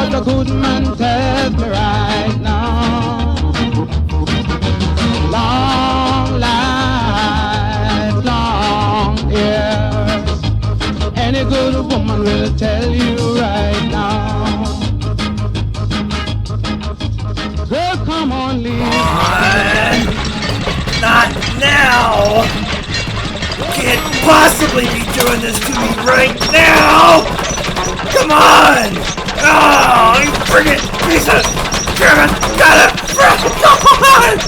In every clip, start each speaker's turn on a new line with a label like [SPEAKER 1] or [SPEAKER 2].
[SPEAKER 1] But the good man tells me right now, long life, long years. Any good woman will tell you right now. Well, come on, leave.
[SPEAKER 2] Not now! You can't possibly be doing this to me right now! Come on! Oh, you friggin' piece of... Damn it! Got it! Come on!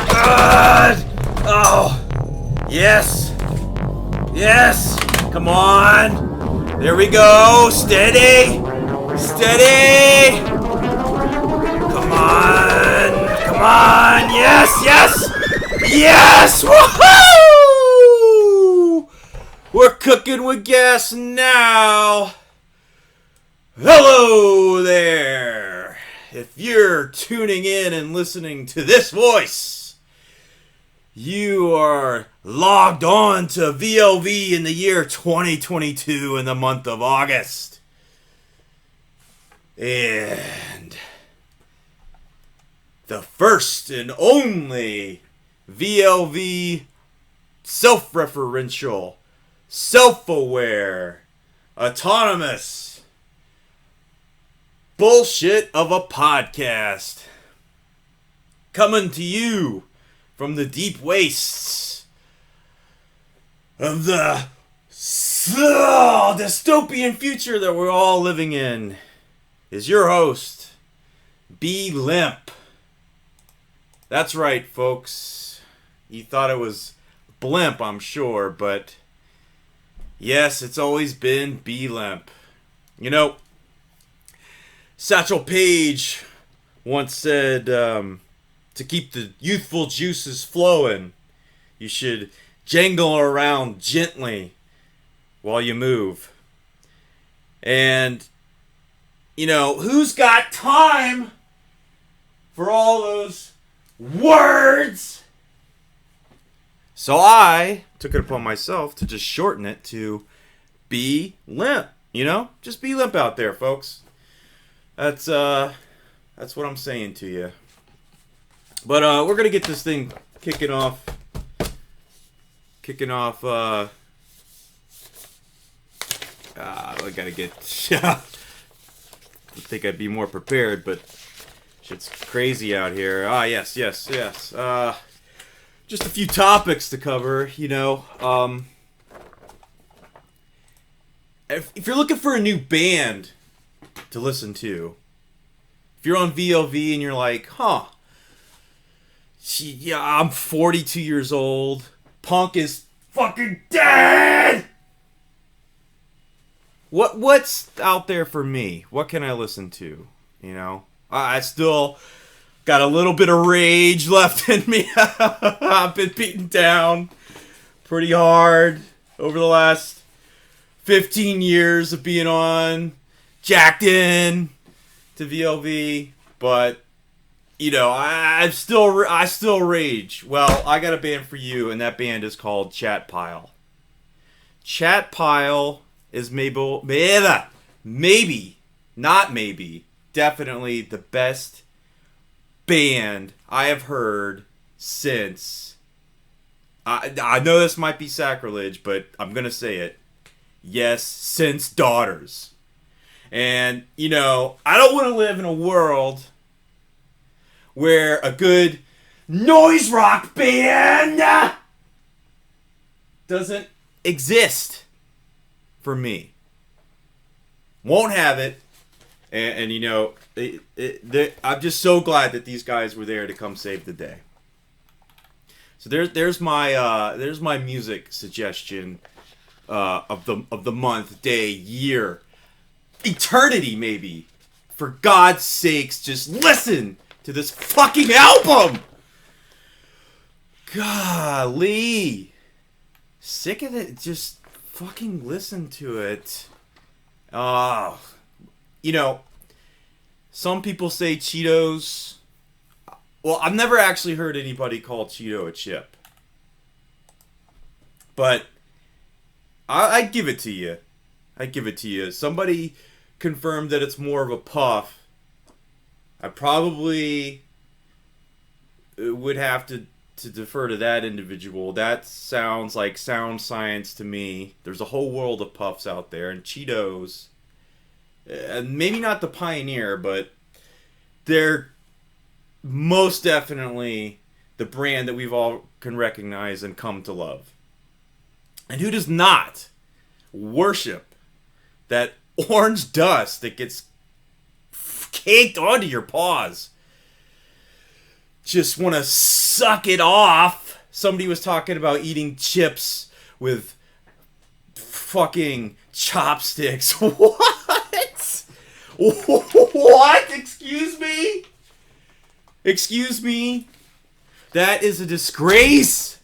[SPEAKER 2] God! Oh. Yes! Yes! Come on! There we go! Steady! Steady! Come on! Come on! Yes! Yes! Yes! Woohoo! We're cooking with gas now! Hello there! If you're tuning in and listening to this voice, you are logged on to VLV in the year 2022 in the month of August. And the first and only VLV self-referential, self-aware, autonomous bullshit of a podcast, coming to you from the deep wastes of the dystopian future that we're all living in, is your host, B-Limp. That's right, folks. You thought it was bLIMP, I'm sure, but yes, it's always been B-Limp. You know, Satchel Paige once said, to keep the youthful juices flowing, you should jangle around gently while you move. And, you know, who's got time for all those words? So I took it upon myself to just shorten it to B-Limp. You know, just B-Limp out there, folks. That's what I'm saying to you. But we're gonna get this thing kicking off. I gotta get. I think I'd be more prepared, but shit's crazy out here. Yes. Just a few topics to cover. You know, if you're looking for a new band to listen to, if you're on VLV and you're like, yeah, I'm 42 years old, punk is fucking dead! What's out there for me? What can I listen to? You know? I still got a little bit of rage left in me. I've been beaten down pretty hard over the last 15 years of being on, jacked in to VLV, but you know, I still rage. Well, I got a band for you, and that band is called Chat Pile. Chat Pile is definitely the best band I have heard since. I know this might be sacrilege, but I'm gonna say it. Yes, since Daughters. And, you know, I don't want to live in a world where a good noise rock band doesn't exist for me. Won't have it. And you know, I'm just so glad that these guys were there to come save the day. So there's my music suggestion of the month, day, year, eternity, maybe. For God's sakes, just listen to this fucking album. Golly, sick of it. Just fucking listen to it. You know, some people say Cheetos. Well, I've never actually heard anybody call Cheeto a chip. But I'd give it to you. Somebody confirmed that it's more of a puff I probably would have to defer to that individual. That sounds like sound science to me. There's a whole world of puffs out there, and Cheetos, maybe not the pioneer, but they're most definitely the brand that we've all can recognize and come to love. And who does not worship that orange dust that gets caked onto your paws? Just want to suck it off. Somebody was talking about eating chips with fucking chopsticks. What? What? Excuse me? Excuse me? That is a disgrace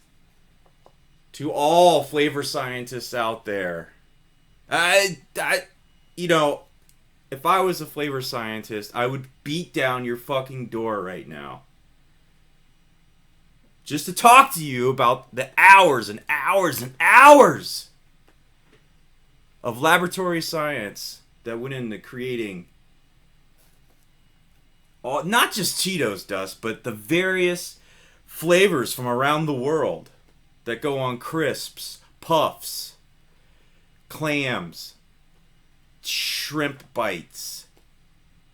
[SPEAKER 2] to all flavor scientists out there. You know, if I was a flavor scientist, I would beat down your fucking door right now. Just to talk to you about the hours and hours and hours of laboratory science that went into creating not just Cheetos dust, but the various flavors from around the world that go on crisps, puffs, clams, shrimp bites,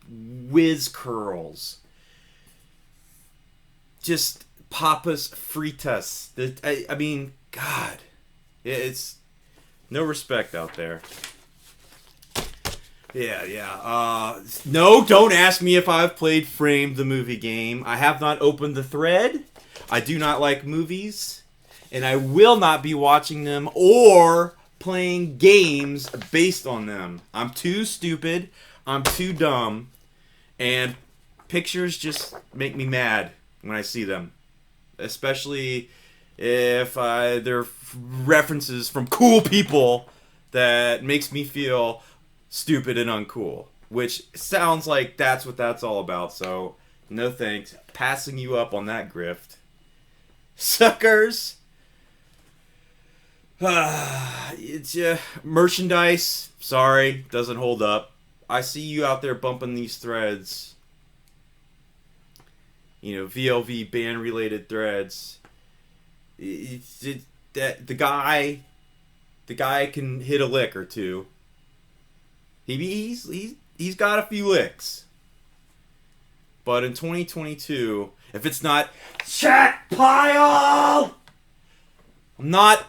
[SPEAKER 2] whiz curls, just papas fritas. I mean, God, it's no respect out there. Yeah. No, don't ask me if I've played Framed, the movie game. I have not opened the thread. I do not like movies, and I will not be watching them or playing games based on them. I'm too stupid. I'm too dumb, and pictures just make me mad when I see them, especially if they're references from cool people that makes me feel stupid and uncool, which sounds like that's what that's all about. So no thanks. Passing you up on that grift, suckers. It's merchandise. Sorry, doesn't hold up. I see you out there bumping these threads. You know, VLV band related threads. That the guy can hit a lick or two. He's got a few licks. But in 2022, if it's not chat pile, I'm not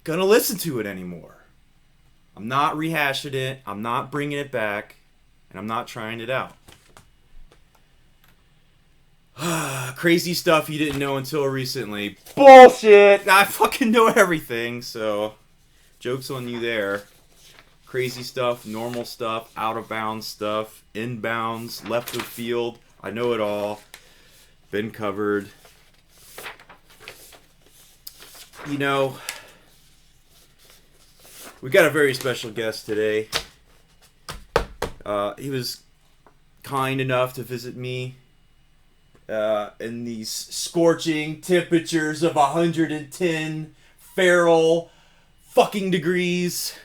[SPEAKER 2] gonna listen to it anymore. I'm not rehashing it. I'm not bringing it back, and I'm not trying it out. Crazy stuff you didn't know until recently. Bullshit! I fucking know everything, so joke's on you there. Crazy stuff, normal stuff, out of bounds stuff, inbounds, left of field. I know it all. Been covered. You know, we got a very special guest today. He was kind enough to visit me in these scorching temperatures of 110 feral fucking degrees.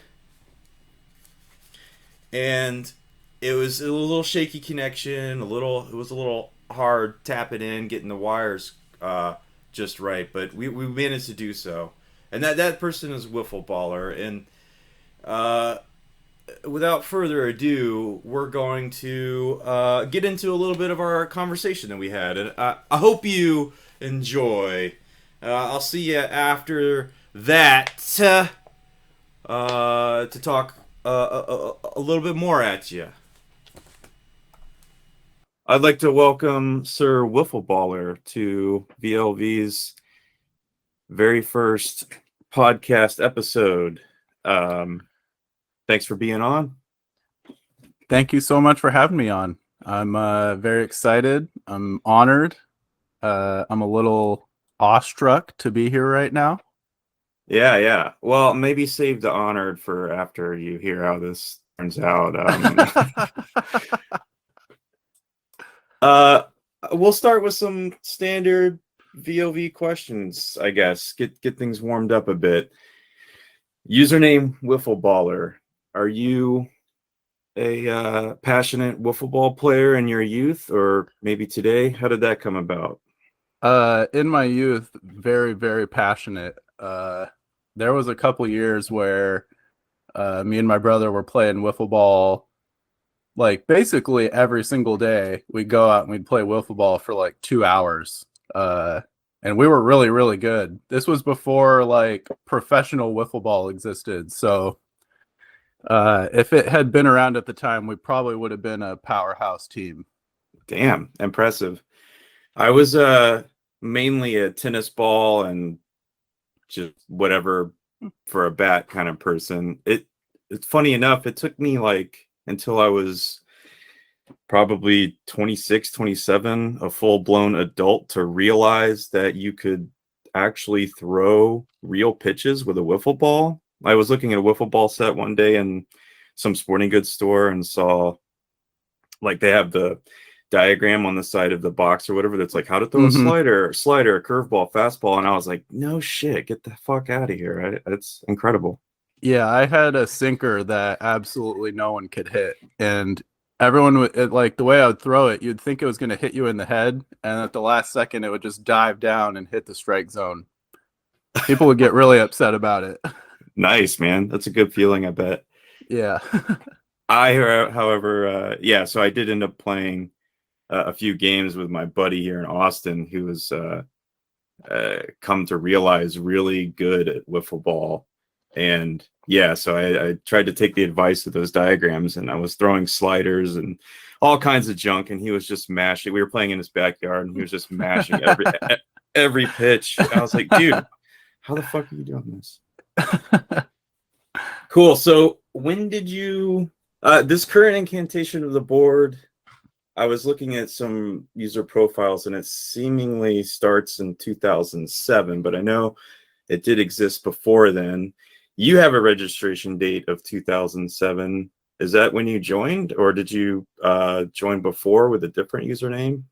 [SPEAKER 2] And it was a little shaky connection, it was a little hard tapping in, getting the wires just right, but we managed to do so. And that person is whiffleballer, and without further ado, we're going to get into a little bit of our conversation that we had, and I hope you enjoy. I'll see you after that to talk a little bit more at you. I'd like to welcome Sir Whiffleballer to VLV's very first podcast episode. Thanks for being on.
[SPEAKER 3] Thank you so much for having me on. I'm very excited. I'm honored. I'm a little awestruck to be here right now.
[SPEAKER 2] Yeah. Well, maybe save the honored for after you hear how this turns out. We'll start with some standard VLV questions, I guess. Get things warmed up a bit. Username Whiffleballer. Are you a passionate wiffle ball player in your youth, or maybe today? How did that come about?
[SPEAKER 3] In my youth, very, very passionate. There was a couple years where me and my brother were playing wiffle ball like basically every single day. We'd go out and we'd play wiffle ball for like 2 hours. And we were really, really good. This was before like professional wiffle ball existed. So if it had been around at the time, we probably would have been a powerhouse team.
[SPEAKER 2] Damn, impressive. I was mainly a tennis ball and just whatever for a bat kind of person. It's funny enough, it took me like until I was probably 26, 27, a full-blown adult, to realize that you could actually throw real pitches with a wiffle ball. I was looking at a wiffle ball set one day in some sporting goods store and saw like they have the diagram on the side of the box or whatever that's like how to throw a slider, a curveball, fastball, and I was like, no shit, get the fuck out of here. It's incredible.
[SPEAKER 3] Yeah, I had a sinker that absolutely no one could hit, and everyone would like the way I would throw it, you'd think it was going to hit you in the head, and at the last second it would just dive down and hit the strike zone. People would get really upset about it.
[SPEAKER 2] Nice, man. That's a good feeling, I bet.
[SPEAKER 3] Yeah.
[SPEAKER 2] However, so I did end up playing a few games with my buddy here in Austin, who was come to realize really good at wiffle ball. And yeah, so I tried to take the advice of those diagrams, and I was throwing sliders and all kinds of junk, and he was just mashing. We were playing in his backyard, and he was just mashing every pitch. And I was like, dude, how the fuck are you doing this? Cool. So when did you this current incantation of the board, I was looking at some user profiles and it seemingly starts in 2007, but I know it did exist before then. You have a registration date of 2007. Is that when you joined, or did you join before with a different username?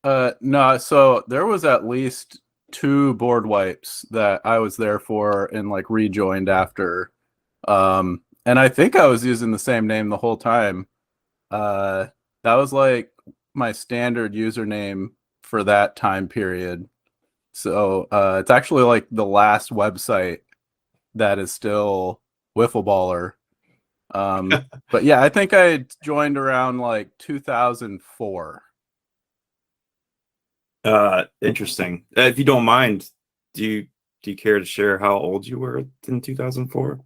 [SPEAKER 3] No, so there was at least 2 board wipes that I was there for and like rejoined after. And I think I was using the same name the whole time. That was like my standard username for that time period. So it's actually like the last website that is still whiffleballer. But yeah, I think I joined around like 2004.
[SPEAKER 2] Interesting. If you don't mind, do you care to share how old you were in 2004?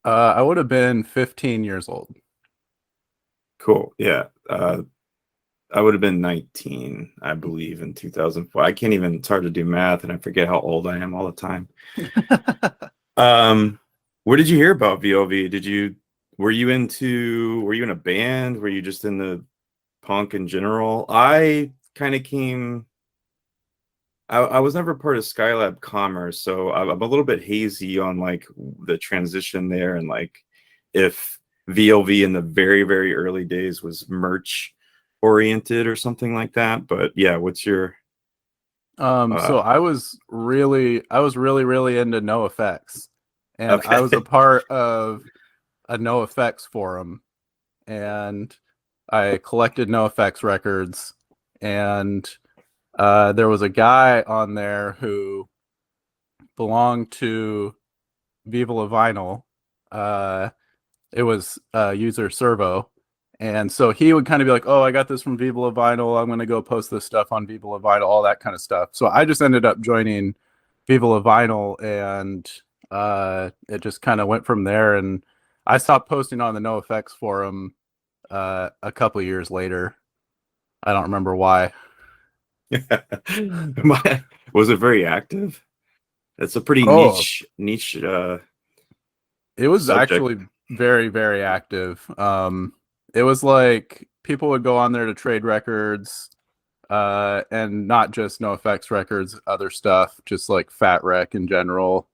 [SPEAKER 3] I would have been 15 years old.
[SPEAKER 2] Cool. Yeah. I would have been 19, I believe, in 2004. I can't even, it's hard to do math, and I forget how old I am all the time. Where did you hear about VLV? Were you in a band? Were you just in the punk in general? I kind of I was never part of Skylab Commerce, so I'm a little bit hazy on like the transition there, and like if VLV in the very, very early days was merch oriented or something like that. But yeah, what's your
[SPEAKER 3] so I was really really into NoFX, and
[SPEAKER 2] okay.
[SPEAKER 3] I was a part of a NoFX forum, and I collected NoFX records, and there was a guy on there who belonged to Viva La Vinyl. It was user Servo. And so he would kind of be like, oh, I got this from Viva La Vinyl. I'm going to go post this stuff on Viva La Vinyl, all that kind of stuff. So I just ended up joining Viva La Vinyl, and it just kind of went from there. And I stopped posting on the NoFX forum a couple of years later. I don't remember why.
[SPEAKER 2] Was it very active? It's a pretty niche.
[SPEAKER 3] It was
[SPEAKER 2] subject.
[SPEAKER 3] Actually very, very active. It was like people would go on there to trade records, and not just NoFX records, other stuff, just like Fat Wreck in general.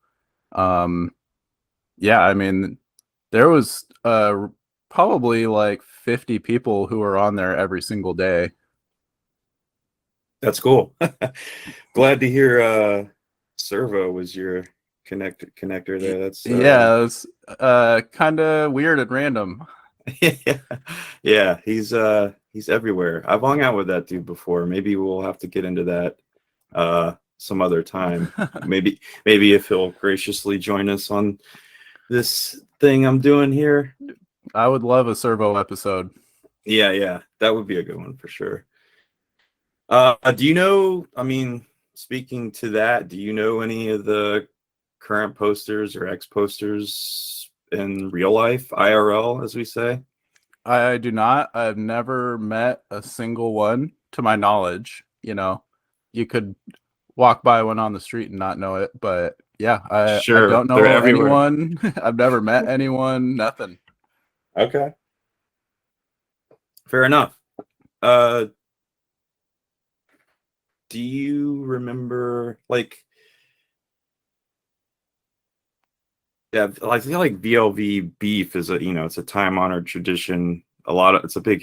[SPEAKER 3] Yeah, I mean, there was probably like 50 people who were on there every single day.
[SPEAKER 2] That's cool. Glad to hear Servo was your connector there. That's
[SPEAKER 3] yeah, it was kind of weird and random.
[SPEAKER 2] Yeah, yeah, he's everywhere. I've hung out with that dude before. Maybe we'll have to get into that some other time. Maybe if he'll graciously join us on this thing I'm doing here.
[SPEAKER 3] I would love a servo episode.
[SPEAKER 2] Yeah, that would be a good one for sure. Do you know, I mean, speaking to that, do you know any of the current posters or ex-posters in real life, IRL, as we say?
[SPEAKER 3] I do not. I've never met a single one to my knowledge. You know, you could walk by one on the street and not know it, but yeah, I
[SPEAKER 2] Sure,
[SPEAKER 3] don't
[SPEAKER 2] they're
[SPEAKER 3] know
[SPEAKER 2] everywhere.
[SPEAKER 3] anyone. I've never met anyone, nothing.
[SPEAKER 2] Okay, fair enough. Uh, do you remember, like, yeah, I feel like VLV beef is a, it's a time-honored tradition. It's a big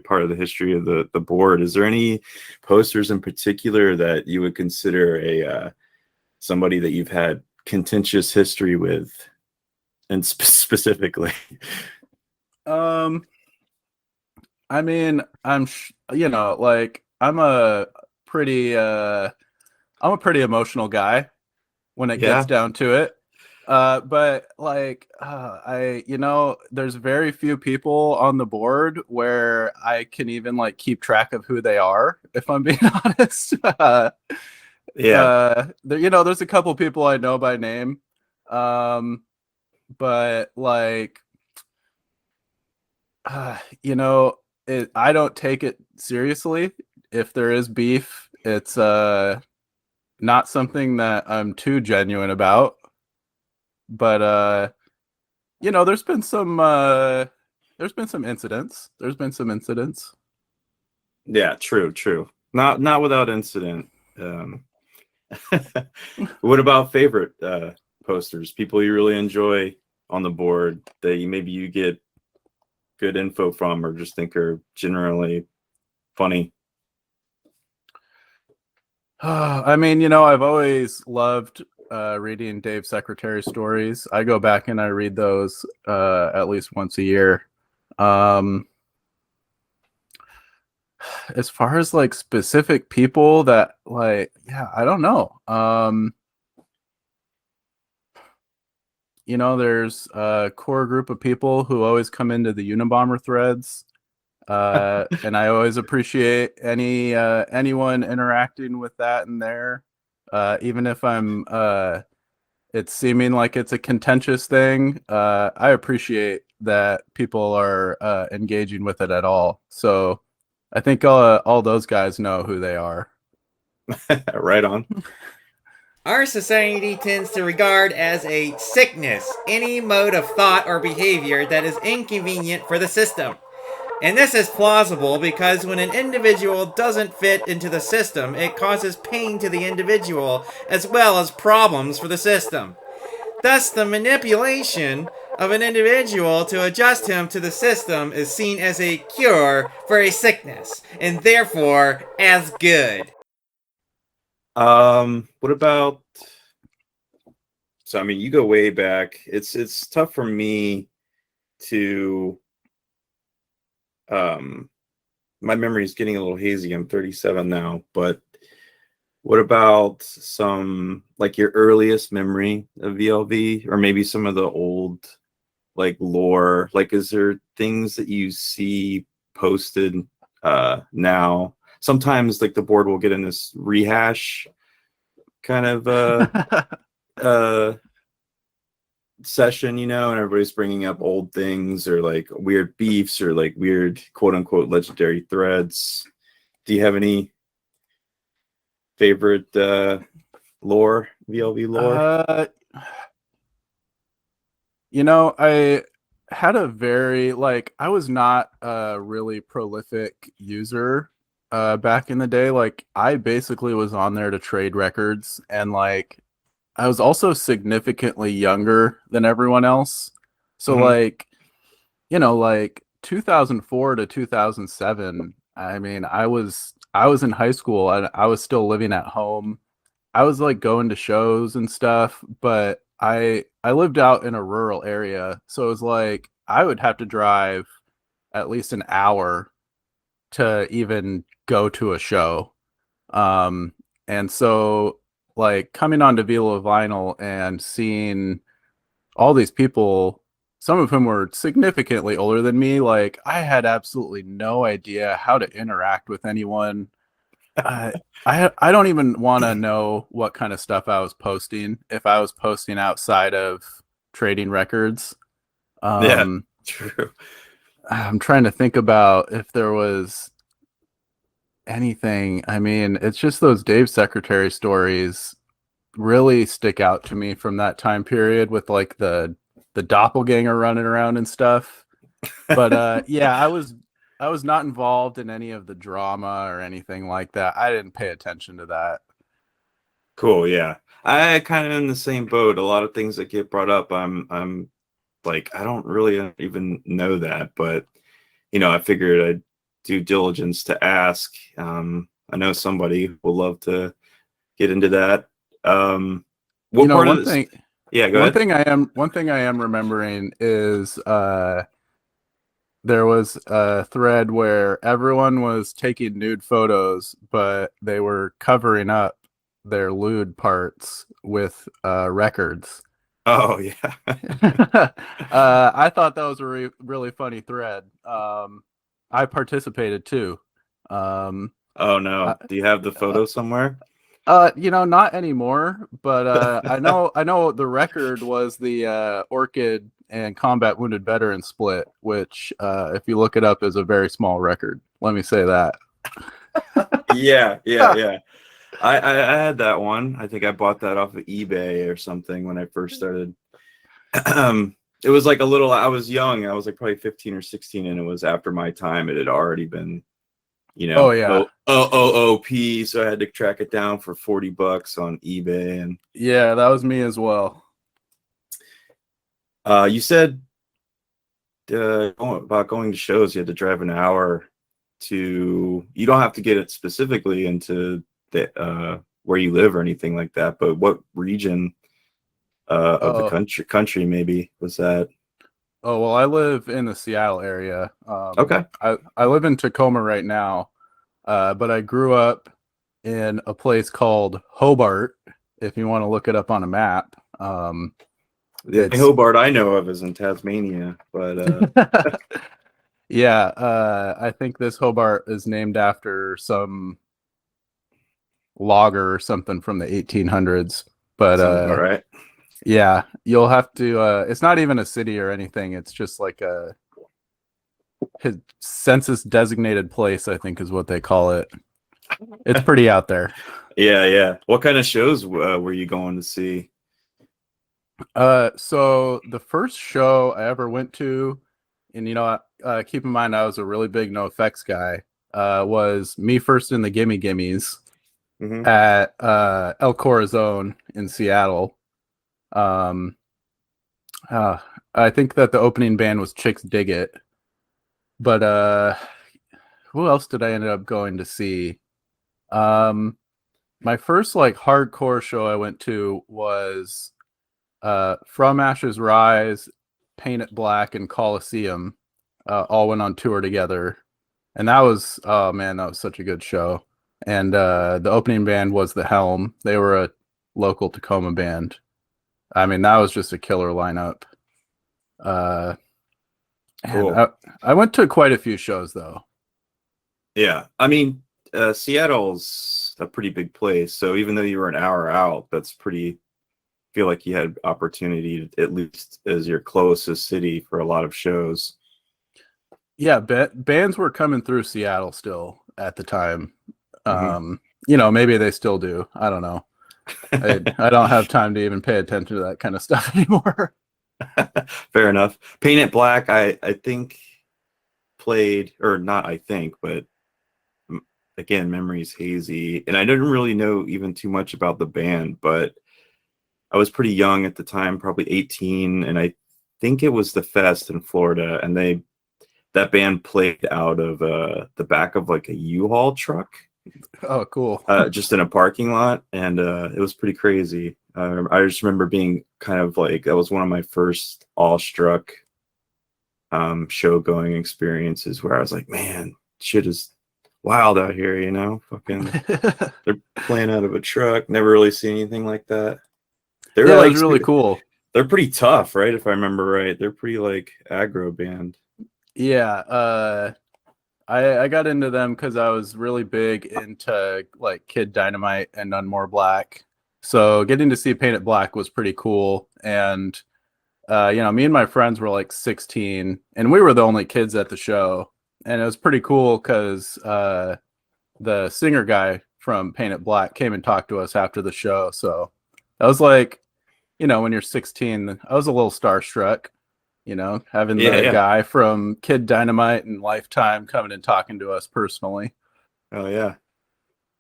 [SPEAKER 2] part of the history of the board. Is there any posters in particular that you would consider somebody that you've had contentious history with, and specifically?
[SPEAKER 3] I mean, like pretty I'm a pretty emotional guy when it gets
[SPEAKER 2] Yeah.
[SPEAKER 3] down to it. But like there's very few people on the board where I can even like keep track of who they are, if I'm being honest.
[SPEAKER 2] Yeah.
[SPEAKER 3] There's a couple people I know by name. But like I don't take it seriously. If there is beef, it's not something that I'm too genuine about. But there's been some incidents. There's been some incidents.
[SPEAKER 2] Yeah, true. Not without incident. What about favorite posters? People you really enjoy on the board that maybe you get good info from or just think are generally funny?
[SPEAKER 3] I mean, I've always loved reading Dave Secretary stories. I go back and I read those at least once a year. As far as like specific people that like, yeah, I don't know. There's a core group of people who always come into the Unabomber threads. And I always appreciate anyone interacting with that in there. Even if it's seeming like it's a contentious thing, I appreciate that people are engaging with it at all. So I think all those guys know who they are.
[SPEAKER 2] Right on.
[SPEAKER 4] Our society tends to regard as a sickness any mode of thought or behavior that is inconvenient for the system. And this is plausible because when an individual doesn't fit into the system, it causes pain to the individual as well as problems for the system. Thus, the manipulation of an individual to adjust him to the system is seen as a cure for a sickness, and therefore as good.
[SPEAKER 2] What about, so I mean, you go way back. It's tough for me to my memory is getting a little hazy. I'm 37 now, but what about some, like, your earliest memory of VLV, or maybe some of the old, like, lore? Like, is there things that you see posted now? Sometimes, like, the board will get in this rehash kind of session, and everybody's bringing up old things or like weird beefs or like weird quote unquote legendary threads. Do you have any favorite lore, VLV lore?
[SPEAKER 3] I had a very I was not a really prolific user back in the day. Like I basically was on there to trade records, and like I was also significantly younger than everyone else. So like 2004 to 2007, I mean, I was in high school and I was still living at home. I was like going to shows and stuff, but I lived out in a rural area, so it was like I would have to drive at least an hour to even go to a show. And so like coming onto Vila Vinyl and seeing all these people, some of whom were significantly older than me, like I had absolutely no idea how to interact with anyone. I don't even want to know what kind of stuff I was posting if I was posting outside of trading records.
[SPEAKER 2] Yeah, true.
[SPEAKER 3] I'm trying to think about if there was anything. I mean, it's just those Dave Secretary stories really stick out to me from that time period with like the doppelganger running around and stuff. But yeah, I was not involved in any of the drama or anything like that. I didn't pay attention to that.
[SPEAKER 2] Cool. Yeah, I kind of in the same boat. A lot of things that get brought up, I'm like, I don't really even know that, but I figured I'd do diligence to ask. I know somebody will love to get into that. What part of this?
[SPEAKER 3] Thing,
[SPEAKER 2] Yeah, go ahead.
[SPEAKER 3] One thing I am remembering is there was a thread where everyone was taking nude photos, but they were covering up their lewd parts with records.
[SPEAKER 2] Oh yeah.
[SPEAKER 3] I thought that was a really funny thread. I participated too.
[SPEAKER 2] Oh no. Do you have the photo somewhere?
[SPEAKER 3] Not anymore, but I know the record was the Orchid and Combat Wounded Veteran split, which if you look it up is a very small record. Let me say that.
[SPEAKER 2] Yeah. I had that one. I think I bought that off of eBay or something when I first started. It was like I was young. I was like probably 15 or 16, and it was after my time. It had already been,
[SPEAKER 3] Oh yeah.
[SPEAKER 2] OOP. So I had to track it down for $40 on eBay. And
[SPEAKER 3] yeah, that was me as well.
[SPEAKER 2] You said about going to shows, you had to drive an hour to. You don't have to get it specifically into the where you live or anything like that, but what region of the country maybe was that?
[SPEAKER 3] Oh well, I live in the Seattle area.
[SPEAKER 2] Okay.
[SPEAKER 3] I live in Tacoma right now, but I grew up in a place called Hobart. If you want to look it up on a map,
[SPEAKER 2] the Hobart I know of is in Tasmania, but
[SPEAKER 3] yeah, I think this Hobart is named after some logger or something from the 1800s. But
[SPEAKER 2] all right.
[SPEAKER 3] Yeah, you'll have to. It's not even a city or anything. It's just like a census designated place, I think is what they call it. It's pretty out there.
[SPEAKER 2] Yeah. What kind of shows were you going to see?
[SPEAKER 3] So the first show I ever went to, and keep in mind I was a really big NoFX guy, was Me First in the Gimme Gimmies at El Corazon in Seattle. I think that the opening band was Chicks Dig It, but who else did I end up going to see? My first like hardcore show I went to was From Ashes Rise, Paint It Black, and Coliseum all went on tour together, and that was, oh man, that was such a good show. And the opening band was The Helm. They were a local Tacoma band. I mean, that was just a killer lineup.
[SPEAKER 2] Cool.
[SPEAKER 3] I went to quite a few shows though.
[SPEAKER 2] Yeah, I mean, Seattle's a pretty big place, so even though you were an hour out, that's pretty. Feel like you had opportunity, at least as your closest city, for a lot of shows.
[SPEAKER 3] Yeah, bands were coming through Seattle still at the time. Maybe they still do. I don't know. I don't have time to even pay attention to that kind of stuff anymore.
[SPEAKER 2] Fair enough. Paint It Black, I think played, or not I think, but again, memory's hazy. And I didn't really know even too much about the band, but I was pretty young at the time, probably 18, and I think it was the Fest in Florida, and that band played out of the back of like a U-Haul truck.
[SPEAKER 3] Oh, cool.
[SPEAKER 2] Just in a parking lot, and it was pretty crazy. I just remember being kind of like, that was one of my first awestruck show going experiences where I was like, man, shit is wild out here, you know? Fucking, they're playing out of a truck. Never really seen anything like that. They're
[SPEAKER 3] Yeah,
[SPEAKER 2] like,
[SPEAKER 3] it was really cool.
[SPEAKER 2] they're pretty tough, right? If I remember right, they're pretty like aggro band.
[SPEAKER 3] Yeah, I got into them because I was really big into like Kid Dynamite and None More Black. So getting to see Paint It Black was pretty cool. And me and my friends were like 16, and we were the only kids at the show. And it was pretty cool because the singer guy from Paint It Black came and talked to us after the show. So I was like, when you're 16, I was a little starstruck, having the guy from Kid Dynamite and Lifetime coming and talking to us personally.
[SPEAKER 2] Oh yeah.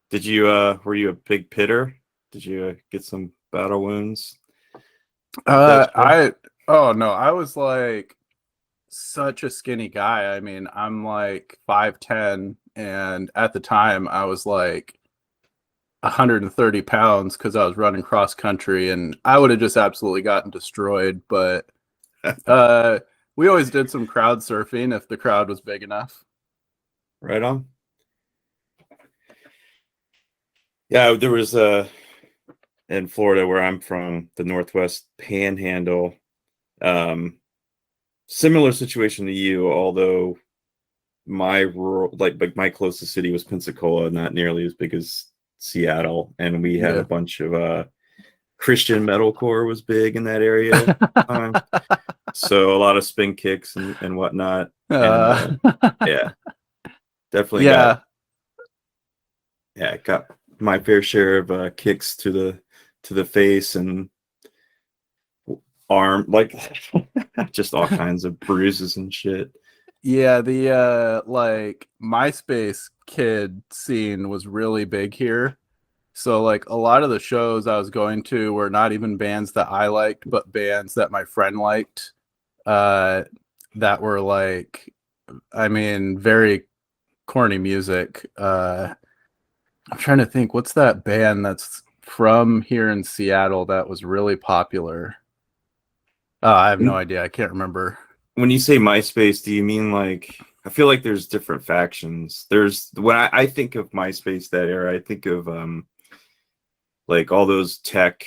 [SPEAKER 2] Did you were you a big pitter? Did you get some battle wounds?
[SPEAKER 3] I was like such a skinny guy. I mean, I'm like 5'10", and at the time I was like 130 pounds because I was running cross country, and I would have just absolutely gotten destroyed. But we always did some crowd surfing if the crowd was big enough.
[SPEAKER 2] Right on. Yeah, there was in Florida, where I'm from, the Northwest Panhandle, similar situation to you, although my rural, like my closest city was Pensacola, not nearly as big as Seattle, and we had a bunch of Christian metalcore was big in that area. So a lot of spin kicks and whatnot. And, yeah, definitely.
[SPEAKER 3] Yeah,
[SPEAKER 2] got my fair share of kicks to the face and arm, like just all kinds of bruises and shit.
[SPEAKER 3] Yeah, the like MySpace kid scene was really big here. So like a lot of the shows I was going to were not even bands that I liked, but bands that my friend liked. That were like, I mean, very corny music. I'm trying to think, what's that band that's from here in Seattle that was really popular? I have no idea. I can't remember.
[SPEAKER 2] When you say MySpace, do you mean like, I feel like there's different factions. There's, when I think of MySpace, that era, I think of like all those tech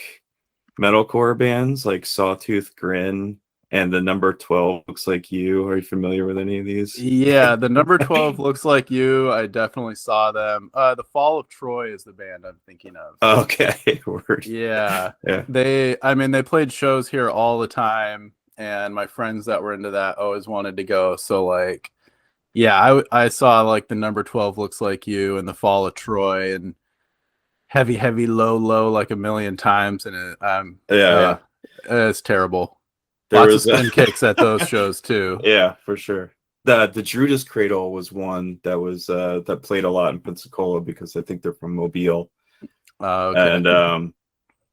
[SPEAKER 2] metalcore bands like Sawtooth Grin and the Number 12 Looks Like You. Are you familiar with any of these?
[SPEAKER 3] Yeah, the Number 12 Looks Like You. I definitely saw them. The Fall of Troy is the band I'm thinking of.
[SPEAKER 2] Okay. Word.
[SPEAKER 3] Yeah.
[SPEAKER 2] Yeah.
[SPEAKER 3] They played shows here all the time, and my friends that were into that always wanted to go. So like, yeah, I saw like the Number 12 Looks Like You and the Fall of Troy and Heavy Heavy Low Low like a million times, and it's terrible. Lots of spin kicks at those shows too.
[SPEAKER 2] Yeah, for sure. The Judas Cradle was one that was that played a lot in Pensacola because I think they're from Mobile.
[SPEAKER 3] Okay.
[SPEAKER 2] And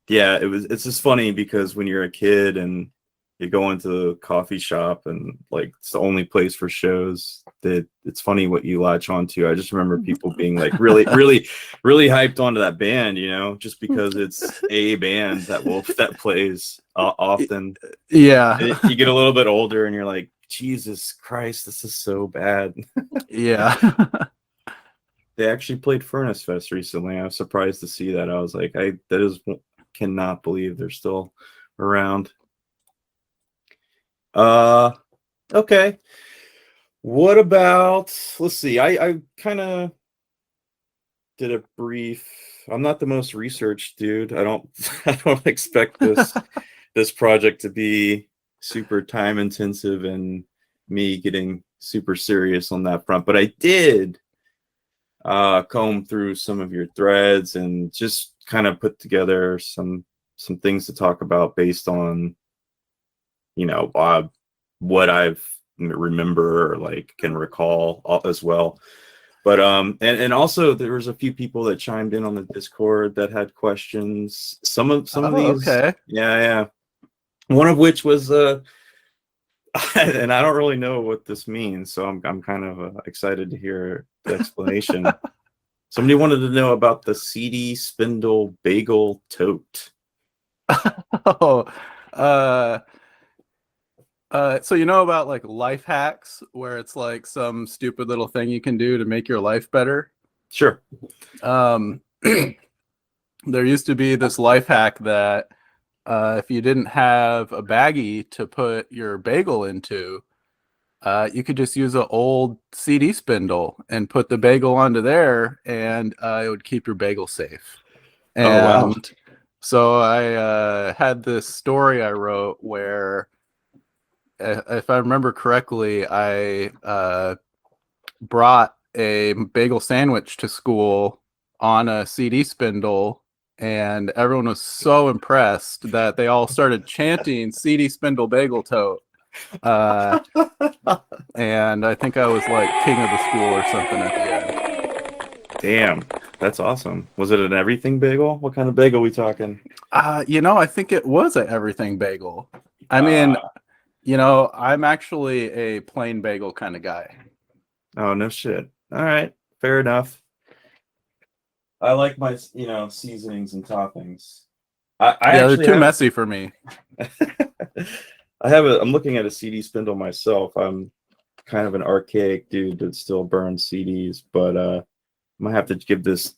[SPEAKER 2] it's just funny because when you're a kid and you go into the coffee shop and like it's the only place for shows, that it's funny what you latch onto. I just remember people being like really hyped onto that band, just because it's a band that plays often.
[SPEAKER 3] Yeah.
[SPEAKER 2] You get a little bit older and you're like, Jesus Christ, this is so bad.
[SPEAKER 3] Yeah.
[SPEAKER 2] They actually played Furnace Fest recently. I was surprised to see that. I was like, cannot believe they're still around. Okay. What about, let's see, I kind of did a brief, I'm not the most researched dude. I don't expect this project to be super time intensive and me getting super serious on that front, but I did comb through some of your threads and just kind of put together some things to talk about based on what I've remember or like can recall as well. But and also there was a few people that chimed in on the Discord that had questions. Some of these,
[SPEAKER 3] okay.
[SPEAKER 2] Yeah. One of which was and I don't really know what this means, so I'm kind of excited to hear the explanation. Somebody wanted to know about the CD Spindle Bagel Tote.
[SPEAKER 3] So you know about like life hacks where it's like some stupid little thing you can do to make your life better?
[SPEAKER 2] Sure.
[SPEAKER 3] Um, there used to be this life hack that if you didn't have a baggie to put your bagel into, you could just use an old CD spindle and put the bagel onto there, and it would keep your bagel safe.
[SPEAKER 2] Oh, wow.
[SPEAKER 3] And so I had this story I wrote where, if I remember correctly, I brought a bagel sandwich to school on a CD spindle, and everyone was so impressed that they all started chanting CD spindle bagel tote. And I think I was like king of the school or something at the end.
[SPEAKER 2] Damn, that's awesome. Was it an everything bagel? What kind of bagel we talking?
[SPEAKER 3] I think it was an everything bagel. I mean, I'm actually a plain bagel kind of guy.
[SPEAKER 2] Oh, no shit. All right, fair enough. I like my, seasonings and toppings.
[SPEAKER 3] They're too messy for me.
[SPEAKER 2] I'm looking at a CD spindle myself. I'm kind of an archaic dude that still burns CDs, but I might have to give this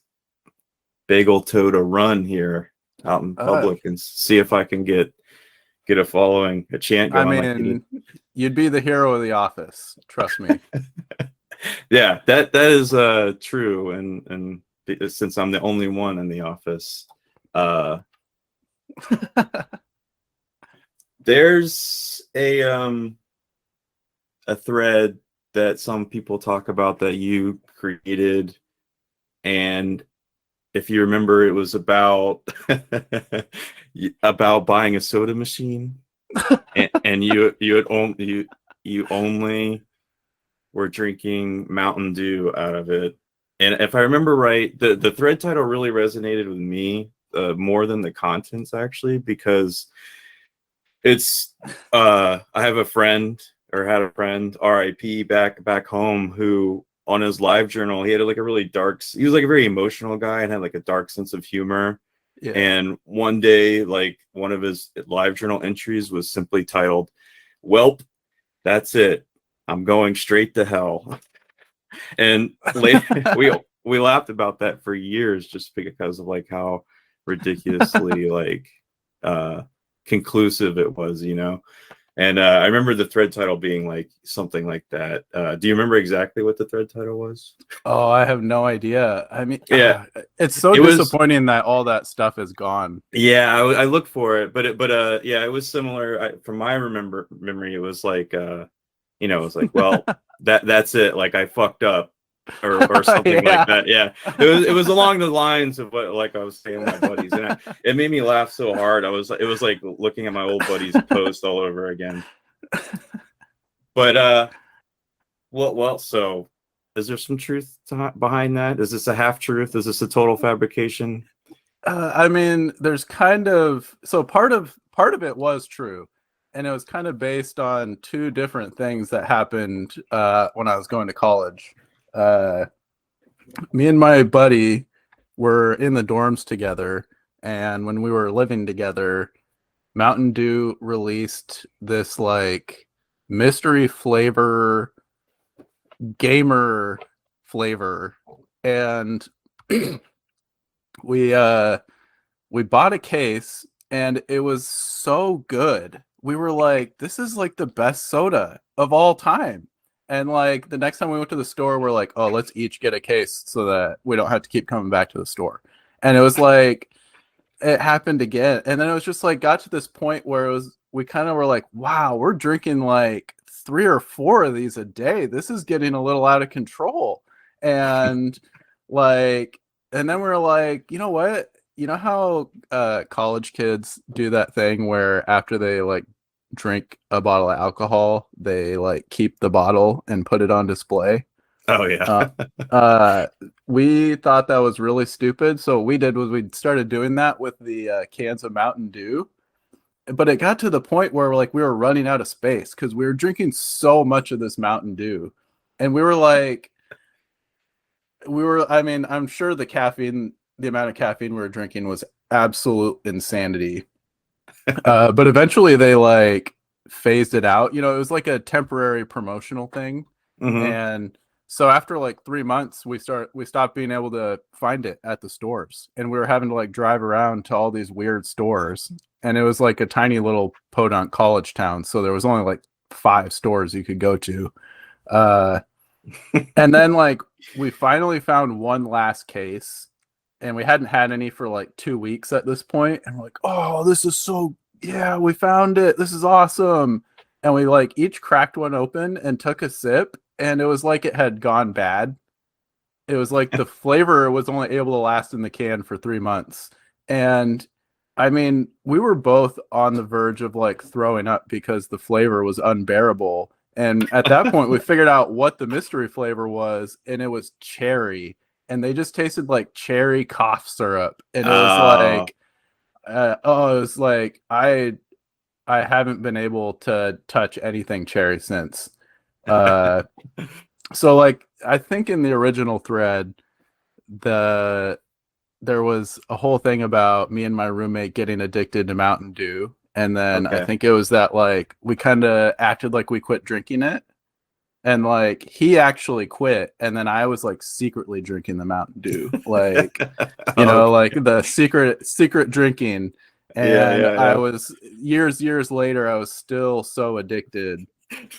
[SPEAKER 2] bagel toad a run here out in public and see if I can get a following, a chant going.
[SPEAKER 3] I mean, you'd be the hero of The Office. Trust me.
[SPEAKER 2] Yeah, that is true, and since I'm the only one in the office, there's a thread that some people talk about that you created, and if you remember, it was about about buying a soda machine, and you only were drinking Mountain Dew out of it. And if I remember right, the thread title really resonated with me more than the contents, actually, because it's I have a friend, or had a friend, RIP, back home, who on his live journal, he had like a really dark, he was like a very emotional guy and had like a dark sense of humor.
[SPEAKER 3] Yeah.
[SPEAKER 2] And one day, like, one of his live journal entries was simply titled, "Welp, that's it. I'm going straight to hell." And later, we laughed about that for years, just because of like how ridiculously like conclusive it was, And I remember the thread title being like something like that. Do you remember exactly what the thread title was?
[SPEAKER 3] Oh, I have no idea. I mean,
[SPEAKER 2] yeah,
[SPEAKER 3] it's so disappointing that all that stuff is gone.
[SPEAKER 2] Yeah, I looked for it, but yeah, it was similar. From my memory, it was like it was like, well, that's it. Like, I fucked up, or something like that. Yeah, it was along the lines of what, like, I was saying to my buddies, and it made me laugh so hard. It was like looking at my old buddies' post all over again. But well, so is there some truth behind that? Is this a half truth? Is this a total fabrication?
[SPEAKER 3] I mean, there's kind of, so part of it was true, and it was kind of based on two different things that happened when I was going to college. Me and my buddy were in the dorms together, and when we were living together, Mountain Dew released this like mystery flavor, gamer flavor, and we bought a case, and it was so good. We were like, this is like the best soda of all time. And like the next time we went to the store, we're like, oh, let's each get a case so that we don't have to keep coming back to the store. And it was like, it happened again. And then it was just like, got to this point where we kind of were like, wow, we're drinking like 3 or 4 of these a day. This is getting a little out of control. And like, and then we're like, you know what? You know how college kids do that thing where after they like drink a bottle of alcohol, they like keep the bottle and put it on display?
[SPEAKER 2] Oh yeah.
[SPEAKER 3] We thought that was really stupid, so what we did was we started doing that with the cans of Mountain Dew. But it got to the point where like we were running out of space because we were drinking so much of this Mountain Dew, and we were like, I mean, I'm sure the amount of caffeine we were drinking was absolute insanity. But eventually they like phased it out. You know, it was like a temporary promotional thing.
[SPEAKER 2] Mhm.
[SPEAKER 3] And so after like 3 months, we stopped being able to find it at the stores, and we were having to like drive around to all these weird stores. And it was like a tiny little podunk college town, so there was only like 5 stores you could go to. And then like we finally found one last case, and we hadn't had any for like 2 weeks at this point. And we're like, oh, this is so, yeah, we found it. This is awesome. And we like each cracked one open and took a sip, and it was like it had gone bad. It was like the flavor was only able to last in the can for 3 months. And I mean, we were both on the verge of like throwing up because the flavor was unbearable. And at that point, we figured out what the mystery flavor was, and it was cherry. And they just tasted like cherry cough syrup. And it was like, it was like I haven't been able to touch anything cherry since. So like I think in the original thread, there was a whole thing about me and my roommate getting addicted to Mountain Dew. And then I
[SPEAKER 2] Okay.
[SPEAKER 3] think it was that like we kind of acted like we quit drinking it. And like he actually quit, and then I was like secretly drinking the Mountain Dew. Like, you know, like the secret drinking. And
[SPEAKER 2] Yeah.
[SPEAKER 3] I was years later, I was still so addicted.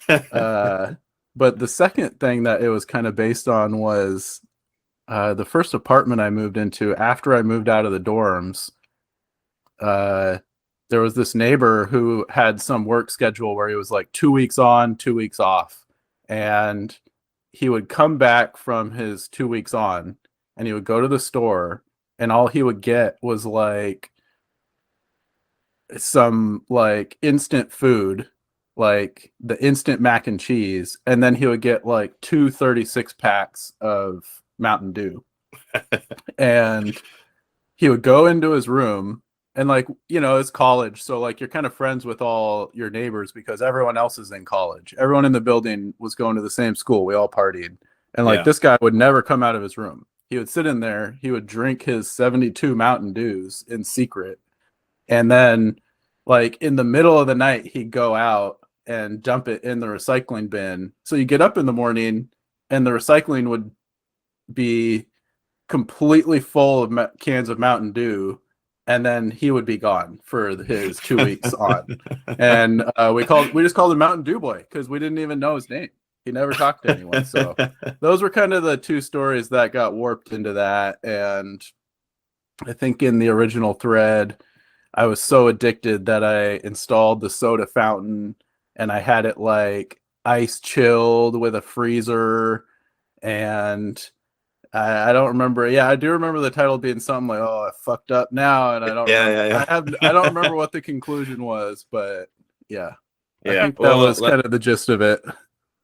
[SPEAKER 3] But the second thing that it was kind of based on was the first apartment I moved into after I moved out of the dorms. There was this neighbor who had some work schedule where he was like 2 weeks on, 2 weeks off. And he would come back from his 2 weeks on, and he would go to the store, and all he would get was like some like instant food, like the instant mac and cheese, and then he would get like 2 36 packs of Mountain Dew. And he would go into his room, and like, you know, it's college, so like you're kind of friends with all your neighbors because everyone else is in college. Everyone in the building was going to the same school. We all partied. And like this guy would never come out of his room. He would sit in there, he would drink his 72 Mountain Dews in secret. And then like in the middle of the night, he'd go out and dump it in the recycling bin. So you get up in the morning and the recycling would be completely full of cans of Mountain Dew, and then he would be gone for his 2 weeks on. And we just called him Mountain Dew Boy because we didn't even know his name. He never talked to anyone. So those were kind of the two stories that got warped into that. And I think in the original thread, I was so addicted that I installed the soda fountain, and I had it like ice chilled with a freezer. And I don't remember. Yeah, I do remember the title being something like, "Oh, I fucked up now," and I don't. I don't remember what the conclusion was, but yeah. I think that was kind of the gist of it.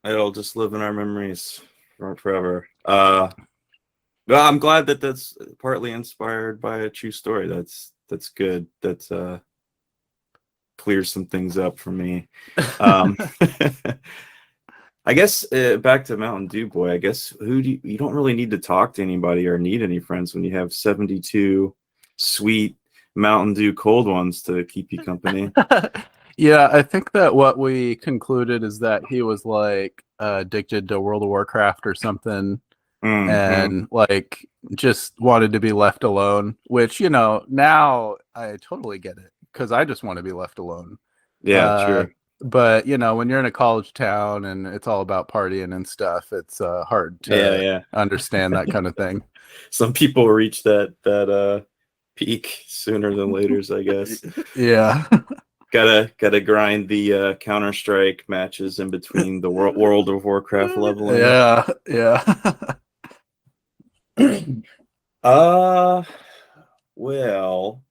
[SPEAKER 2] It'll just live in our memories forever. Well, I'm glad that that's partly inspired by a true story. That's good. That's clears some things up for me. I guess back to Mountain Dew Boy. I guess you don't really need to talk to anybody or need any friends when you have 72 sweet Mountain Dew cold ones to keep you company.
[SPEAKER 3] Yeah, I think that what we concluded is that he was like addicted to World of Warcraft or something, and like just wanted to be left alone. Which, you know, now I totally get it because I just want to be left alone.
[SPEAKER 2] Yeah, true.
[SPEAKER 3] But you know, when you're in a college town and it's all about partying and stuff, it's hard to understand that kind of thing.
[SPEAKER 2] Some people reach that peak sooner than later, I guess.
[SPEAKER 3] Yeah.
[SPEAKER 2] Gotta grind the Counter-Strike matches in between the World of Warcraft leveling.
[SPEAKER 3] Yeah.
[SPEAKER 2] Well,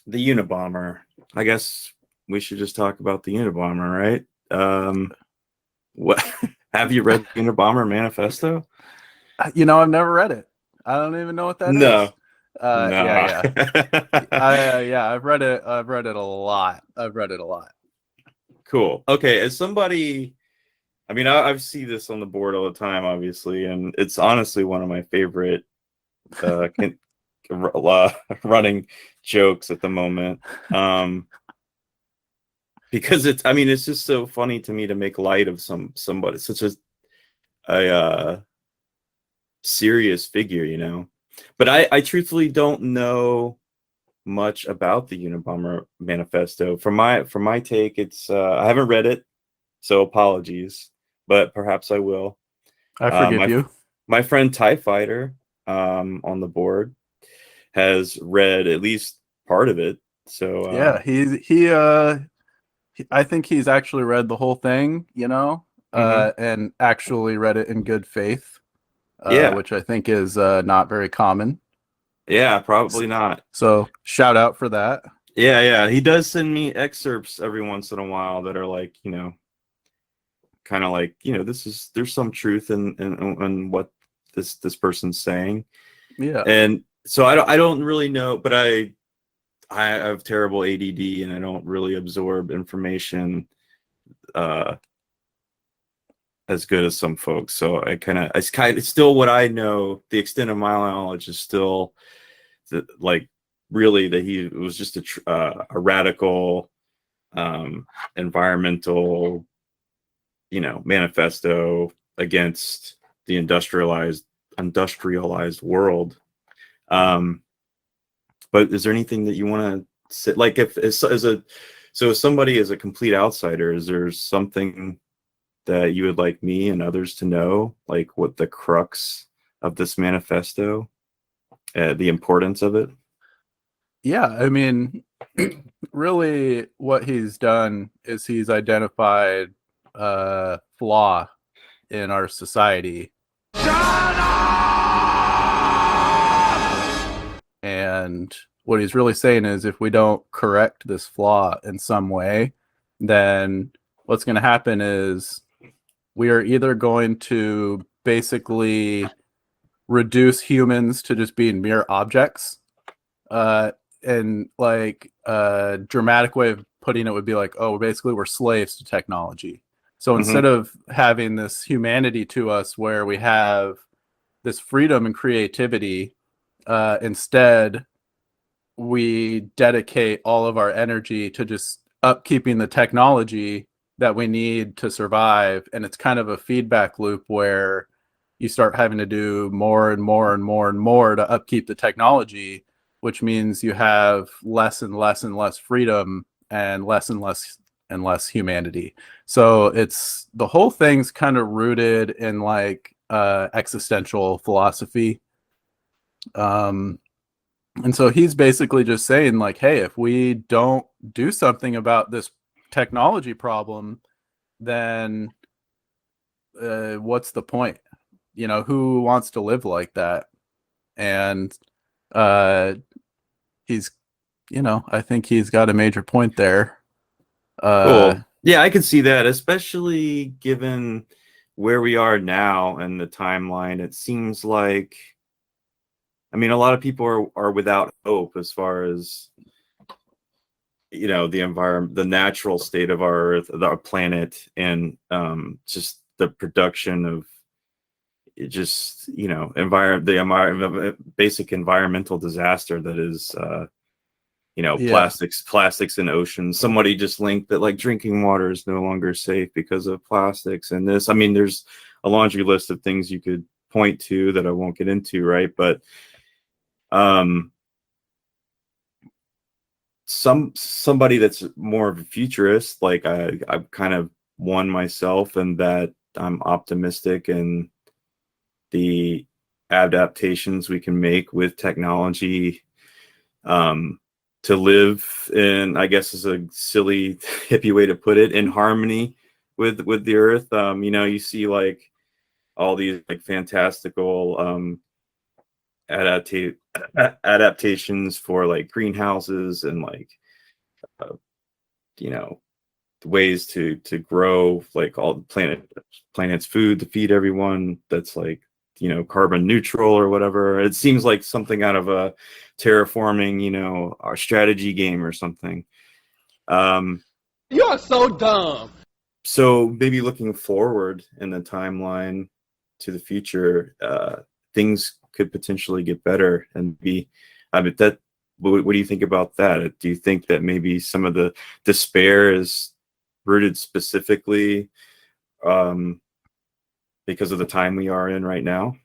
[SPEAKER 2] the Unabomber. I guess we should just talk about the Unabomber, right? What have you read the Unabomber manifesto?
[SPEAKER 3] You know, I've never read it. I don't even know what that is. No. Yeah. I've read it. I've read it a lot.
[SPEAKER 2] Cool. Okay, as somebody, I mean, I see this on the board all the time, obviously, and it's honestly one of my favorite running jokes at the moment. because it's just so funny to me to make light of somebody such a serious figure, you know. But I truthfully don't know much about the Unabomber manifesto. From my take, it's I haven't read it, so apologies, but perhaps I will.
[SPEAKER 3] I forgive you.
[SPEAKER 2] My friend TIE Fighter on the board has read at least part of it. So
[SPEAKER 3] Yeah, I think he's actually read the whole thing, you know, and actually read it in good faith, which I think is not very common.
[SPEAKER 2] Yeah, probably not.
[SPEAKER 3] So shout out for that.
[SPEAKER 2] Yeah. He does send me excerpts every once in a while that are like, you know, kind of like, you know, there's some truth in what this person's saying.
[SPEAKER 3] Yeah.
[SPEAKER 2] And so I don't really know, but I have terrible ADD and I don't really absorb information as good as some folks. So it's still what I know. The extent of my knowledge is still like really that he was just a radical environmental, you know, manifesto against the industrialized world. But is there anything that you want to say, like, if somebody is a complete outsider, is there something that you would like me and others to know, like what the crux of this manifesto, the importance of it?
[SPEAKER 3] Yeah, I mean, really what he's done is he's identified a flaw in our society. And what he's really saying is if we don't correct this flaw in some way, then what's going to happen is we are either going to basically reduce humans to just being mere objects. And like a dramatic way of putting it would be like, oh, basically we're slaves to technology. So instead of having this humanity to us where we have this freedom and creativity, instead we dedicate all of our energy to just upkeeping the technology that we need to survive. And it's kind of a feedback loop where you start having to do more and more and more and more to upkeep the technology, which means you have less and less and less freedom and less and less humanity. So it's the whole thing's kind of rooted in like existential philosophy. And so he's basically just saying like, hey, if we don't do something about this technology problem, then what's the point? You know, who wants to live like that? And he's, you know, I think he's got a major point there.
[SPEAKER 2] Cool. Yeah, I can see that, especially given where we are now and the timeline. It seems like, I mean, a lot of people are without hope as far as, you know, the environment, the natural state of our Earth, our planet, and just the production of just, you know, basic environmental disaster that is, you know, plastics in oceans. Somebody just linked that like drinking water is no longer safe because of plastics and this. I mean, there's a laundry list of things you could point to that I won't get into, right? But somebody that's more of a futurist, like I've kind of won myself, and that I'm optimistic in the adaptations we can make with technology to live in, I guess is a silly hippie way to put it, in harmony with the earth. You know, you see like all these like fantastical adaptations for like greenhouses and like you know, ways to grow like all the planet's food to feed everyone that's like, you know, carbon neutral or whatever. It seems like something out of a terraforming, you know, our strategy game or something.
[SPEAKER 1] You are so dumb.
[SPEAKER 2] So maybe looking forward in the timeline to the future, things could potentially get better and be, I mean, what do you think about that? Do you think that maybe some of the despair is rooted specifically because of the time we are in right now?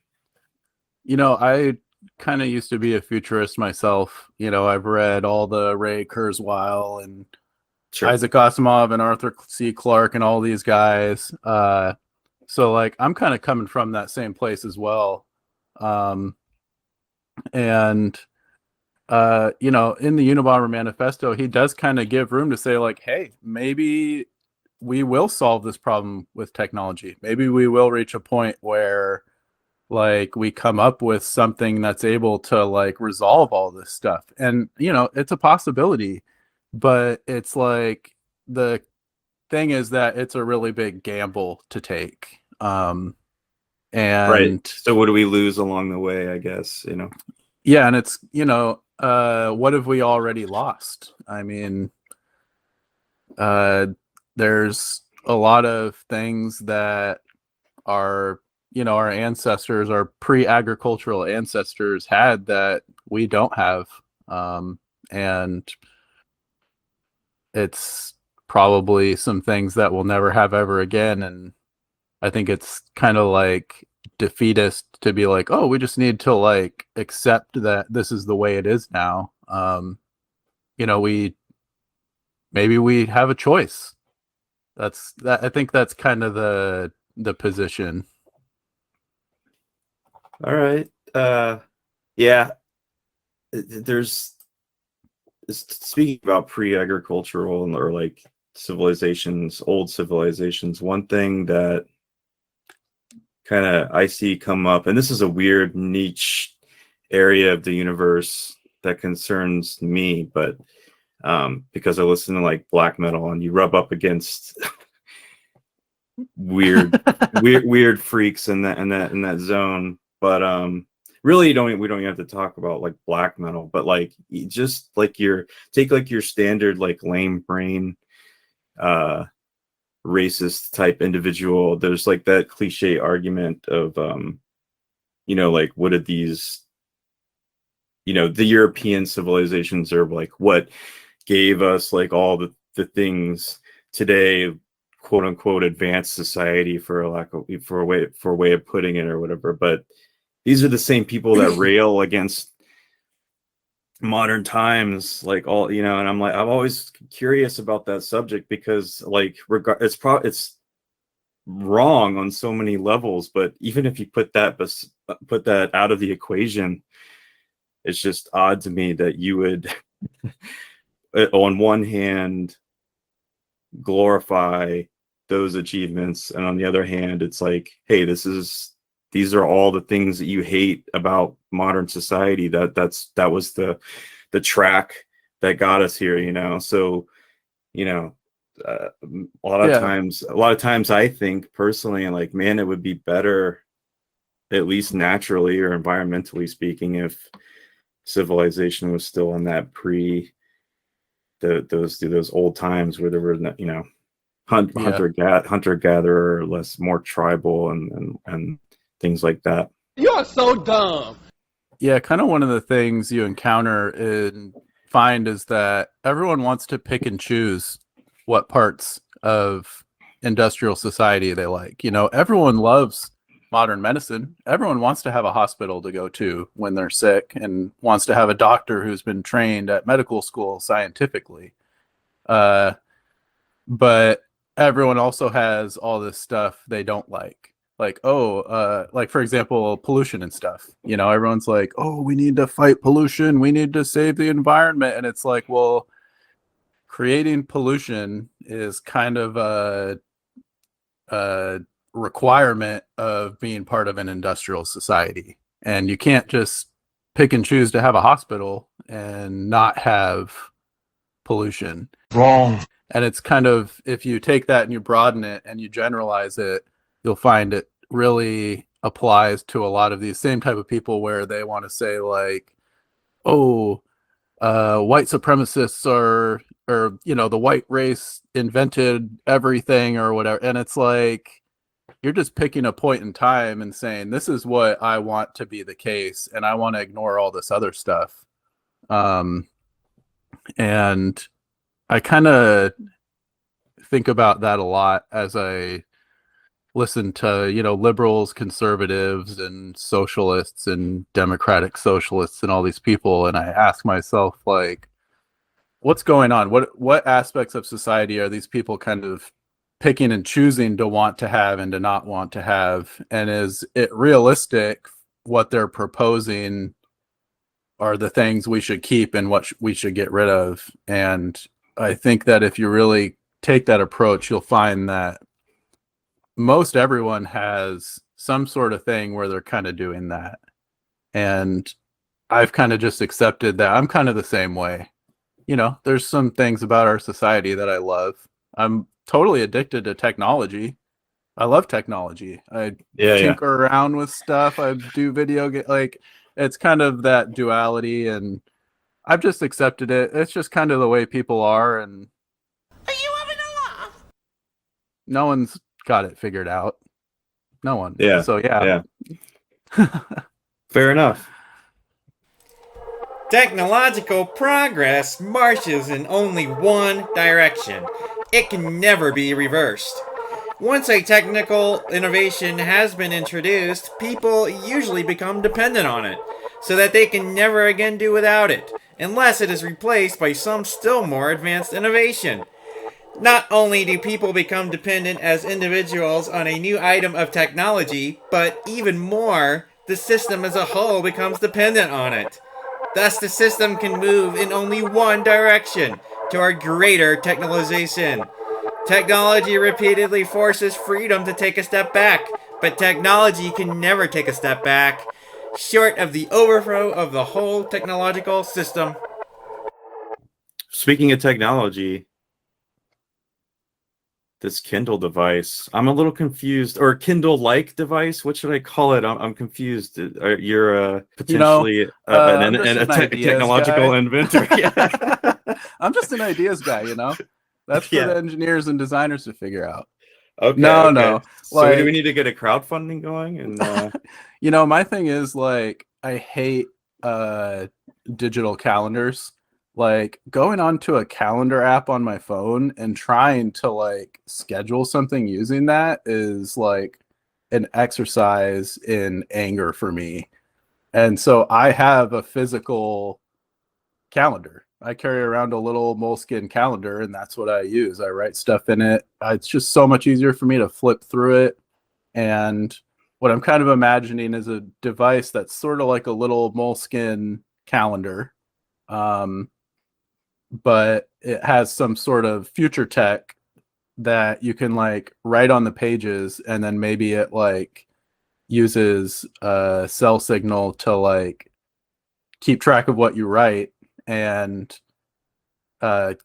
[SPEAKER 3] I kind of used to be a futurist myself. I've read all the Ray Kurzweil and
[SPEAKER 2] Sure.
[SPEAKER 3] Isaac Asimov and Arthur C. Clarke and all these guys. So like I'm kind of coming from that same place as well. And in the Unabomber manifesto, he does kind of give room to say like, hey, maybe we will solve this problem with technology. Maybe we will reach a point where like we come up with something that's able to like resolve all this stuff. And it's a possibility, but it's like the thing is that it's a really big gamble to take. And
[SPEAKER 2] Right. So what do we lose along the way, I guess,
[SPEAKER 3] yeah, and it's what have we already lost? I mean, there's a lot of things that our our ancestors, our pre-agricultural ancestors had that we don't have, and it's probably some things that we'll never have ever again. And I think it's kind of like defeatist to be like, oh, we just need to like accept that this is the way it is now. Maybe we have a choice. I think that's kind of the position.
[SPEAKER 2] All right. Yeah. There's speaking about pre-agricultural or like civilizations, old civilizations, one thing that kind of I see come up, and this is a weird niche area of the universe that concerns me, but because I listen to like black metal and you rub up against weird freaks in that zone. But really we don't even have to talk about like black metal, but like just like take your standard like lame brain racist type individual. There's like that cliche argument of like what did these the European civilizations are like what gave us like all the things today, quote unquote advanced society, for a way of putting it or whatever. But these are the same people that rail against modern times, like all and I'm always curious about that subject because like it's wrong on so many levels, but even if you put that out of the equation, it's just odd to me that you would on one hand glorify those achievements, and on the other hand it's like, hey, these are all the things that you hate about modern society. That was the track that got us here. So a lot of times I think personally, like, man, it would be better, at least naturally or environmentally speaking, if civilization was still in that those old times where there were hunter gatherer, more tribal and things like that.
[SPEAKER 1] You are so dumb.
[SPEAKER 3] Yeah, kind of one of the things you encounter and find is that everyone wants to pick and choose what parts of industrial society they like. Everyone loves modern medicine. Everyone wants to have a hospital to go to when they're sick and wants to have a doctor who's been trained at medical school scientifically. But everyone also has all this stuff they don't like. Like, like for example, pollution and stuff. Everyone's like, oh, we need to fight pollution. We need to save the environment. And it's like, well, creating pollution is kind of a requirement of being part of an industrial society. And you can't just pick and choose to have a hospital and not have pollution.
[SPEAKER 1] Wrong.
[SPEAKER 3] And it's kind of, if you take that and you broaden it and you generalize it, you'll find it really applies to a lot of these same type of people where they want to say like, oh, white supremacists or the white race invented everything or whatever. And it's like, you're just picking a point in time and saying, this is what I want to be the case. And I want to ignore all this other stuff. And I kind of think about that a lot as I listen to, liberals, conservatives, and socialists and democratic socialists and all these people. And I ask myself, like, what's going on? What aspects of society are these people kind of picking and choosing to want to have and to not want to have? And is it realistic what they're proposing are the things we should keep and what we should get rid of? And I think that if you really take that approach, you'll find that most everyone has some sort of thing where they're kind of doing that. And I've kind of just accepted that. I'm kind of the same way. There's some things about our society that I love. I'm totally addicted to technology. I love technology. I tinker around with stuff. I do like, it's kind of that duality, and I've just accepted it. It's just kind of the way people are, and
[SPEAKER 4] Are you having a laugh?
[SPEAKER 3] no one's got it figured out. No one.
[SPEAKER 2] Yeah.
[SPEAKER 3] So yeah.
[SPEAKER 2] Fair enough.
[SPEAKER 4] Technological progress marches in only one direction. It can never be reversed. Once a technical innovation has been introduced, people usually become dependent on it, so that they can never again do without it, unless it is replaced by some still more advanced innovation. Not only do people become dependent as individuals on a new item of technology, but even more, the system as a whole becomes dependent on it. Thus, the system can move in only one direction, toward greater technologization. Technology repeatedly forces freedom to take a step back, but technology can never take a step back, short of the overthrow of the whole technological system.
[SPEAKER 2] Speaking of technology, this Kindle device, I'm a little confused. Or Kindle-like device, what should I call it? I'm confused. You're potentially a technological inventor. Yeah.
[SPEAKER 3] I'm just an ideas guy, That's for the engineers and designers to figure out.
[SPEAKER 2] Okay.
[SPEAKER 3] No.
[SPEAKER 2] So do we need to get a crowdfunding going? And
[SPEAKER 3] my thing is, like, I hate digital calendars. Like, going onto a calendar app on my phone and trying to, like, schedule something using that is like an exercise in anger for me. And so I have a physical calendar. I carry around a little moleskin calendar, and that's what I use. I write stuff in it. It's just so much easier for me to flip through it. And what I'm kind of imagining is a device that's sort of like a little moleskin calendar. But it has some sort of future tech that you can, like, write on the pages, and then maybe it, like, uses a cell signal to, like, keep track of what you write and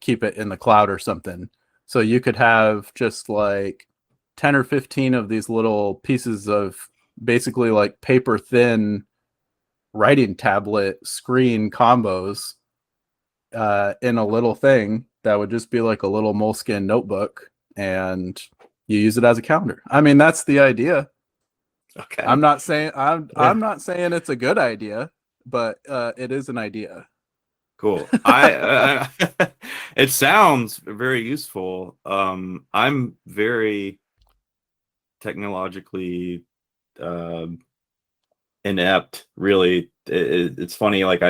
[SPEAKER 3] keep it in the cloud or something. So you could have just like 10 or 15 of these little pieces of basically like paper thin writing tablet screen combos in a little thing that would just be like a little moleskin notebook, and you use it as a calendar. I mean, that's the idea.
[SPEAKER 2] okay.
[SPEAKER 3] I'm not saying it's a good idea, but it is an idea.
[SPEAKER 2] Cool. It sounds very useful. I'm very technologically inept, really. It's funny, like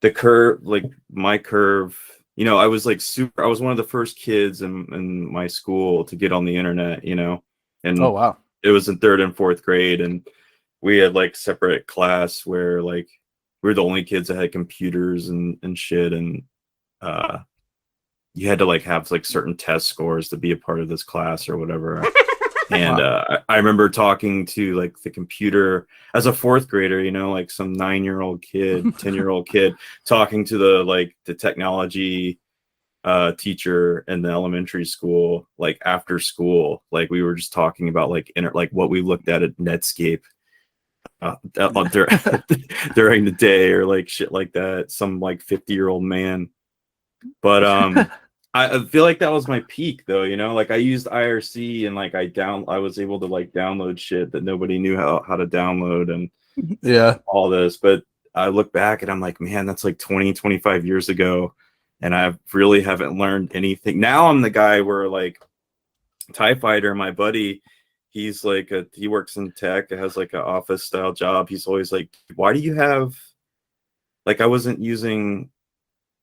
[SPEAKER 2] the curve, like my curve, I was like I was one of the first kids in my school to get on the internet, and
[SPEAKER 3] Oh wow.
[SPEAKER 2] It was in 3rd and 4th grade, and we had like separate class where like we were the only kids that had computers and shit, and you had to like have like certain test scores to be a part of this class or whatever. And I remember talking to like the computer as a 4th grader, like some 9-year-old kid, 10-year-old kid, talking to the technology teacher in the elementary school, like after school, like we were just talking about like what we looked at Netscape during the day or like shit like that. Some like 50-year-old man. But I feel like that was my peak though, like I used IRC and like I was able to like download shit that nobody knew how to download and
[SPEAKER 3] yeah,
[SPEAKER 2] all this. But I look back and I'm like, man, that's like 20, 25 years ago. and I really haven't learned anything. Now I'm the guy where like TIE Fighter, my buddy, he's like he works in tech, has like an office style job. He's always like, why do you have, like, I wasn't using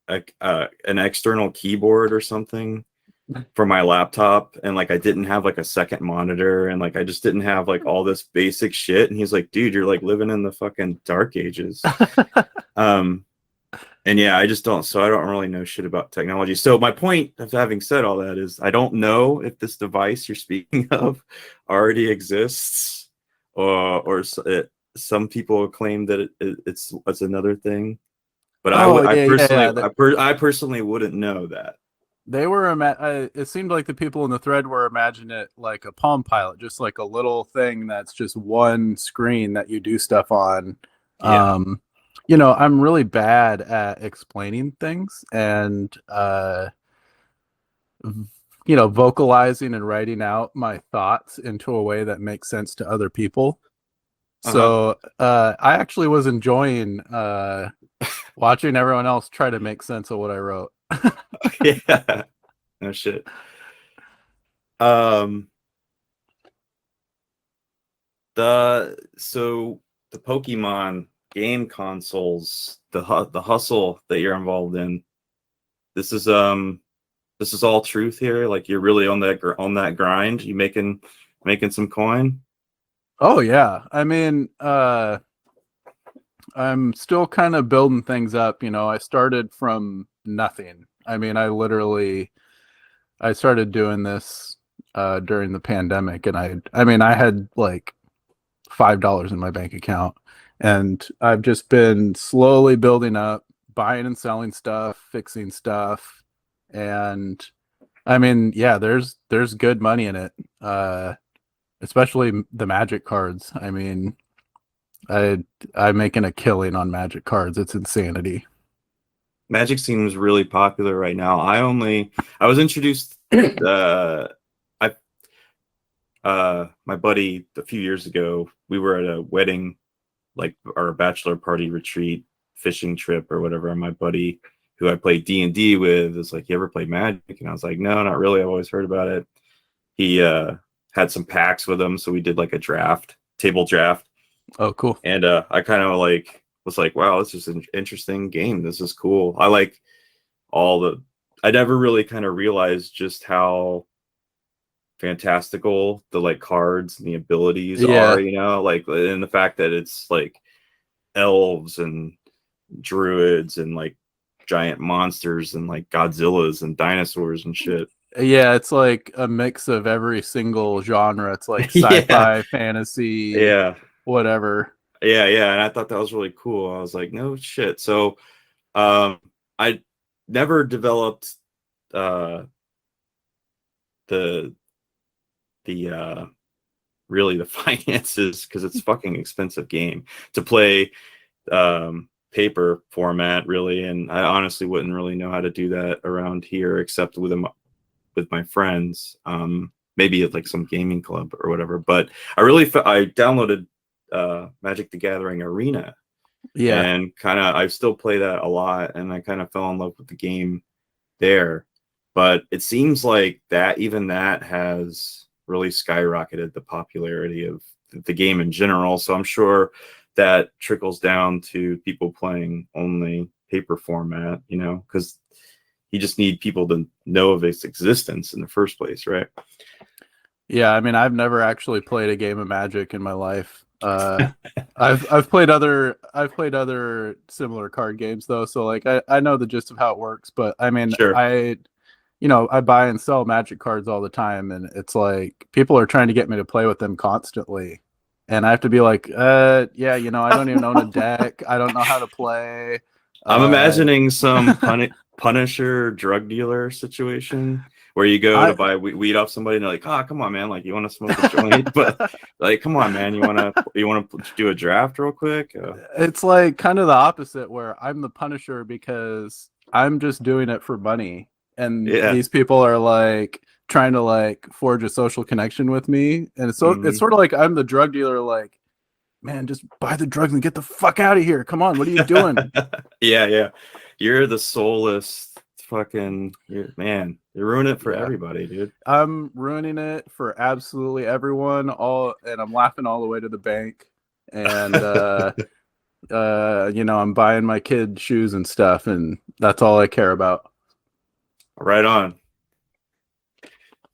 [SPEAKER 2] an external keyboard or something for my laptop, and like I didn't have like a second monitor, and like I just didn't have like all this basic shit. And he's like, dude, you're like living in the fucking dark ages. And yeah, I just don't, so I don't really know shit about technology. So my point of having said all that is I don't know if this device you're speaking of already exists, or some people claim that it's another thing. But I personally wouldn't know that.
[SPEAKER 3] They were it seemed like the people in the thread were imagining it like a Palm Pilot, just like a little thing that's just one screen that you do stuff on.
[SPEAKER 2] Yeah.
[SPEAKER 3] You know, I'm really bad at explaining things and you know, vocalizing and writing out my thoughts into a way that makes sense to other people. So I actually was enjoying watching everyone else try to make sense of what I wrote.
[SPEAKER 2] Yeah. No shit. The Pokemon game consoles, the hustle that you're involved in, this is all truth here. Like you're really on that grind. You making some coin.
[SPEAKER 3] Oh yeah, I mean, I'm still kind of building things up. You know, I started from nothing. I mean, I started doing this during the pandemic, and I mean, I had like $5 in my bank account, and I've just been slowly building up, buying and selling stuff, fixing stuff, and I mean, yeah, there's good money in it, especially the Magic cards. I mean, I'm making a killing on Magic cards. It's insanity.
[SPEAKER 2] Magic seems really popular right now. I was introduced my buddy a few years ago. We were at a wedding, like our bachelor party retreat, fishing trip or whatever. And my buddy, who I played D&D with, was like, "You ever play Magic?" And I was like, "No, not really. I've always heard about it." He had some packs with him, so we did like a table draft.
[SPEAKER 3] Oh, cool.
[SPEAKER 2] And I kind of like was like, wow, this is an interesting game. This is cool. I like I never really kind of realized just how fantastical the like cards and the abilities are, you know, like, and the fact that it's like elves and druids and like giant monsters and like Godzillas and dinosaurs and shit.
[SPEAKER 3] Yeah, it's like a mix of every single genre. It's like sci-fi, fantasy, whatever.
[SPEAKER 2] Yeah, and I thought that was really cool. I was like, no shit. So I never developed the really the finances, because it's a fucking expensive game to play paper format, really, and I honestly wouldn't really know how to do that around here except with my friends, maybe at like some gaming club or whatever. But I downloaded Magic the Gathering Arena, and I still play that a lot, and I kind of fell in love with the game there. But it seems like that has really skyrocketed the popularity of the game in general. So I'm sure that trickles down to people playing only paper format, you know, because you just need people to know of its existence in the first place, right?
[SPEAKER 3] Yeah, I mean, I've never actually played a game of Magic in my life. I've played other similar card games though, so like I know the gist of how it works. But I mean,
[SPEAKER 2] sure.
[SPEAKER 3] I buy and sell Magic cards all the time, and it's like people are trying to get me to play with them constantly, and I have to be like, yeah, you know, I don't even own a deck. I don't know how to play.
[SPEAKER 2] I'm imagining some Punisher drug dealer situation where you go to buy weed off somebody and they're like, "Oh, come on, man! Like, you want to smoke a joint?" But like, come on, man! You want to do a draft real quick?
[SPEAKER 3] It's like kind of the opposite, where I'm the Punisher because I'm just doing it for money, and these people are like trying to like forge a social connection with me, and it's sort of like I'm the drug dealer, like, man, just buy the drugs and get the fuck out of here. Come on, what are you doing?
[SPEAKER 2] Yeah. You're the soulless fucking man, you ruin it for
[SPEAKER 3] Yeah.
[SPEAKER 2] everybody, dude.
[SPEAKER 3] I'm ruining it for absolutely everyone. And I'm laughing all the way to the bank. And I'm buying my kid shoes and stuff, and that's all I care about.
[SPEAKER 2] Right on.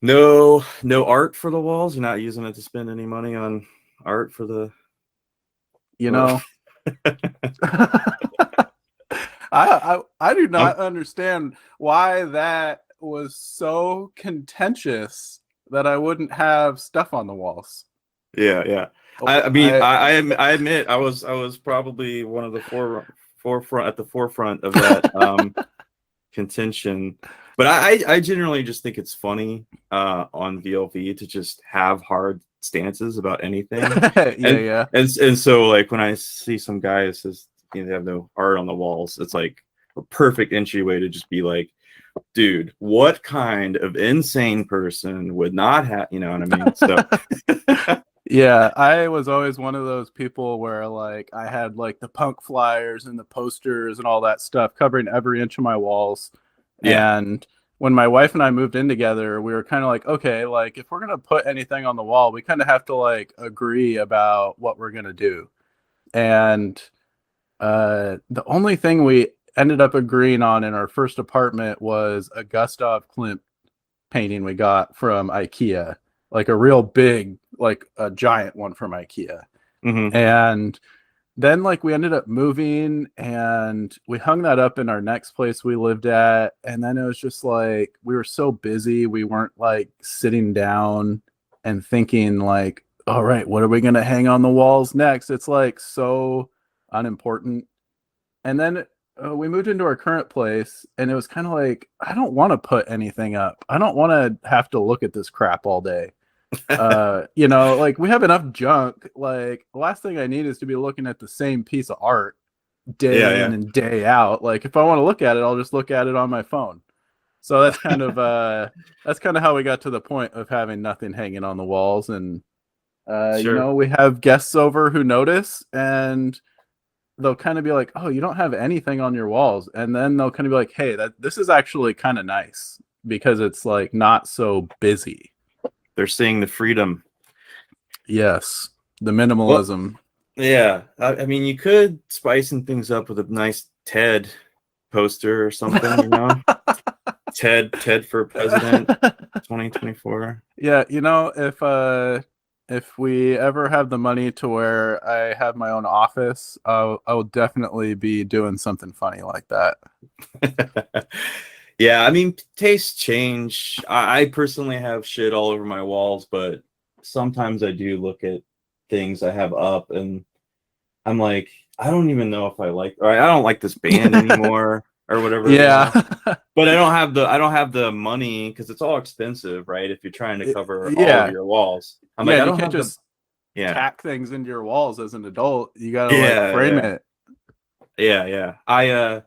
[SPEAKER 2] No art for the walls. You're not using it to spend any money on art for the.
[SPEAKER 3] I do not understand why that was so contentious that I wouldn't have stuff on the walls.
[SPEAKER 2] Yeah. I mean, I admit I was probably one of the forefront of that contention, but I generally just think it's funny on VLV to just have hard stances about anything. And so like when I see some guy that says they have no art on the walls, it's like a perfect entryway to just be like, dude, what kind of insane person would not have, you know what I mean? So
[SPEAKER 3] yeah, I was always one of those people where like I had like the punk flyers and the posters and all that stuff covering every inch of my walls.
[SPEAKER 2] Yeah.
[SPEAKER 3] And when my wife and I moved in together, we were kind of like, okay, like if we're going to put anything on the wall, we kind of have to like agree about what we're going to do. And the only thing we ended up agreeing on in our first apartment was a Gustav Klimt painting we got from IKEA, like a real big, like a giant one from IKEA.
[SPEAKER 2] Mm-hmm.
[SPEAKER 3] And then like we ended up moving and we hung that up in our next place we lived at. And then it was just like, we were so busy. We weren't like sitting down and thinking like, all right, what are we going to hang on the walls next? It's like so unimportant. And then we moved into our current place and it was kind of like, I don't want to put anything up. I don't want to have to look at this crap all day. Like we have enough junk. Like the last thing I need is to be looking at the same piece of art day in and day out. Like if I want to look at it, I'll just look at it on my phone. So that's kind of how we got to the point of having nothing hanging on the walls. And
[SPEAKER 2] Sure.
[SPEAKER 3] we have guests over who notice and they'll kind of be like, oh, you don't have anything on your walls. And then they'll kind of be like, hey, this is actually kind of nice because it's like not so busy.
[SPEAKER 2] They're seeing the freedom.
[SPEAKER 3] Yes. The minimalism.
[SPEAKER 2] Well, yeah. I mean, you could spicing things up with a nice TED poster or something, TED for president 2024.
[SPEAKER 3] Yeah. If we ever have the money to where I have my own office, I will definitely be doing something funny like that.
[SPEAKER 2] Yeah, I mean, tastes change. I personally have shit all over my walls, but sometimes I do look at things I have up and I'm like, I don't even know if I don't like this band anymore or whatever.
[SPEAKER 3] Yeah.
[SPEAKER 2] But I don't have the money because it's all expensive, right? If you're trying to cover all of your walls. I'm like, I don't
[SPEAKER 3] you can't
[SPEAKER 2] have
[SPEAKER 3] just tack things into your walls as an adult. You gotta frame it.
[SPEAKER 2] Yeah. I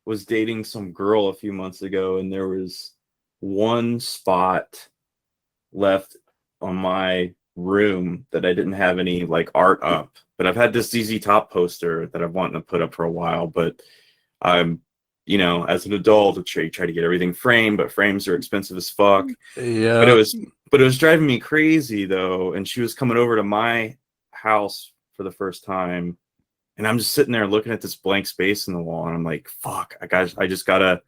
[SPEAKER 2] was dating some girl a few months ago and there was one spot left on my room that I didn't have any like art up, but I've had this ZZ Top poster that I've wanted to put up for a while, but I'm as an adult I try to get everything framed, but frames are expensive as fuck.
[SPEAKER 3] Yeah.
[SPEAKER 2] But it was driving me crazy though, and she was coming over to my house for the first time. And I'm just sitting there looking at this blank space in the wall, and I'm like, fuck, I just gotta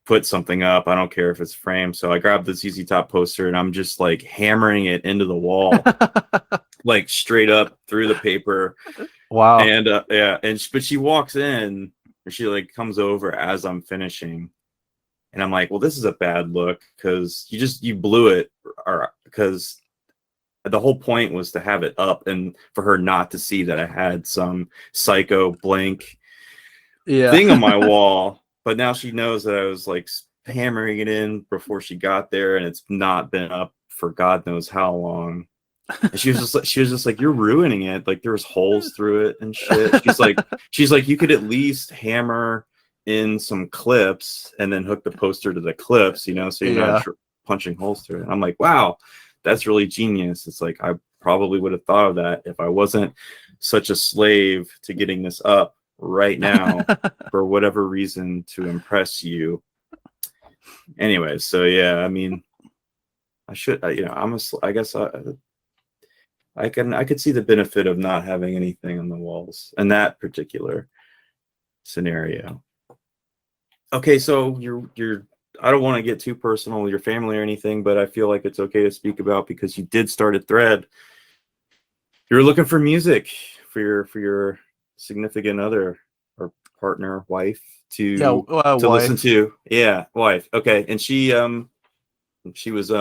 [SPEAKER 2] put something up. I don't care if it's framed. So I grabbed the ZZ Top poster and I'm just like hammering it into the wall, like straight up through the paper.
[SPEAKER 3] Wow.
[SPEAKER 2] And but she walks in, or she like comes over as I'm finishing. And I'm like, well, this is a bad look because you blew it, or because the whole point was to have it up and for her not to see that I had some psycho blank thing on my wall. But now she knows that I was like hammering it in before she got there, and it's not been up for God knows how long. And she was just like, you're ruining it. Like there's holes through it and shit. She's like, you could at least hammer in some clips and then hook the poster to the clips, so you're not punching holes through it. And I'm like, wow, that's really genius. It's like, I probably would have thought of that if I wasn't such a slave to getting this up right now for whatever reason to impress you. Anyways, so yeah, I mean, I should, I guess I could see the benefit of not having anything on the walls in that particular scenario. Okay, so you're I don't want to get too personal with your family or anything, but I feel like it's okay to speak about because you did start a thread. You're looking for music for your significant other or partner, wife to listen
[SPEAKER 3] wife.
[SPEAKER 2] to. Yeah, wife. Okay, and she was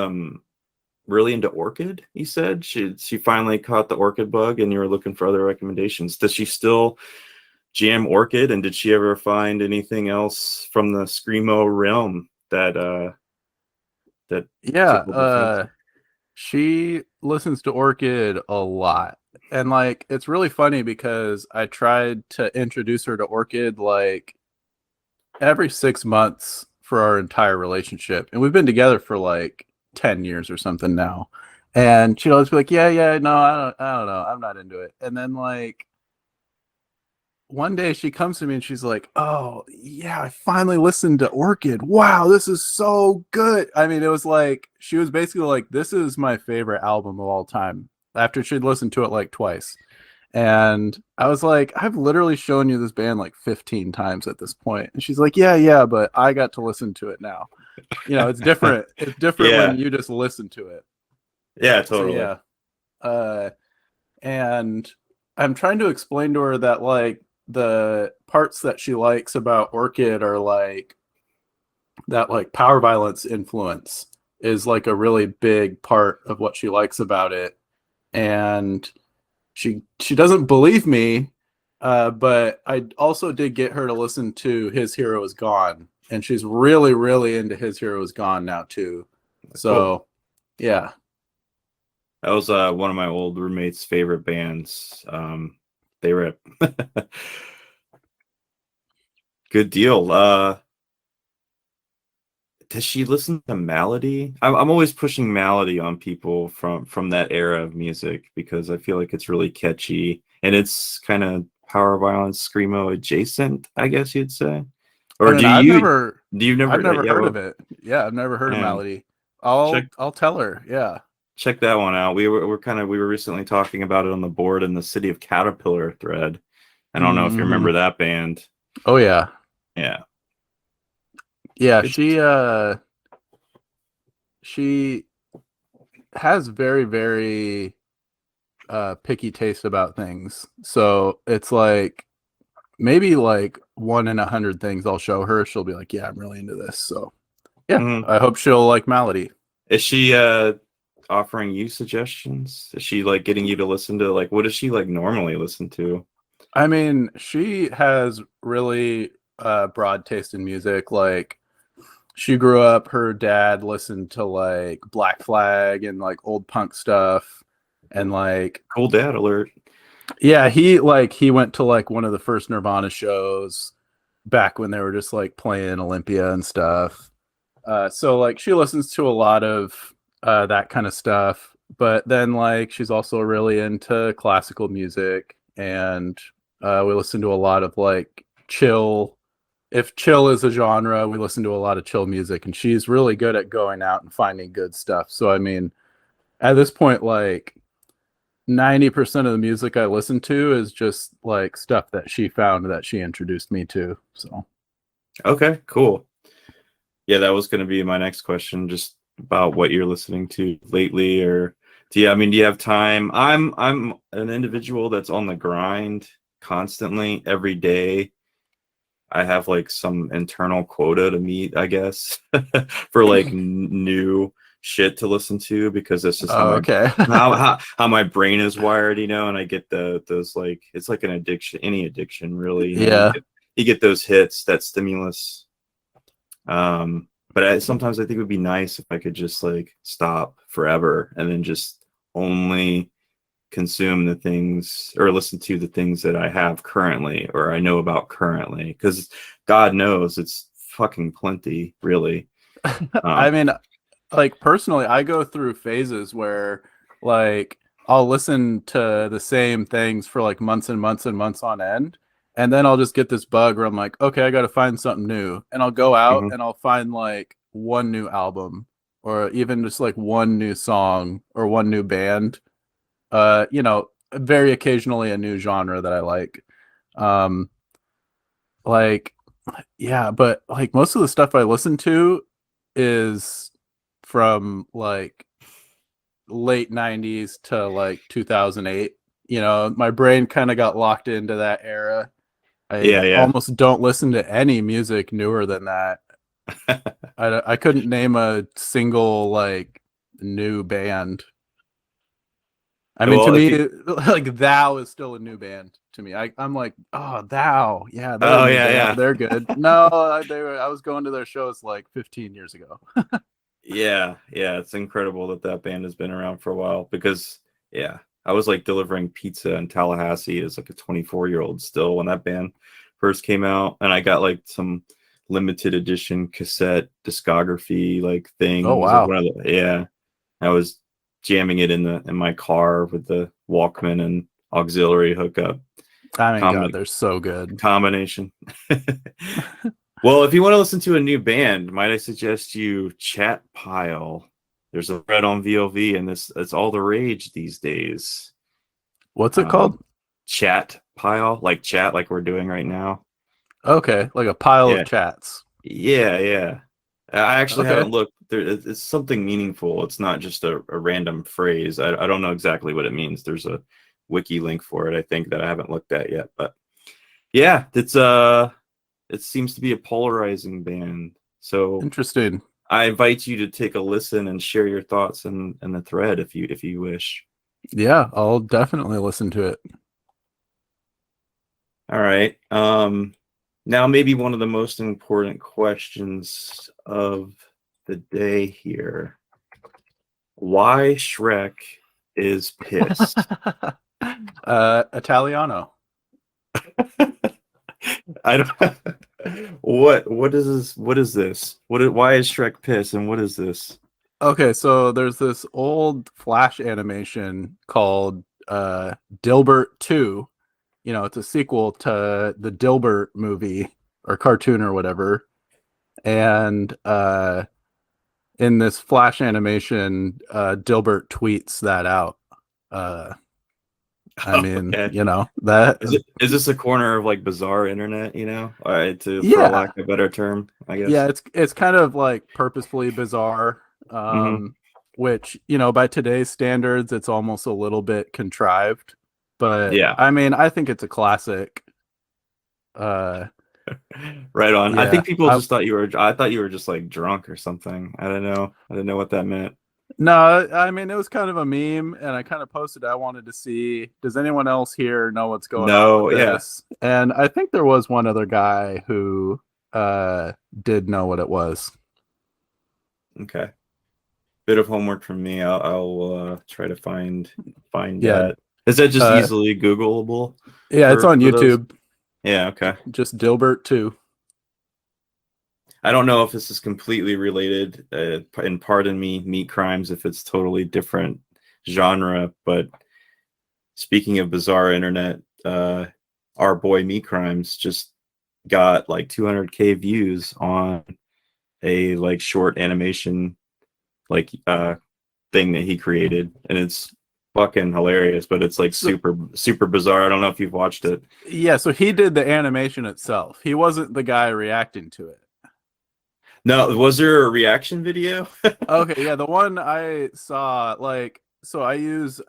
[SPEAKER 2] really into orchid. You said she finally caught the orchid bug, and you were looking for other recommendations. Does she still jam orchid, and did she ever find anything else from the screamo realm that tickled her fancy?
[SPEAKER 3] She listens to orchid a lot, and like it's really funny because I tried to introduce her to orchid like every 6 months for our entire relationship, and we've been together for like 10 years or something now, and she'd always be like, yeah, no, I don't know, I'm not into it. And then like one day she comes to me and she's like, oh yeah, I finally listened to orchid, wow, this is so good. I mean, it was like she was basically like, this is my favorite album of all time, after she'd listened to it like twice. And I was like, I've literally shown you this band like 15 times at this point. And she's like, yeah, but I got to listen to it now. It's different. It's different
[SPEAKER 2] Yeah.
[SPEAKER 3] when you just listen to it.
[SPEAKER 2] Yeah, totally.
[SPEAKER 3] So, yeah. And I'm trying to explain to her that like the parts that she likes about orchid are like that, like power violence influence is like a really big part of what she likes about it. And she doesn't believe me, but I also did get her to listen to His Hero Is Gone, and she's really, really into His Hero Is Gone now too. So,
[SPEAKER 2] cool.
[SPEAKER 3] Yeah.
[SPEAKER 2] That was one of my old roommates' favorite bands. They rip. Good deal. Does she listen to Malady? I'm always pushing Malady on people from that era of music because I feel like it's really catchy and it's kind of power violence screamo adjacent, I guess you'd say. Or
[SPEAKER 3] I've never heard of it. Yeah, I've never heard of Malady. I'll tell her. Yeah.
[SPEAKER 2] Check that one out. We were recently talking about it on the board in the City of Caterpillar thread. I don't know if you remember that band.
[SPEAKER 3] Oh yeah.
[SPEAKER 2] Yeah.
[SPEAKER 3] Yeah, she has very, very picky taste about things. So it's like maybe like 1 in 100 things I'll show her, she'll be like, yeah, I'm really into this. So yeah, I hope she'll like Malady.
[SPEAKER 2] Is she offering you suggestions? Is she like getting you to listen to like what does she like normally listen to?
[SPEAKER 3] I mean, she has really broad taste in music. Like she grew up, her dad listened to like Black Flag and like old punk stuff, and like
[SPEAKER 2] cool dad alert.
[SPEAKER 3] Yeah, he went to like one of the first Nirvana shows back when they were just like playing Olympia and stuff. So like she listens to a lot of that kind of stuff, but then like she's also really into classical music, and we listen to a lot of like chill. If chill is a genre, we listen to a lot of chill music, and she's really good at going out and finding good stuff. So I mean, at this point, like 90% of the music I listen to is just like stuff that she found that she introduced me to. So
[SPEAKER 2] okay, cool. Yeah, that was going to be my next question, just about what you're listening to lately, or do you have time? I'm an individual that's on the grind constantly every day. I have like some internal quota to meet, I guess, for like new shit to listen to, because that's just how my brain is wired, and I get those like, it's like an addiction, any addiction really. You get those hits, that stimulus. But sometimes I think it would be nice if I could just like stop forever and then just only consume the things or listen to the things that I have currently or I know about currently, because God knows it's fucking plenty, really.
[SPEAKER 3] I mean, like personally, I go through phases where like I'll listen to the same things for like months and months and months on end, and then I'll just get this bug where I'm like, okay, I got to find something new, and I'll go out and I'll find like one new album or even just like one new song or one new band. You know, very occasionally a new genre that I like. Like, yeah, but like most of the stuff I listen to is from like late 90s to like 2008. You know, my brain kind of got locked into that era. I
[SPEAKER 2] Yeah.
[SPEAKER 3] almost don't listen to any music newer than that. I couldn't name a single like new band. I mean,
[SPEAKER 2] Well,
[SPEAKER 3] to
[SPEAKER 2] if
[SPEAKER 3] me,
[SPEAKER 2] you,
[SPEAKER 3] like Thou is still a new band to me. I'm like, oh, Thou, yeah, they're a
[SPEAKER 2] oh
[SPEAKER 3] new
[SPEAKER 2] yeah,
[SPEAKER 3] band.
[SPEAKER 2] yeah,
[SPEAKER 3] They're good. No, I was going to their shows like 15 years ago.
[SPEAKER 2] yeah. It's incredible that that band has been around for a while because yeah, I was like delivering pizza in Tallahassee as like a 24-year-old still when that band first came out, and I got like some limited edition cassette discography like thing.
[SPEAKER 3] Oh
[SPEAKER 2] It was like
[SPEAKER 3] wow,
[SPEAKER 2] one of the yeah. I was jamming it in my car with the Walkman and auxiliary hookup
[SPEAKER 3] I mean, God,
[SPEAKER 2] combi-
[SPEAKER 3] they're so good.
[SPEAKER 2] combination. Well, if you want to listen to a new band, might I suggest you Chat Pile? There's a thread on VLV, and it's all the rage these days.
[SPEAKER 3] What's it called?
[SPEAKER 2] Chat Pile, like chat, like we're doing right now.
[SPEAKER 3] Okay, like a pile
[SPEAKER 2] Yeah,
[SPEAKER 3] of chats.
[SPEAKER 2] yeah. I actually
[SPEAKER 3] Okay,
[SPEAKER 2] haven't looked. It's something meaningful. It's not just a random phrase. I don't know exactly what it means. There's a wiki link for it, I think, that I haven't looked at yet. But yeah, it seems to be a polarizing band. So
[SPEAKER 3] interesting.
[SPEAKER 2] I invite you to take a listen and share your thoughts in the thread if you wish.
[SPEAKER 3] Yeah, I'll definitely listen to it.
[SPEAKER 2] All right. Now maybe one of the most important questions of the day here. Why Shrek is pissed?
[SPEAKER 3] Italiano.
[SPEAKER 2] I don't what is this? Why is Shrek pissed and what is this?
[SPEAKER 3] Okay, so there's this old Flash animation called Dilbert 2. You know, it's a sequel to the Dilbert movie or cartoon or whatever. And in this Flash animation, Dilbert tweets that out. I mean,
[SPEAKER 2] Okay.
[SPEAKER 3] you know, that
[SPEAKER 2] Is this a corner of like bizarre internet, you know? All right, for
[SPEAKER 3] yeah.
[SPEAKER 2] lack of a better term, I
[SPEAKER 3] Yeah,
[SPEAKER 2] guess.
[SPEAKER 3] it's kind of like purposefully bizarre.
[SPEAKER 2] Hmm.
[SPEAKER 3] Which, you know, by today's standards, it's almost a little bit contrived. But
[SPEAKER 2] Yeah.
[SPEAKER 3] I mean, I think it's a classic. Uh
[SPEAKER 2] Right on. I
[SPEAKER 3] yeah.
[SPEAKER 2] think people just thought I thought you were just like drunk or something. I don't know. I didn't know what that meant.
[SPEAKER 3] No, I mean it was kind of a meme and I kind of posted I wanted to see does anyone else here know what's going on with
[SPEAKER 2] No, yeah.
[SPEAKER 3] this? And I think there was one other guy who did know what it was.
[SPEAKER 2] Okay. Bit of homework from me. I'll try to find
[SPEAKER 3] Yeah.
[SPEAKER 2] that. Is that just
[SPEAKER 3] Uh
[SPEAKER 2] easily Googleable?
[SPEAKER 3] yeah, it's on
[SPEAKER 2] For those?
[SPEAKER 3] YouTube.
[SPEAKER 2] Yeah, okay.
[SPEAKER 3] Just Dilbert 2.
[SPEAKER 2] I don't know if this is completely related, and pardon me, meat crimes, if it's totally different genre. But speaking of bizarre internet, our boy meat crimes just got like 200K views on a like short animation like thing that he created, and it's fucking hilarious. But it's like
[SPEAKER 3] So,
[SPEAKER 2] super bizarre. I don't know if you've watched it.
[SPEAKER 3] yeah, so he did the animation itself. He wasn't the guy reacting to it.
[SPEAKER 2] No, was there a reaction video?
[SPEAKER 3] Okay, yeah, the one I saw, like, so I use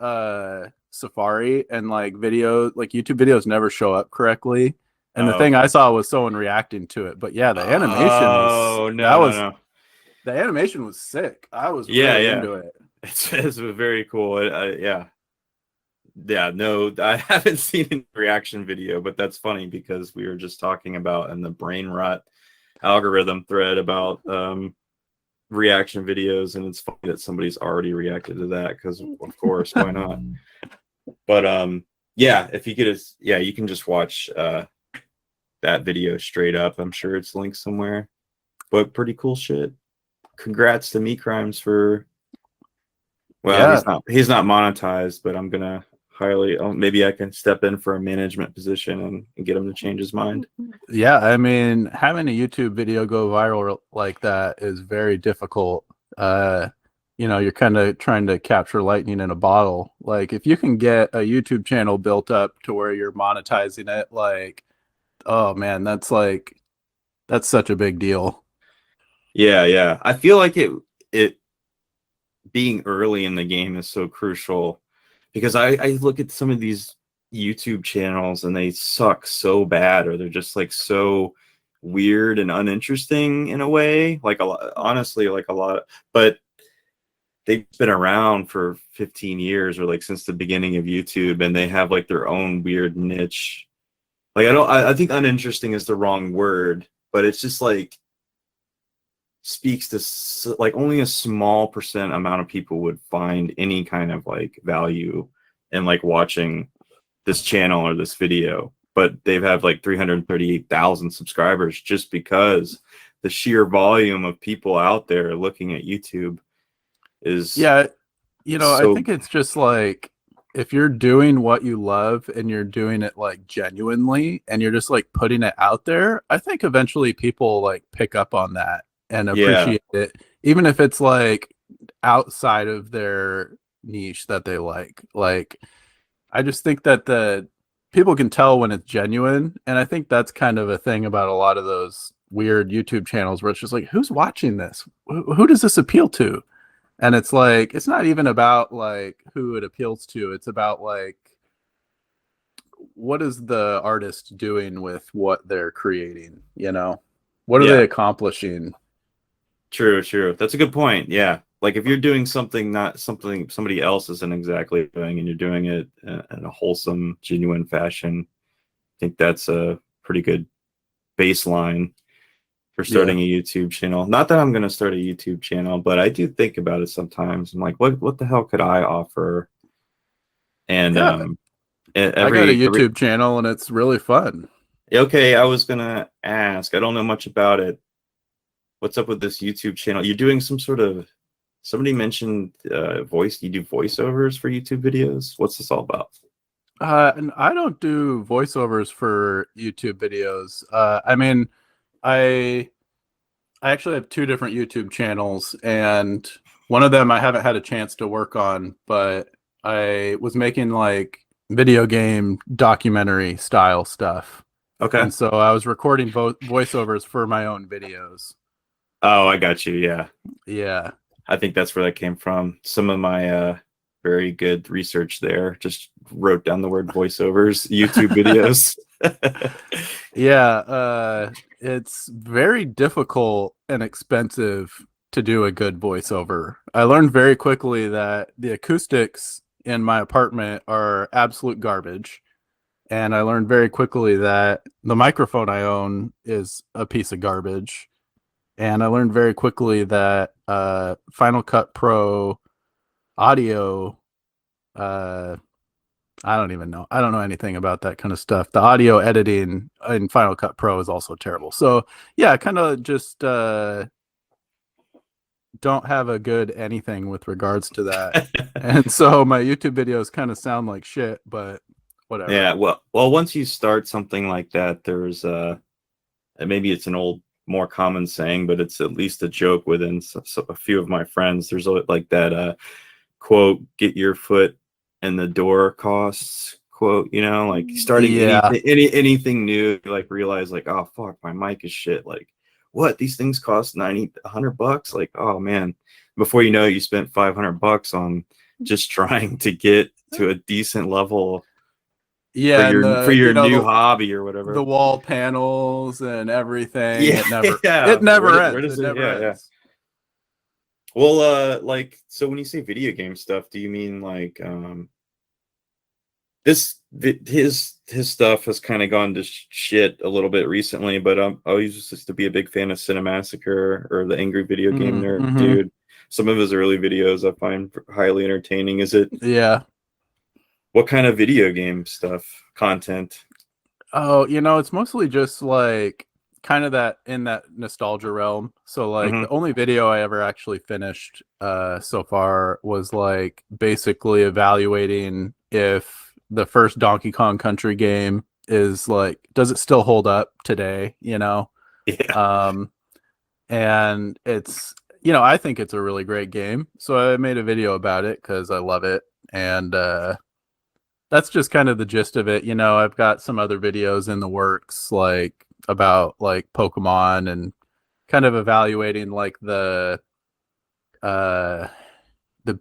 [SPEAKER 3] Safari and like YouTube videos never show up correctly. And the
[SPEAKER 2] Oh,
[SPEAKER 3] thing I
[SPEAKER 2] okay.
[SPEAKER 3] saw was someone reacting to it. But yeah, the animation was
[SPEAKER 2] Oh no.
[SPEAKER 3] the animation was sick. I was
[SPEAKER 2] Yeah,
[SPEAKER 3] really
[SPEAKER 2] yeah.
[SPEAKER 3] into it.
[SPEAKER 2] It's very cool. Yeah. Yeah, no, I haven't seen a reaction video, but that's funny because we were just talking about in the brain rot algorithm thread about reaction videos, and it's funny that somebody's already reacted to that because of course, why not? But yeah, if you get yeah, you can just watch that video straight up. I'm sure it's linked somewhere. But pretty cool shit. Congrats to Me Crimes for well,
[SPEAKER 3] Yeah.
[SPEAKER 2] he's not monetized, but I'm gonna highly. Maybe I can step in for a management position and get him to change his mind.
[SPEAKER 3] Yeah, I mean, having a YouTube video go viral like that is very difficult. You're kind of trying to capture lightning in a bottle. Like, if you can get a YouTube channel built up to where you're monetizing it, like, oh man, that's such a big deal.
[SPEAKER 2] Yeah. I feel like it being early in the game is so crucial, because I look at some of these YouTube channels and they suck so bad, or they're just like so weird and uninteresting in a way. Like a lot, honestly, like a lot, but they've been around for 15 years or like since the beginning of YouTube, and they have like their own weird niche. Like I think uninteresting is the wrong word, but it's just like speaks to like only a small percent amount of people would find any kind of like value in like watching this channel or this video, but they've have like 338,000 subscribers just because the sheer volume of people out there looking at YouTube is
[SPEAKER 3] I
[SPEAKER 2] so,
[SPEAKER 3] think it's just like, if you're doing what you love and you're doing it like genuinely and you're just like putting it out there, I think eventually people like pick up on that and appreciate it, even if it's like outside of their niche that they like. Like, I just think that the people can tell when it's genuine, and I think that's kind of a thing about a lot of those weird YouTube channels where it's just like, who's watching this? Who does this appeal to? And it's like, it's not even about like who it appeals to. It's about like, what is the artist doing with what they're creating? What are they accomplishing?
[SPEAKER 2] True. That's a good point. Yeah. Like if you're doing something, not something somebody else isn't exactly doing, and you're doing it in a wholesome, genuine fashion, I think that's a pretty good baseline for starting a YouTube channel. Not that I'm going to start a YouTube channel, but I do think about it sometimes. I'm like, what the hell could I offer? And
[SPEAKER 3] I got a YouTube channel and it's really fun.
[SPEAKER 2] Okay, I was going to ask. I don't know much about it. What's up with this YouTube channel? You're doing some sort of, somebody mentioned voice. You do voiceovers for YouTube videos. What's this all about?
[SPEAKER 3] And I don't do voiceovers for YouTube videos. I mean, I actually have two different YouTube channels, and one of them I haven't had a chance to work on, but I was making like video game documentary style stuff.
[SPEAKER 2] Okay.
[SPEAKER 3] And so I was recording voiceovers for my own videos.
[SPEAKER 2] Oh, I got you. Yeah.
[SPEAKER 3] Yeah.
[SPEAKER 2] I think that's where that came from. Some of my very good research there just wrote down the word voiceovers, YouTube videos.
[SPEAKER 3] Yeah. It's very difficult and expensive to do a good voiceover. I learned very quickly that the acoustics in my apartment are absolute garbage. And I learned very quickly that the microphone I own is a piece of garbage. And I learned very quickly that Final Cut Pro audio, I don't even know. I don't know anything about that kind of stuff. The audio editing in Final Cut Pro is also terrible. So yeah, I kind of just don't have a good anything with regards to that. And so my YouTube videos kind of sound like shit, but whatever.
[SPEAKER 2] Yeah, well, once you start something like that, there's maybe it's an old, more common saying, but it's at least a joke within a few of my friends. There's like that quote, "Get your foot in the door costs," quote, like starting anything new, you like realize like, oh fuck, my mic is shit. Like, what, these things cost $100? Like, oh man, before you know it, you spent $500 on just trying to get to a decent level.
[SPEAKER 3] Yeah,
[SPEAKER 2] for your new hobby or whatever.
[SPEAKER 3] The wall panels and everything.
[SPEAKER 2] Yeah,
[SPEAKER 3] it never ends. Ends.
[SPEAKER 2] Well, like, so when you say video game stuff, do you mean like his stuff has kind of gone to shit a little bit recently, but I used to be a big fan of Cinemassacre, or the Angry Video Game Nerd dude. Some of his early videos I find highly entertaining. Is it?
[SPEAKER 3] Yeah.
[SPEAKER 2] What kind of video game stuff, content?
[SPEAKER 3] Oh, it's mostly just like kind of that in that nostalgia realm. So like the only video I ever actually finished so far was like basically evaluating if the first Donkey Kong Country game is like, does it still hold up today? You know,
[SPEAKER 2] Yeah.
[SPEAKER 3] And it's, you know, I think it's a really great game. So I made a video about it because I love it. And that's just kind of the gist of it. You know, I've got some other videos in the works, like about like Pokemon and kind of evaluating like the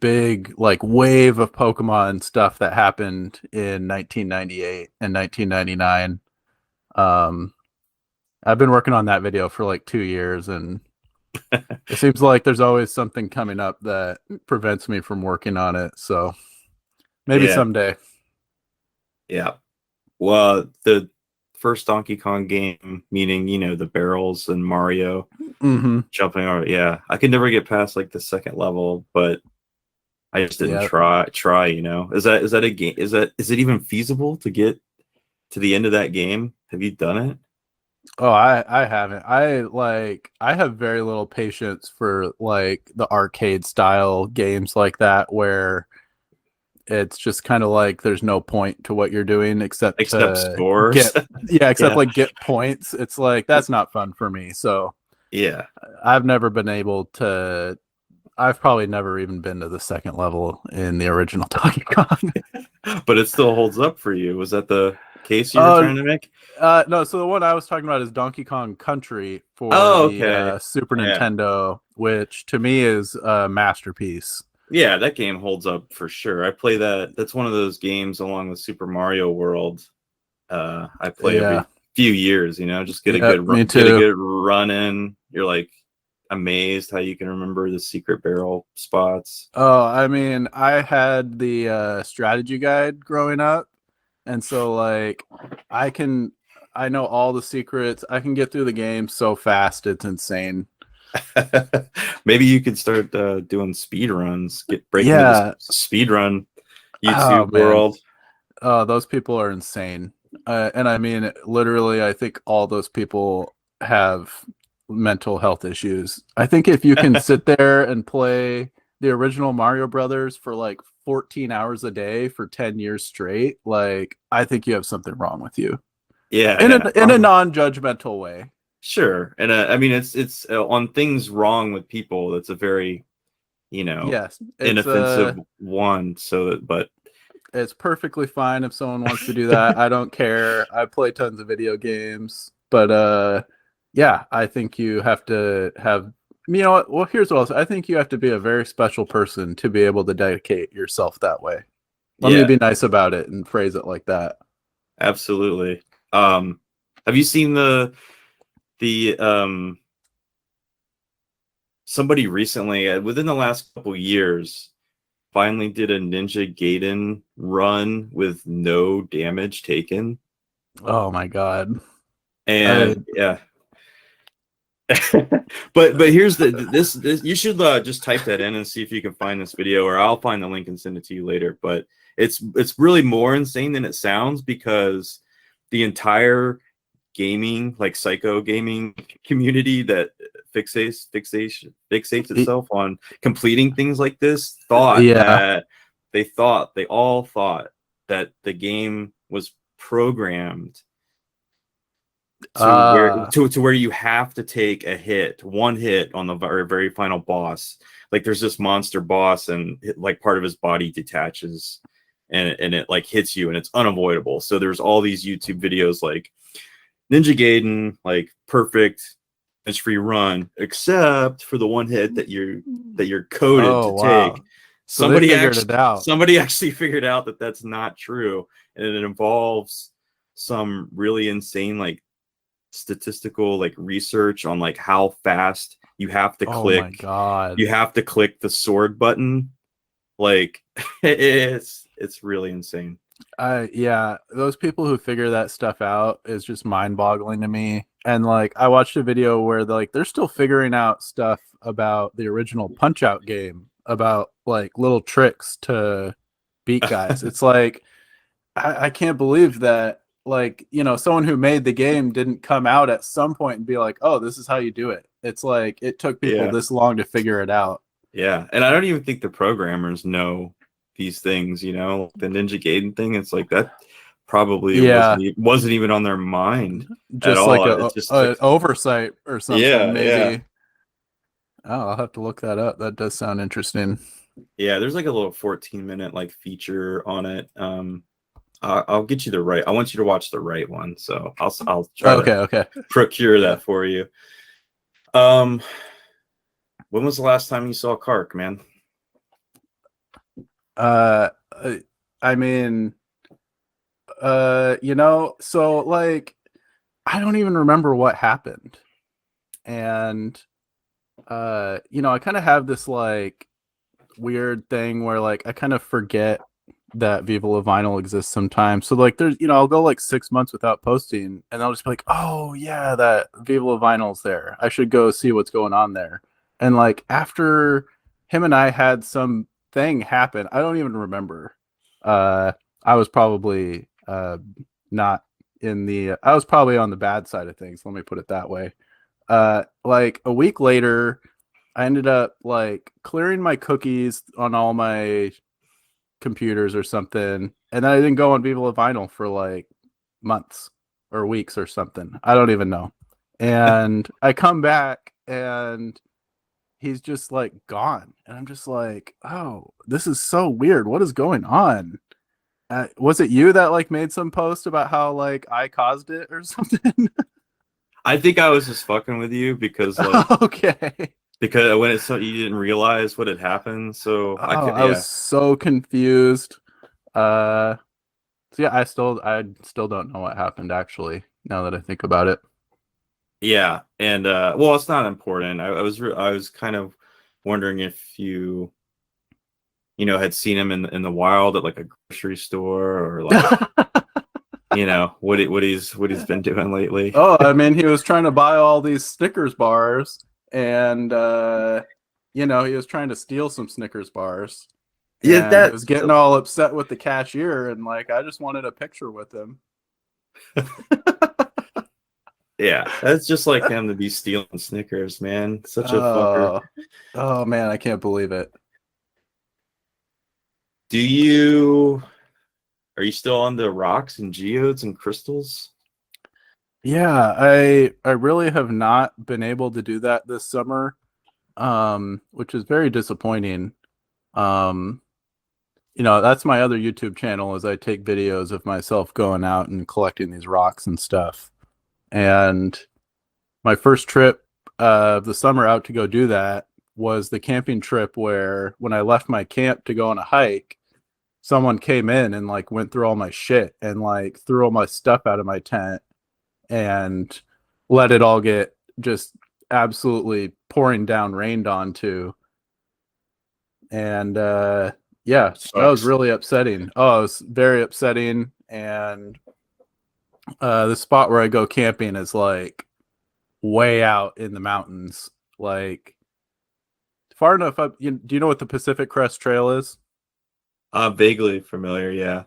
[SPEAKER 3] big like wave of Pokemon stuff that happened in 1998 and 1999. I've been working on that video for like 2 years, and it seems like there's always something coming up that prevents me from working on it. So maybe
[SPEAKER 2] Yeah.
[SPEAKER 3] someday.
[SPEAKER 2] Yeah. Well, the first Donkey Kong game, meaning, you know, the barrels and Mario
[SPEAKER 3] Mm-hmm.
[SPEAKER 2] jumping over. Yeah. I could never get past like the second level, but I just didn't try, you know. Is that a game? Is it even feasible to get to the end of that game? Have you done it?
[SPEAKER 3] Oh, I haven't. I have very little patience for like the arcade style games like that, where it's just kind of like there's no point to what you're doing except
[SPEAKER 2] scores.
[SPEAKER 3] Like get points. It's like that's not fun for me. So
[SPEAKER 2] yeah,
[SPEAKER 3] I've never been able to. I've probably never even been to the second level in the original Donkey Kong.
[SPEAKER 2] But it still holds up for you. Was that the case you were trying to make?
[SPEAKER 3] No, so the one I was talking about is Donkey Kong Country for
[SPEAKER 2] the
[SPEAKER 3] Super Nintendo, which to me is a masterpiece.
[SPEAKER 2] Yeah, that game holds up for sure. I play that. That's one of those games along with Super Mario World. I play every few years, you know, just get a good run in. You're like amazed how you can remember the secret barrel spots.
[SPEAKER 3] Oh, I mean, I had the strategy guide growing up, and so like I know all the secrets. I can get through the game so fast, it's insane.
[SPEAKER 2] Maybe you could start doing speed runs. Breaking into speed run YouTube world.
[SPEAKER 3] Oh, those people are insane. And I mean, literally, I think all those people have mental health issues. I think if you can sit there and play the original Mario Brothers for like 14 hours a day for 10 years straight, like I think you have something wrong with you.
[SPEAKER 2] Yeah,
[SPEAKER 3] in a non-judgmental way.
[SPEAKER 2] Sure, and I mean it's on things wrong with people. That's a very, you know, inoffensive one. So, but
[SPEAKER 3] it's perfectly fine if someone wants to do that. I don't care. I play tons of video games, but yeah, I think you have to have. You know what? Well, here's what else. I think you have to be a very special person to be able to dedicate yourself that way. Let me be nice about it and phrase it like that.
[SPEAKER 2] Absolutely. Have you seen the somebody recently within the last couple years finally did a Ninja Gaiden run with no damage taken?
[SPEAKER 3] Oh my god.
[SPEAKER 2] And but here's this you should just type that in and see if you can find this video, or I'll find the link and send it to you later. But it's really more insane than it sounds, because the entire gaming, like psycho gaming community that fixates itself on completing things like this they all thought that the game was programmed to where you have to take one hit on the very final boss. Like there's this monster boss, and like part of his body detaches and it like hits you, and it's unavoidable. So there's all these YouTube videos like Ninja Gaiden, like perfect free run, except for the one hit that you're coded to take. Somebody actually figured out that that's not true, and it involves some really insane like statistical like research on like how fast you have to click.
[SPEAKER 3] Oh my god!
[SPEAKER 2] You have to click the sword button. Like it's really insane.
[SPEAKER 3] Yeah, those people who figure that stuff out is just mind-boggling to me. And like I watched a video where they're still figuring out stuff about the original Punch-Out game, about like little tricks to beat guys. It's like I can't believe that, like, you know, someone who made the game didn't come out at some point and be like, oh, this is how you do it. It's like it took people this long to figure it out.
[SPEAKER 2] Yeah, and I don't even think the programmers know these things, you know, the Ninja Gaiden thing. It's like that probably
[SPEAKER 3] Yeah,
[SPEAKER 2] wasn't even on their mind at
[SPEAKER 3] just like
[SPEAKER 2] all.
[SPEAKER 3] a,
[SPEAKER 2] It's just
[SPEAKER 3] a
[SPEAKER 2] like,
[SPEAKER 3] oversight or something,
[SPEAKER 2] yeah, yeah,
[SPEAKER 3] maybe. Oh, I'll have to look that up. That does sound interesting.
[SPEAKER 2] yeah. There's like a little 14-minute like feature on it. I'll get you the right. I want you to watch the right one, so I'll try to
[SPEAKER 3] Okay.
[SPEAKER 2] procure
[SPEAKER 3] Yeah.
[SPEAKER 2] that for you. When was the last time you saw Kark, man?
[SPEAKER 3] Uh, I mean, you know, so like, I don't even remember what happened, and you know, I kind of have this like weird thing where like I kind of forget that Viva La Vinyl exists sometimes. So like, there's, you know, I'll go like 6 months without posting, and I'll just be like, oh yeah, that Viva La Vinyl's there. I should go see what's going on there. And like after him and I had some thing happen, I don't even remember. I was probably not in the. I was probably on the bad side of things. Let me put it that way. Like a week later, I ended up like clearing my cookies on all my computers or something, and then I didn't go on Viva La Vinyl for like months or weeks or something. I don't even know. And I come back and he's just like gone, and I'm just like, oh, this is so weird. What is going on? Was it you that like made some post about how like I caused it or something?
[SPEAKER 2] I think I was just fucking with you because like
[SPEAKER 3] Okay.
[SPEAKER 2] because when it's so you didn't realize what had happened. So
[SPEAKER 3] I was so confused. So yeah, I still don't know what happened actually, now that I think about it.
[SPEAKER 2] Yeah, and well, it's not important. I was kind of wondering if you know had seen him in the wild at like a grocery store, or like you know what he's been doing lately.
[SPEAKER 3] Oh, I mean, he was trying to buy all these Snickers bars, and you know, he was trying to steal some Snickers bars.
[SPEAKER 2] Yeah,
[SPEAKER 3] And he
[SPEAKER 2] that
[SPEAKER 3] was getting all upset with the cashier, and like I just wanted a picture with him.
[SPEAKER 2] yeah, that's just like him to be stealing Snickers, man. Such a fucker.
[SPEAKER 3] Oh man, I can't believe it.
[SPEAKER 2] Are you still on the rocks and geodes and crystals?
[SPEAKER 3] Yeah, I really have not been able to do that this summer, which is very disappointing. You know, that's my other YouTube channel, is I take videos of myself going out and collecting these rocks and stuff. And my first trip of the summer out to go do that was the camping trip where when I left my camp to go on a hike, someone came in and like went through all my shit and like threw all my stuff out of my tent and let it all get just absolutely pouring down rained onto. And yeah, that was
[SPEAKER 2] Sucks.
[SPEAKER 3] really upsetting. Oh, it was very upsetting. And the spot where I go camping is like way out in the mountains, like far enough up. Do you know what the Pacific Crest Trail is?
[SPEAKER 2] Vaguely familiar, yeah.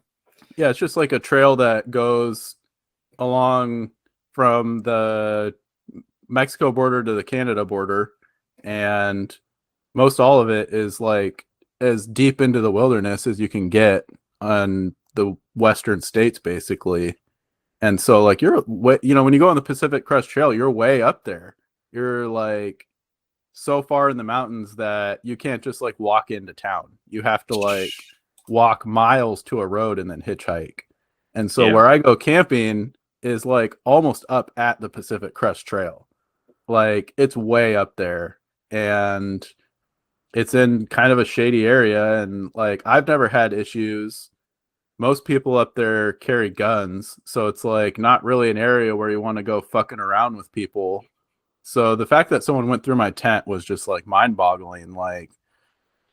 [SPEAKER 3] Yeah, it's just like a trail that goes along from the Mexico border to the Canada border, and most all of it is like as deep into the wilderness as you can get on the western states, basically. And so, like, you're way, you know, when you go on the Pacific Crest Trail, you're way up there. You're like so far in the mountains that you can't just like walk into town. You have to like walk miles to a road and then hitchhike. And so,
[SPEAKER 2] Yeah.
[SPEAKER 3] where I go camping is like almost up at the Pacific Crest Trail. Like, it's way up there, and it's in kind of a shady area. And like, I've never had issues. Most people up there carry guns, so it's like not really an area where you want to go fucking around with people. So the fact that someone went through my tent was just like mind-boggling. Like,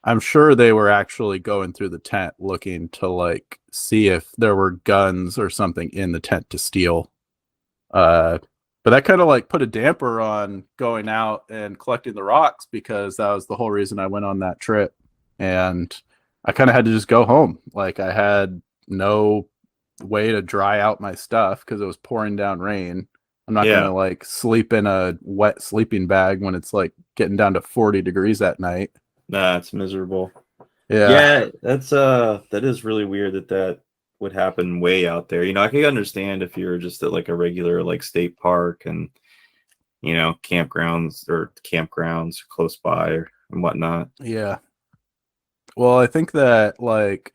[SPEAKER 3] I'm sure they were actually going through the tent looking to like see if there were guns or something in the tent to steal. But that kind of like put a damper on going out and collecting the rocks, because that was the whole reason I went on that trip. And I kind of had to just go home. Like, I had no way to dry out my stuff because it was pouring down rain. I'm not gonna like sleep in a wet sleeping bag when it's like getting down to 40 degrees at night.
[SPEAKER 2] Nah, it's miserable. Yeah, that is really weird that would happen way out there. I can understand if you're just at like a regular like state park and campgrounds close by and whatnot.
[SPEAKER 3] Yeah. Well, I think that like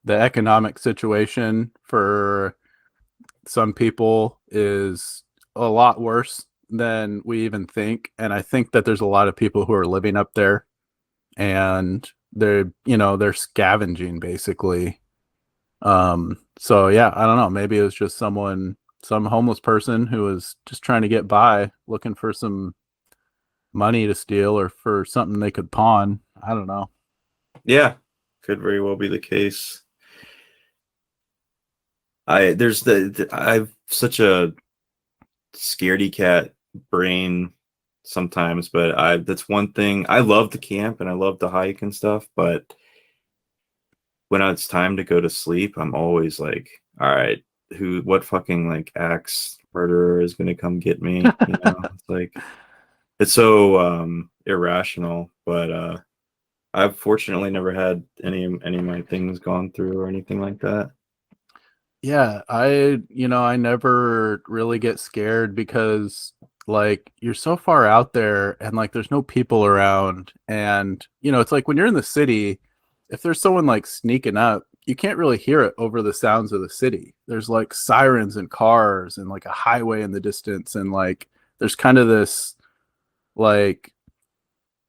[SPEAKER 3] the economic situation for some people is a lot worse than we even think, and I think that there's a lot of people who are living up there, and they're scavenging basically. So yeah, I don't know, maybe it was just some homeless person who was just trying to get by, looking for some money to steal or for something they could pawn. I don't know.
[SPEAKER 2] Yeah, could very well be the case. I've such a scaredy cat brain sometimes, but that's one thing. I love to camp and I love to hike and stuff, but when it's time to go to sleep, I'm always like, all right, what fucking like axe murderer is gonna come get me? It's like, it's so irrational, but I've fortunately never had any of my things gone through or anything like that.
[SPEAKER 3] Yeah, I never really get scared because like you're so far out there and like there's no people around, and it's like when you're in the city, if there's someone like sneaking up, you can't really hear it over the sounds of the city. There's like sirens and cars and like a highway in the distance, and like there's kind of this like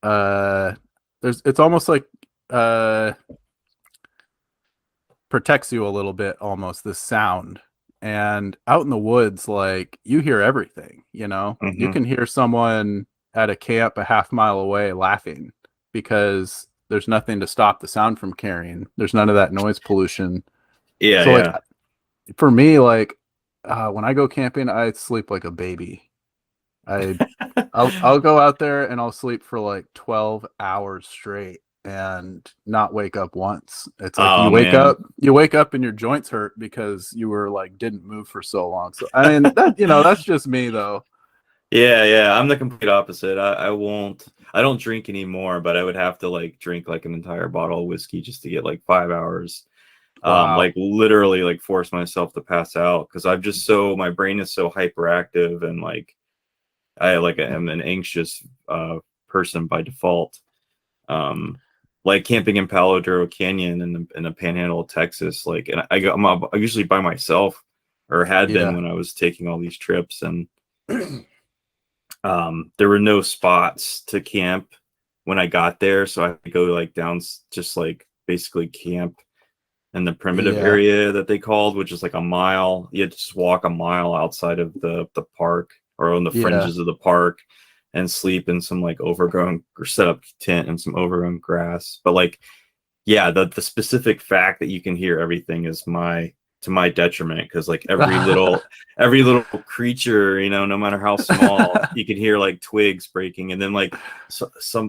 [SPEAKER 3] it's almost like protects you a little bit, almost, this sound. And out in the woods, like you hear everything. You can hear someone at a camp a half mile away laughing because there's nothing to stop the sound from carrying. There's none of that noise pollution.
[SPEAKER 2] Yeah,
[SPEAKER 3] so
[SPEAKER 2] yeah.
[SPEAKER 3] like for me, like when I go camping, I sleep like a baby. I'll go out there and I'll sleep for like 12 hours straight and not wake up once. It's like you wake up and your joints hurt because you were like didn't move for so long. So I mean that's just me though.
[SPEAKER 2] Yeah, I'm the complete opposite. I don't drink anymore, but I would have to like drink like an entire bottle of whiskey just to get like 5 hours.
[SPEAKER 3] Wow.
[SPEAKER 2] Like literally like force myself to pass out because my brain is so hyperactive, and like I am an anxious person by default. Like camping in Palo Duro Canyon in the Panhandle of Texas, like, and I'm usually by myself, or had been when I was taking all these trips, and there were no spots to camp when I got there, so I had to go like down, just like basically camp in the primitive area that they called, which is like a mile. You had to just walk a mile outside of the park, or on the fringes of the park, and sleep in some like overgrown, or set up tent in some overgrown grass. But like, yeah, the specific fact that you can hear everything is to my detriment, because like every little creature, no matter how small, you can hear like twigs breaking. And then like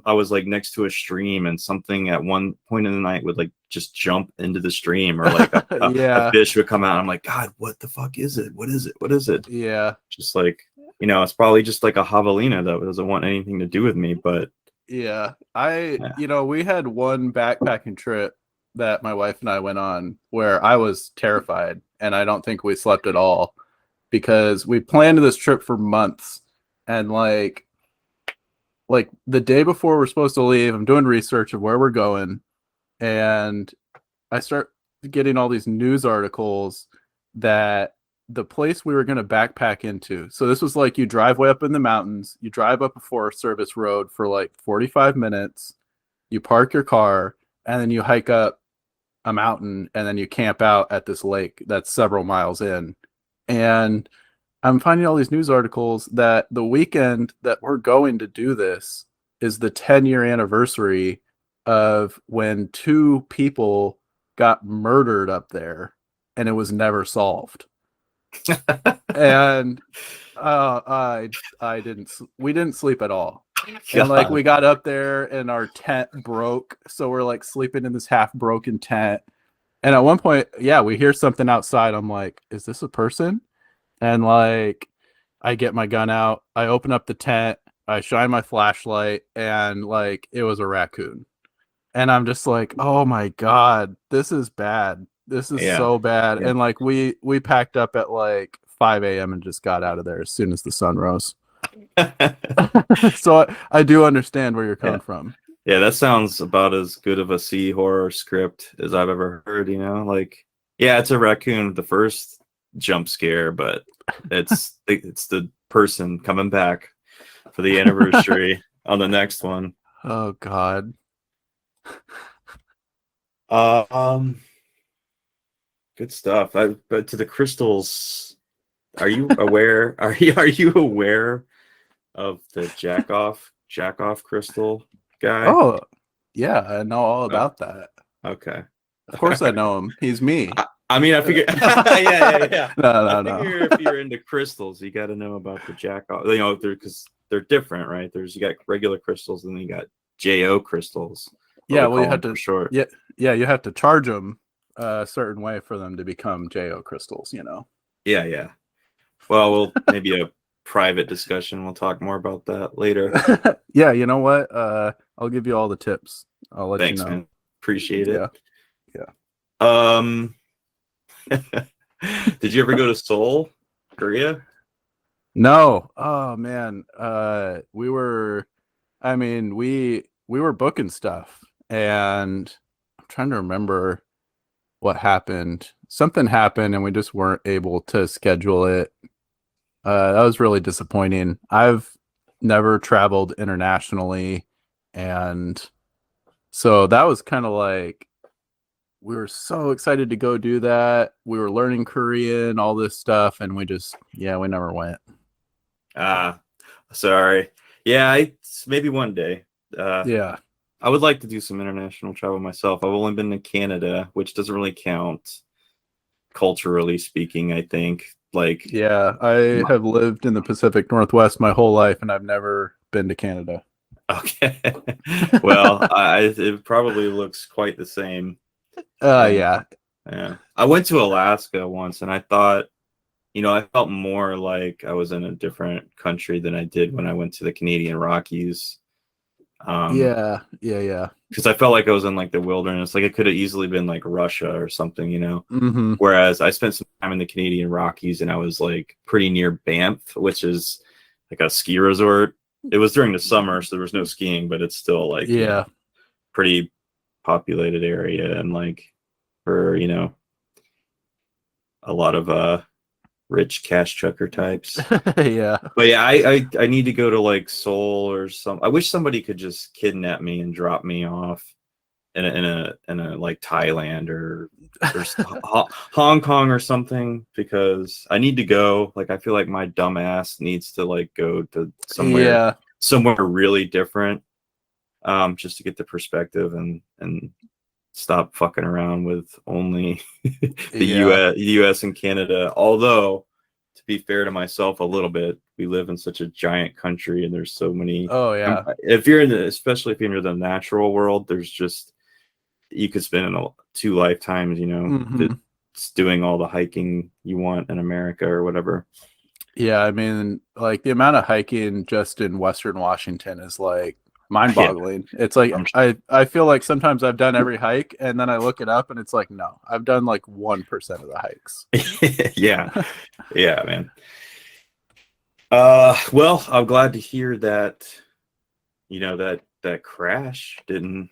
[SPEAKER 2] I was like next to a stream, and something at one point in the night would like just jump into the stream, or like a fish would come out. I'm like, God, what the fuck is it? What is it?
[SPEAKER 3] Yeah.
[SPEAKER 2] Just like, it's probably just like a javelina that doesn't want anything to do with me. But
[SPEAKER 3] we had one backpacking trip that my wife and I went on where I was terrified, and I don't think we slept at all because we planned this trip for months. And like the day before we're supposed to leave, I'm doing research of where we're going, and I start getting all these news articles that the place we were going to backpack into. So this was like, you drive way up in the mountains, you drive up a Forest Service road for like 45 minutes, you park your car, and then you hike up a mountain, and then you camp out at this lake that's several miles in. And I'm finding all these news articles that the weekend that we're going to do this is the 10-year anniversary of when 2 people got murdered up there, and it was never solved. And we didn't sleep at all. And like we got up there and our tent broke, so we're like sleeping in this half broken tent. And at one point, we hear something outside. I'm like, is this a person? And like I get my gun out, I open up the tent, I shine my flashlight, and like it was a raccoon. And I'm just like, oh my God, this is bad. This is
[SPEAKER 2] Yeah.
[SPEAKER 3] so bad.
[SPEAKER 2] Yeah.
[SPEAKER 3] And like we packed up at like 5 a.m. and just got out of there as soon as the sun rose. So I do understand where you're coming from.
[SPEAKER 2] Yeah, that sounds about as good of a sea horror script as I've ever heard, you know? Like, yeah, it's a raccoon, the first jump scare, but it's the person coming back for the anniversary on the next one.
[SPEAKER 3] Oh God.
[SPEAKER 2] Good stuff. But to the crystals, are you aware? Are you aware of the jack off crystal guy?
[SPEAKER 3] Oh, yeah, I know all about that.
[SPEAKER 2] Okay.
[SPEAKER 3] Of course I know him. He's me.
[SPEAKER 2] I mean, I figure. Yeah.
[SPEAKER 3] No.
[SPEAKER 2] I figure if you're into crystals, you got to know about the jack off. You know, because they're different, right? You got regular crystals, and then you got JO crystals.
[SPEAKER 3] Yeah, well, you have to.
[SPEAKER 2] For short.
[SPEAKER 3] Yeah, you have to charge them a certain way for them to become JO crystals. You know.
[SPEAKER 2] Yeah. Well, we'll maybe a private discussion. We'll talk more about that later.
[SPEAKER 3] Yeah, you know what? I'll give you all the tips. I'll let
[SPEAKER 2] Thanks,
[SPEAKER 3] you know.
[SPEAKER 2] man. Appreciate it.
[SPEAKER 3] Yeah.
[SPEAKER 2] Did you ever go to Seoul, Korea?
[SPEAKER 3] No. Oh man. We were booking stuff, and I'm trying to remember what happened. Something happened and we just weren't able to schedule it. That was really disappointing. I've never traveled internationally, and so that was kind of like, we were so excited to go do that. We were learning Korean, all this stuff, and we never went.
[SPEAKER 2] Sorry. Yeah, maybe one day.
[SPEAKER 3] Yeah.
[SPEAKER 2] I would like to do some international travel myself. I've only been to Canada, which doesn't really count culturally speaking, I think. Like,
[SPEAKER 3] yeah, I have lived in the Pacific Northwest my whole life, and I've never been to Canada.
[SPEAKER 2] Okay. Well, it probably looks quite the same.
[SPEAKER 3] Yeah.
[SPEAKER 2] I went to Alaska once, and I thought, I felt more like I was in a different country than I did when I went to the Canadian Rockies.
[SPEAKER 3] Yeah.
[SPEAKER 2] Because I felt like I was in like the wilderness. Like it could have easily been like Russia or something,
[SPEAKER 3] Mm-hmm.
[SPEAKER 2] Whereas I spent some time in the Canadian Rockies, and I was like pretty near Banff, which is like a ski resort. It was during the summer, so there was no skiing, but it's still like pretty populated area, and like for a lot of rich cash trucker types.
[SPEAKER 3] Yeah.
[SPEAKER 2] But yeah, I need to go to like Seoul or some. I wish somebody could just kidnap me and drop me off in a like Thailand or Hong Kong or something, because I need to go. Like I feel like my dumb ass needs to like go to somewhere really different, just to get the perspective and stop fucking around with only the US and Canada. Although, to be fair to myself a little bit, we live in such a giant country, and there's so many.
[SPEAKER 3] Oh yeah.
[SPEAKER 2] Especially if you're in the natural world, there's just, you could spend 2 lifetimes, doing all the hiking you want in America or whatever.
[SPEAKER 3] Yeah, I mean, like the amount of hiking just in Western Washington is like mind-boggling. Yeah. It's like I feel like sometimes I've done every hike, and then I look it up and it's like, no, I've done like 1% of the hikes.
[SPEAKER 2] Yeah man. Well, I'm glad to hear that that crash didn't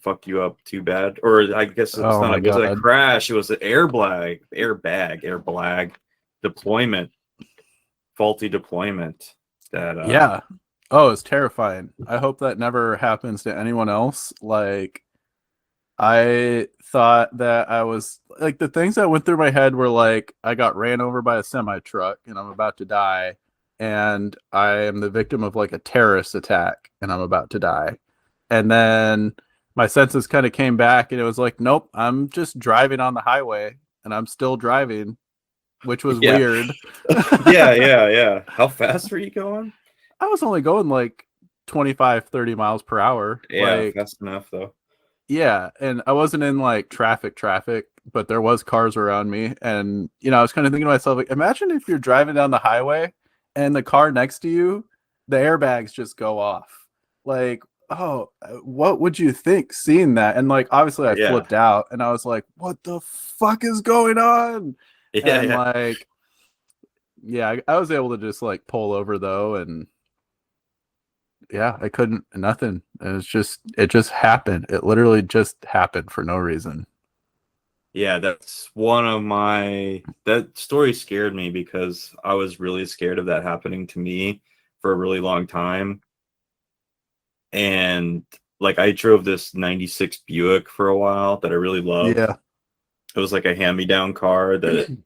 [SPEAKER 2] fuck you up too bad. Or I guess it's not a crash, it was an airbag deployment, faulty deployment that
[SPEAKER 3] Oh, it's terrifying. I hope that never happens to anyone else. Like, I thought that I was like, the things that went through my head were like, I got ran over by a semi truck and I'm about to die, and I am the victim of like a terrorist attack and I'm about to die. And then my senses kind of came back, and it was like, nope, I'm just driving on the highway and I'm still driving, which was weird.
[SPEAKER 2] Yeah. How fast were you going?
[SPEAKER 3] I was only going like 25, 30 miles per hour.
[SPEAKER 2] Yeah,
[SPEAKER 3] like,
[SPEAKER 2] fast enough though.
[SPEAKER 3] Yeah, and I wasn't in like traffic, but there was cars around me. And, I was kind of thinking to myself, like, imagine if you're driving down the highway and the car next to you, the airbags just go off. Like, oh, what would you think seeing that? And like, obviously I
[SPEAKER 2] Yeah.
[SPEAKER 3] flipped out and I was like, what the fuck is going on?
[SPEAKER 2] Yeah,
[SPEAKER 3] And
[SPEAKER 2] yeah.
[SPEAKER 3] like, yeah, I was able to just like pull over though. And yeah, I couldn't, nothing. It just happened. It literally just happened for no reason.
[SPEAKER 2] Yeah, that's one of my that story scared me because I was really scared of that happening to me for a really long time. And like I drove this 96 Buick for a while that I really loved.
[SPEAKER 3] Yeah.
[SPEAKER 2] It was like a hand-me-down car that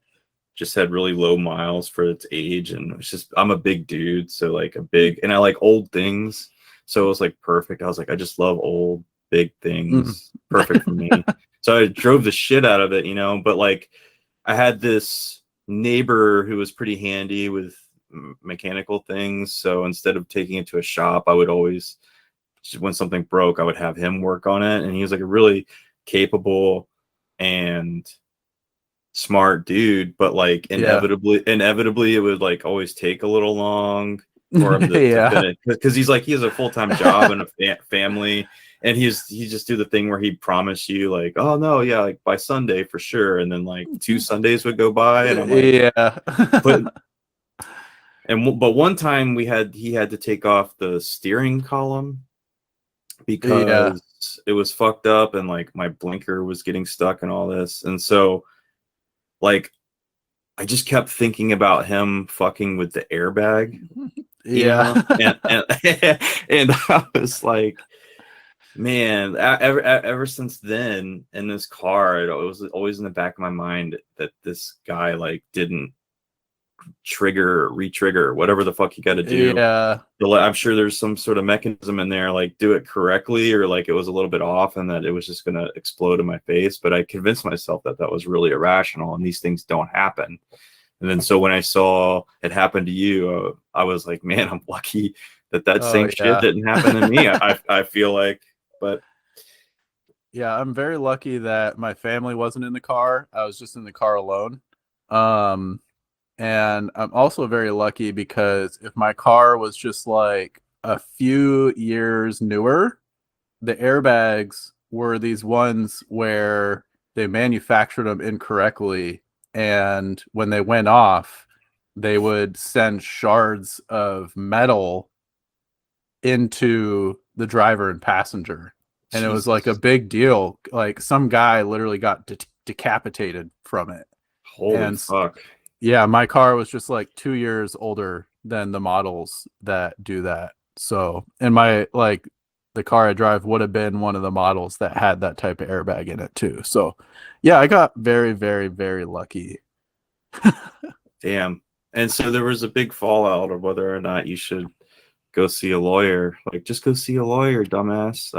[SPEAKER 2] just had really low miles for its age, and it's just I'm a big dude, so like a big, and I like old things, so it was like perfect. I was like, I just love old big things, perfect for me. So I drove the shit out of it, you know. But like I had this neighbor who was pretty handy with mechanical things, so instead of taking it to a shop, I would always, when something broke, I would have him work on it, and he was like a really capable and smart dude, but like inevitably it would like always take a little long for him to
[SPEAKER 3] Yeah.
[SPEAKER 2] finish, because he's like, he has a full-time job and a family, and he just do the thing where he'd promise you like, oh no, yeah, like by Sunday for sure, and then like 2 Sundays would go by, and I'm like,
[SPEAKER 3] Yeah.
[SPEAKER 2] but one time he had to take off the steering column because it was fucked up, and like my blinker was getting stuck and all this, and so like I just kept thinking about him fucking with the airbag,
[SPEAKER 3] Yeah.
[SPEAKER 2] and I was like, man, ever since then in this car, it was always in the back of my mind that this guy like didn't retrigger, whatever the fuck you got to do.
[SPEAKER 3] Yeah.
[SPEAKER 2] I'm sure there's some sort of mechanism in there, like do it correctly, or like it was a little bit off and that it was just going to explode in my face. But I convinced myself that that was really irrational and these things don't happen. And then so when I saw it happen to you, I was like, man, I'm lucky that same shit didn't happen to me. I feel like, but
[SPEAKER 3] yeah, I'm very lucky that my family wasn't in the car. I was just in the car alone. And I'm also very lucky because if my car was just like a few years newer, the airbags were these ones where they manufactured them incorrectly. And when they went off, they would send shards of metal into the driver and passenger. And Jesus. It was like a big deal. Like some guy literally got decapitated from it.
[SPEAKER 2] Holy fuck.
[SPEAKER 3] Yeah, my car was just like 2 years older than the models that do that. So, and my like the car I drive would have been one of the models that had that type of airbag in it too. So, yeah, I got very, very, very lucky.
[SPEAKER 2] Damn. And so there was a big fallout of whether or not you should go see a lawyer. Like, just go see a lawyer, dumbass.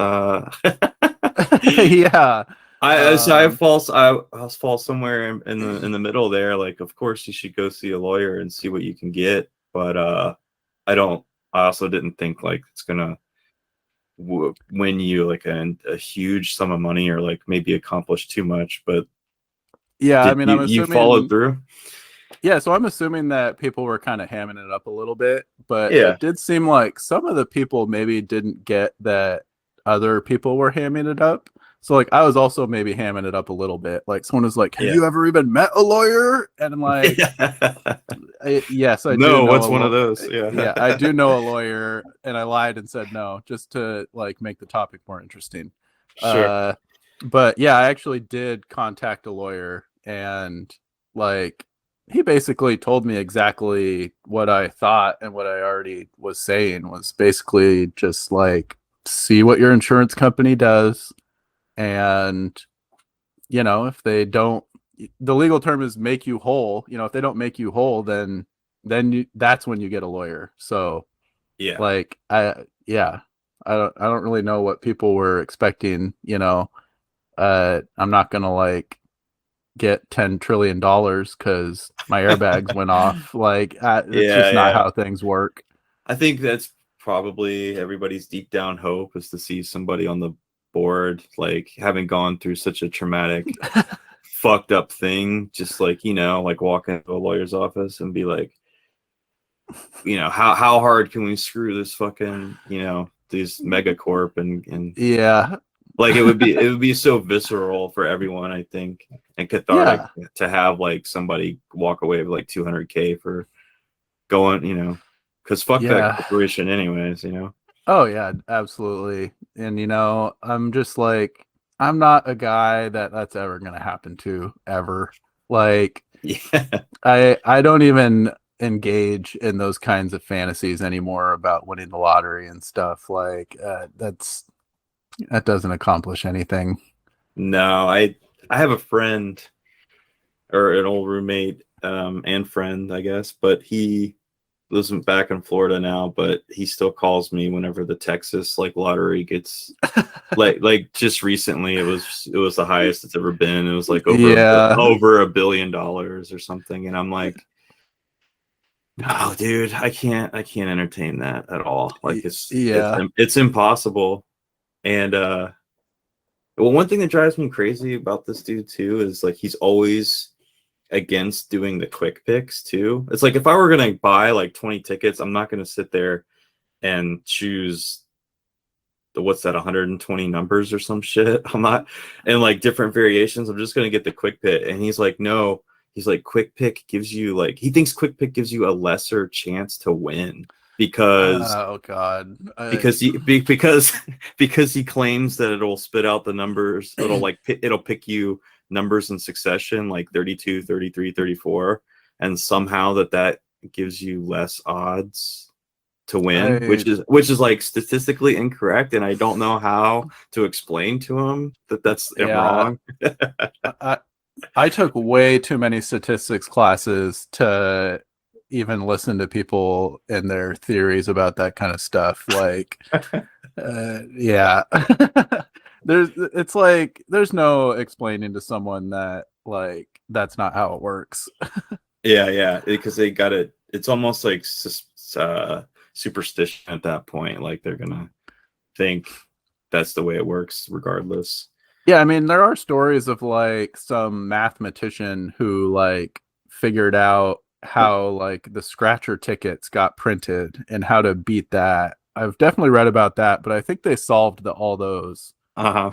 [SPEAKER 3] Yeah.
[SPEAKER 2] I fall somewhere in the middle there. Like, of course you should go see a lawyer and see what you can get, but I also didn't think like it's gonna win you like a huge sum of money or like maybe accomplish too much. But
[SPEAKER 3] yeah, I mean, I'm assuming
[SPEAKER 2] you followed through.
[SPEAKER 3] Yeah, so I'm assuming that people were kind of hamming it up a little bit, but
[SPEAKER 2] yeah,
[SPEAKER 3] it did seem like some of the people maybe didn't get that other people were hamming it up. So like I was also maybe hamming it up a little bit. Like someone was like, "Have you ever even met a lawyer?" And I'm like, "Yes, I do."
[SPEAKER 2] No, what's one of those? Yeah,
[SPEAKER 3] yeah, I do know a lawyer, and I lied and said no just to like make the topic more interesting.
[SPEAKER 2] Sure.
[SPEAKER 3] But yeah, I actually did contact a lawyer, and like he basically told me exactly what I thought and what I already was saying was basically just like see what your insurance company does. And, you know, if they don't, the legal term is make you whole. You know, if they don't make you whole, then that's when you get a lawyer. So,
[SPEAKER 2] yeah,
[SPEAKER 3] like, I don't really know what people were expecting. You know, I'm not gonna like get $10 trillion because my airbags went off. Like, it's just not how things work.
[SPEAKER 2] I think that's probably everybody's deep down hope is to see somebody on the board, like having gone through such a traumatic fucked up thing, just like, you know, like walk into a lawyer's office and be like, you know, how hard can we screw this fucking, you know, these megacorp and
[SPEAKER 3] Yeah.
[SPEAKER 2] like it would be so visceral for everyone, I think, and cathartic to have like somebody walk away with like 200K for going, because fuck that corporation anyways,
[SPEAKER 3] Oh yeah, absolutely. And I'm just like, I'm not a guy that's ever gonna happen to ever. Like,
[SPEAKER 2] Yeah.
[SPEAKER 3] I don't even engage in those kinds of fantasies anymore about winning the lottery and stuff. Like, that doesn't accomplish anything.
[SPEAKER 2] No, I have a friend or an old roommate and friend, I guess, but he lives back in Florida now, but he still calls me whenever the Texas like lottery gets like just recently it was the highest it's ever been. It was like over $1 billion or something, and I'm like, oh dude, I can't entertain that at all. Like it's impossible. And well, one thing that drives me crazy about this dude too is like he's always against doing the quick picks too. It's like if I were gonna buy like 20 tickets, I'm not gonna sit there and choose the 120 numbers or some shit. I'm not, and like different variations. I'm just gonna get the quick pick. And he's like, no. He's like, quick pick gives you like, he thinks quick pick gives you a lesser chance to win because
[SPEAKER 3] oh god,
[SPEAKER 2] because he claims that it'll spit out the numbers. It'll pick you numbers in succession like 32, 33, 34, and somehow that gives you less odds to win, which is like statistically incorrect, and I don't know how to explain to him that that's wrong.
[SPEAKER 3] I took way too many statistics classes to even listen to people and their theories about that kind of stuff. Like, yeah, there's no explaining to someone that like that's not how it works.
[SPEAKER 2] yeah, because they got it. It's almost like superstition at that point. Like they're gonna think that's the way it works, regardless.
[SPEAKER 3] Yeah, I mean, there are stories of like some mathematician who like figured out how like the scratcher tickets got printed and how to beat that. I've definitely read about that, but I think they solved all those.
[SPEAKER 2] Uh-huh.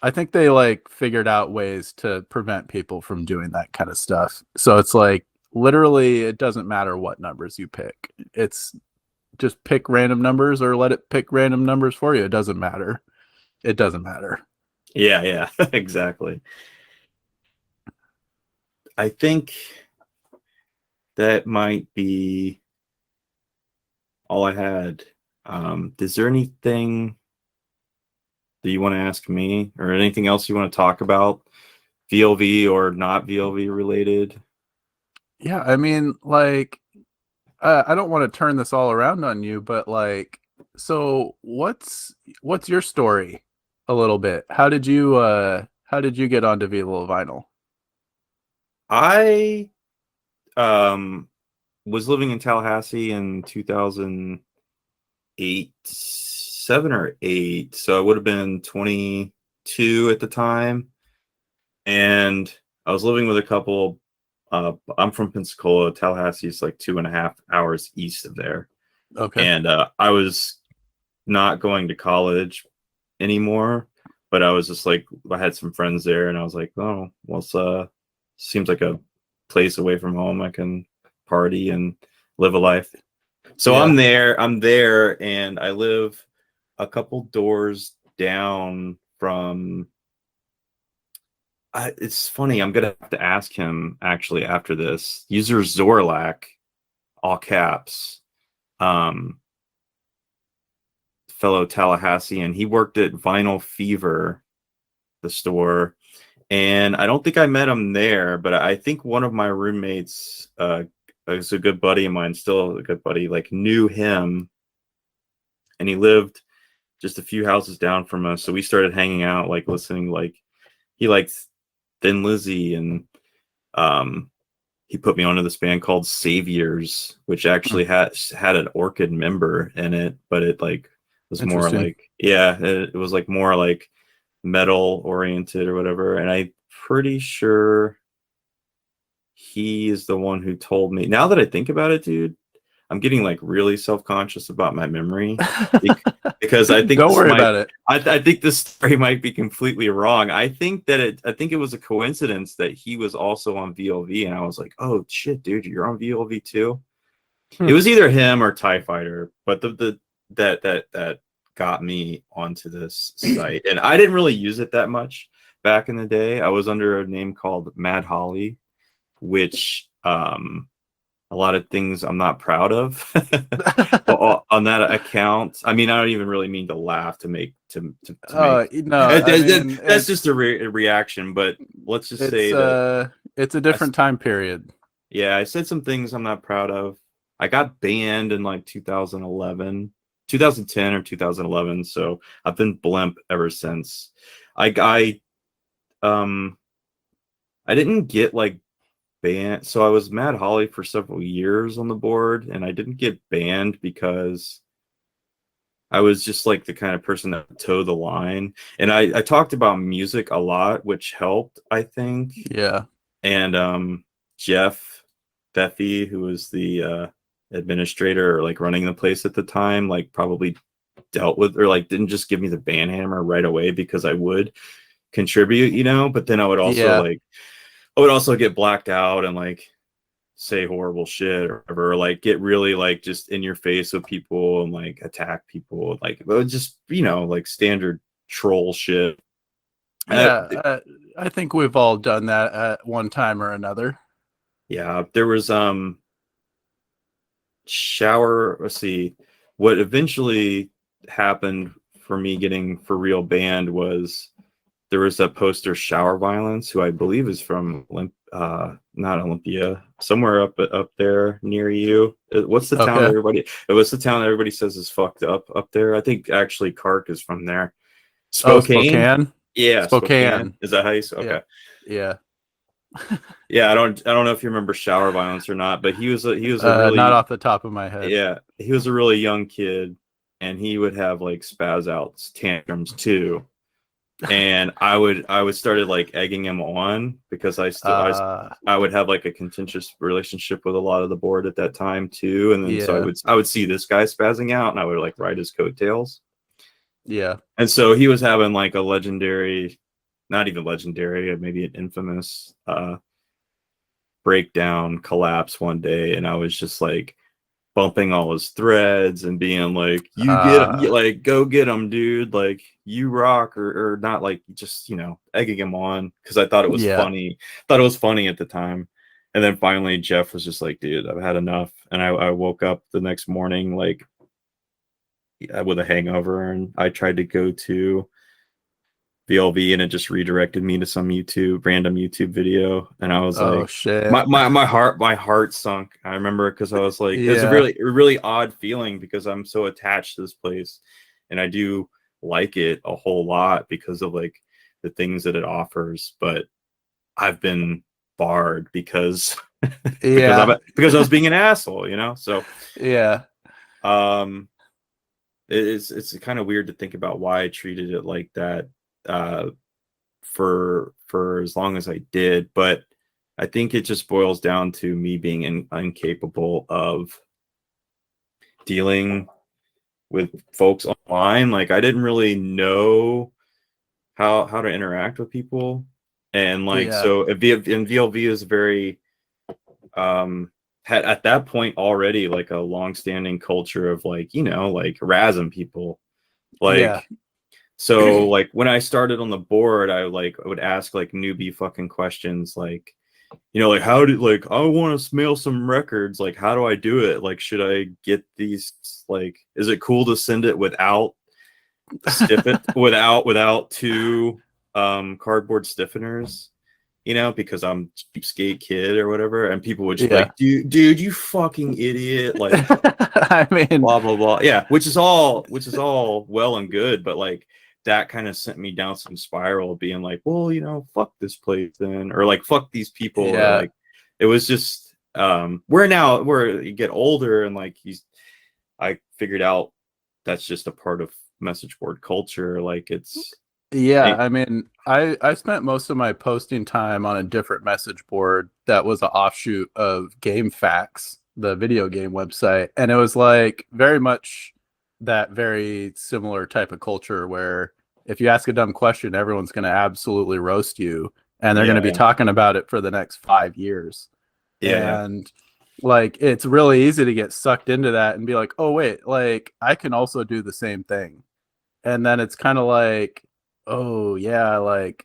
[SPEAKER 3] I think they like figured out ways to prevent people from doing that kind of stuff. So it's like literally it doesn't matter what numbers you pick. It's just pick random numbers or let it pick random numbers for you. It doesn't matter. It doesn't matter.
[SPEAKER 2] Yeah, exactly. I think that might be all I had. Is there anything that you want to ask me or anything else you want to talk about, VLV or not VLV related?
[SPEAKER 3] Yeah, I mean, like, I don't want to turn this all around on you, but like, so what's your story a little bit? How did you get onto Viva Vinyl?
[SPEAKER 2] I was living in Tallahassee in 2008, 7 or 8, so I would have been 22 at the time, and I was living with a couple. I'm from Pensacola. Tallahassee is like 2.5 hours east of there.
[SPEAKER 3] Okay.
[SPEAKER 2] And I was not going to college anymore, but I was just like, I had some friends there, and I was like, oh, well, seems like a place away from home. I can party and live a life. So I'm there, and I live a couple doors down from. It's funny. I'm gonna have to ask him actually after this. User Zorlak, all caps, fellow Tallahassean. He worked at Vinyl Fever, the store, and I don't think I met him there, but I think one of my roommates, is a good buddy of mine, still a good buddy, like knew him, and he lived just a few houses down from us. So we started hanging out, like listening, like he liked Thin Lizzy, and he put me onto this band called Saviors, which actually had an Orchid member in it, but it like was more like it was like more like metal oriented or whatever. And I'm pretty sure he is the one who told me. Now that I think about it, dude, I'm getting like really self-conscious about my memory because I think
[SPEAKER 3] Don't worry about it.
[SPEAKER 2] I think this story might be completely wrong. I think it was a coincidence that he was also on VLV, and I was like, oh shit, dude, you're on VLV too. It was either him or TIE Fighter, but that got me onto this site, and I didn't really use it that much back in the day. I was under a name called Mad Holly, which a lot of things I'm not proud of on that account. I mean, I don't even really mean to laugh to make to make.
[SPEAKER 3] No,
[SPEAKER 2] that's just a reaction. But let's just say that
[SPEAKER 3] it's a different time period.
[SPEAKER 2] Yeah, I said some things I'm not proud of. I got banned in like 2010 or 2011. So I've been bLIMP ever since. I didn't get like banned. So I was Mad Holly for several years on the board, and I didn't get banned because I was just like the kind of person that would toe the line. And I talked about music a lot, which helped, I think.
[SPEAKER 3] Yeah.
[SPEAKER 2] And Jeff Beffy, who was the administrator or like running the place at the time, like probably dealt with, or like didn't just give me the ban hammer right away because I would contribute, you know. But then I would also I would also get blacked out and like say horrible shit or whatever, or like get really like just in your face with people and like attack people, like just, you know, like standard troll shit.
[SPEAKER 3] Yeah, I think we've all done that at one time or another.
[SPEAKER 2] Yeah, there was let's see, what eventually happened for me getting for real banned was there was that poster Shower Violence, who I believe is from not Olympia, somewhere up there near you. What's the town everybody? What's the town everybody says is fucked up there? I think actually Kark is from there.
[SPEAKER 3] Spokane.
[SPEAKER 2] Yeah,
[SPEAKER 3] Spokane.
[SPEAKER 2] Is that how you say? Okay.
[SPEAKER 3] Yeah.
[SPEAKER 2] Yeah, I don't know if you remember Shower Violence or not, but he was a really,
[SPEAKER 3] not off the top of my head.
[SPEAKER 2] Yeah, he was a really young kid, and he would have like spaz outs, tantrums too. And I would started like egging him on because I would have like a contentious relationship with a lot of the board at that time too, and then so I would see this guy spazzing out, and I would like ride his coattails.
[SPEAKER 3] Yeah,
[SPEAKER 2] and so he was having like a legendary, not even legendary, maybe an infamous breakdown collapse one day, and I was just like bumping all his threads and being like, you like, go get him, dude, like you rock, or not, like just, you know, egging him on because I thought it was funny at the time. And then finally Jeff was just like, dude, I've had enough. And I woke up the next morning like with a hangover, and I tried to go to VLV, and it just redirected me to some random YouTube video, and I was like,
[SPEAKER 3] shit.
[SPEAKER 2] My heart sunk. I remember because I was like, it's a really odd feeling because I'm so attached to this place, and I do like it a whole lot because of like the things that it offers, but I've been barred because because I was being an asshole, you know. So it's kind of weird to think about why I treated it like that for as long as I did, but I think it just boils down to me being incapable of dealing with folks online. Like I didn't really know how to interact with people, and like so VLV is very had at that point already like a long-standing culture of like, you know, like razzing people, like so like when I started on the board, I would ask like newbie fucking questions, like, you know, like how did, like, I want to mail some records, like how do I do it, like should I get these, like is it cool to send it without without two cardboard stiffeners, you know, because I'm cheapskate kid or whatever, and people would just like, dude, you fucking idiot, like
[SPEAKER 3] I mean,
[SPEAKER 2] blah blah blah, which is all well and good, but like that kind of sent me down some spiral of being like, well, you know, fuck this place then, or like fuck these people, or like it was just where you get older and like I figured out that's just a part of message board culture, like it's
[SPEAKER 3] I mean, I spent most of my posting time on a different message board that was an offshoot of Game Facts the video game website, and it was like very much that very similar type of culture where if you ask a dumb question, everyone's going to absolutely roast you, and they're going to be talking about it for the next 5 years. And like, it's really easy to get sucked into that and be like, oh wait, like I can also do the same thing. And then it's kind of like, oh yeah, like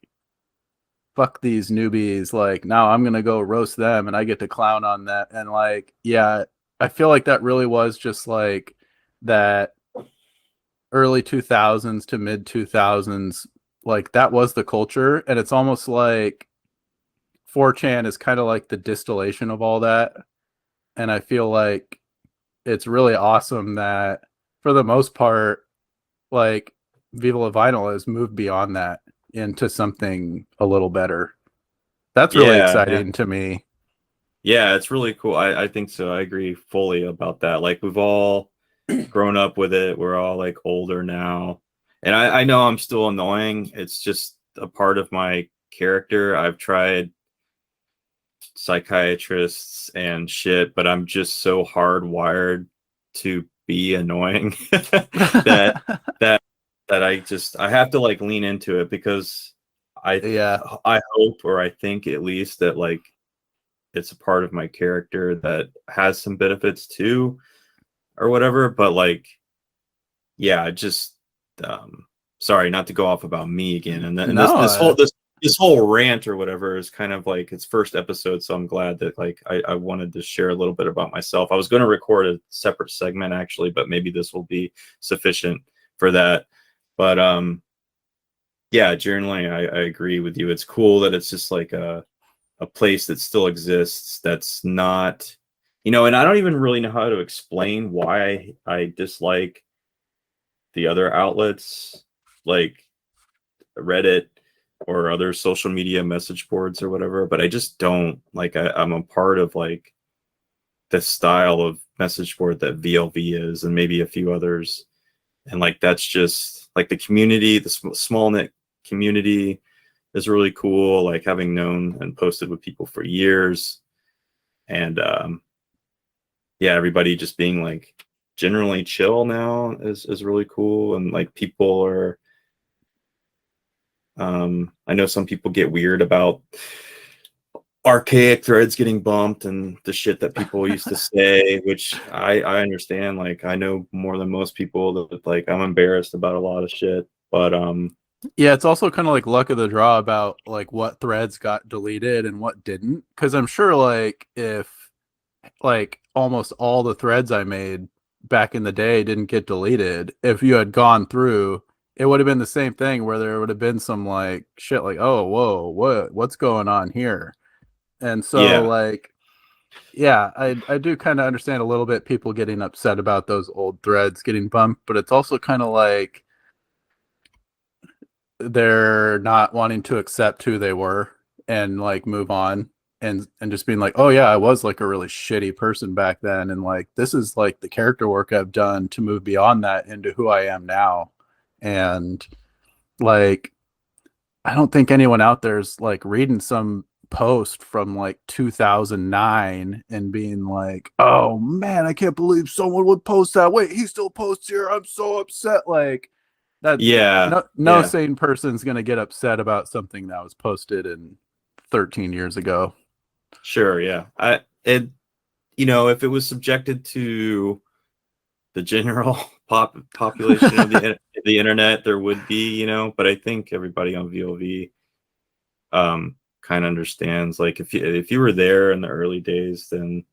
[SPEAKER 3] fuck these newbies, like now I'm gonna go roast them and I get to clown on that. And like, yeah, I feel like that really was just like that early 2000s to mid 2000s, like that was the culture. And it's almost like 4chan is kind of like the distillation of all that. And I feel like it's really awesome that for the most part, like Viva La Vinyl has moved beyond that into something a little better. That's really exciting to me.
[SPEAKER 2] Yeah, it's really cool. I think so. I agree fully about that. Like, we've all grown up with it. We're all like older now. And I know I'm still annoying. It's just a part of my character. I've tried psychiatrists and shit, but I'm just so hardwired to be annoying that I have to like lean into it, because I hope, or I think at least, that like it's a part of my character that has some benefits too, or whatever. But like, yeah, just sorry, not to go off about me again. And then this whole rant or whatever is kind of like its first episode, so I'm glad that like I wanted to share a little bit about myself. I was going to record a separate segment actually, but maybe this will be sufficient for that. But yeah, journaling, I agree with you. It's cool that it's just like a place that still exists, that's not, and I don't even really know how to explain why I dislike the other outlets like Reddit or other social media message boards or whatever, but I just don't like, I'm a part of like the style of message board that VLV is, and maybe a few others. And like, that's just like the community, the small knit community is really cool. Like, having known and posted with people for years, and yeah, everybody just being like generally chill now is really cool. And like, people are, I know some people get weird about archaic threads getting bumped and the shit that people used to say, which I understand. Like, I know more than most people that like, I'm embarrassed about a lot of shit, but
[SPEAKER 3] yeah, it's also kind of like luck of the draw about like what threads got deleted and what didn't, because I'm sure like if like almost all the threads I made back in the day didn't get deleted, if you had gone through, it would have been the same thing where there would have been some like shit like, oh whoa, what's going on here. And so like, yeah, I do kind of understand a little bit people getting upset about those old threads getting bumped, but it's also kind of like they're not wanting to accept who they were and like move on, and just being like, oh yeah, I was like a really shitty person back then, and like this is like the character work I've done to move beyond that into who I am now. And like, I don't think anyone out there's like reading some post from like 2009 and being like, oh man, I can't believe someone would post that. Wait, he still posts here, I'm so upset. Like, that, no sane person's gonna get upset about something that was posted in 13 years ago.
[SPEAKER 2] Sure, yeah. If it was subjected to the general population of the internet, there would be, but I think everybody on VLV kind of understands. Like, if you were there in the early days, then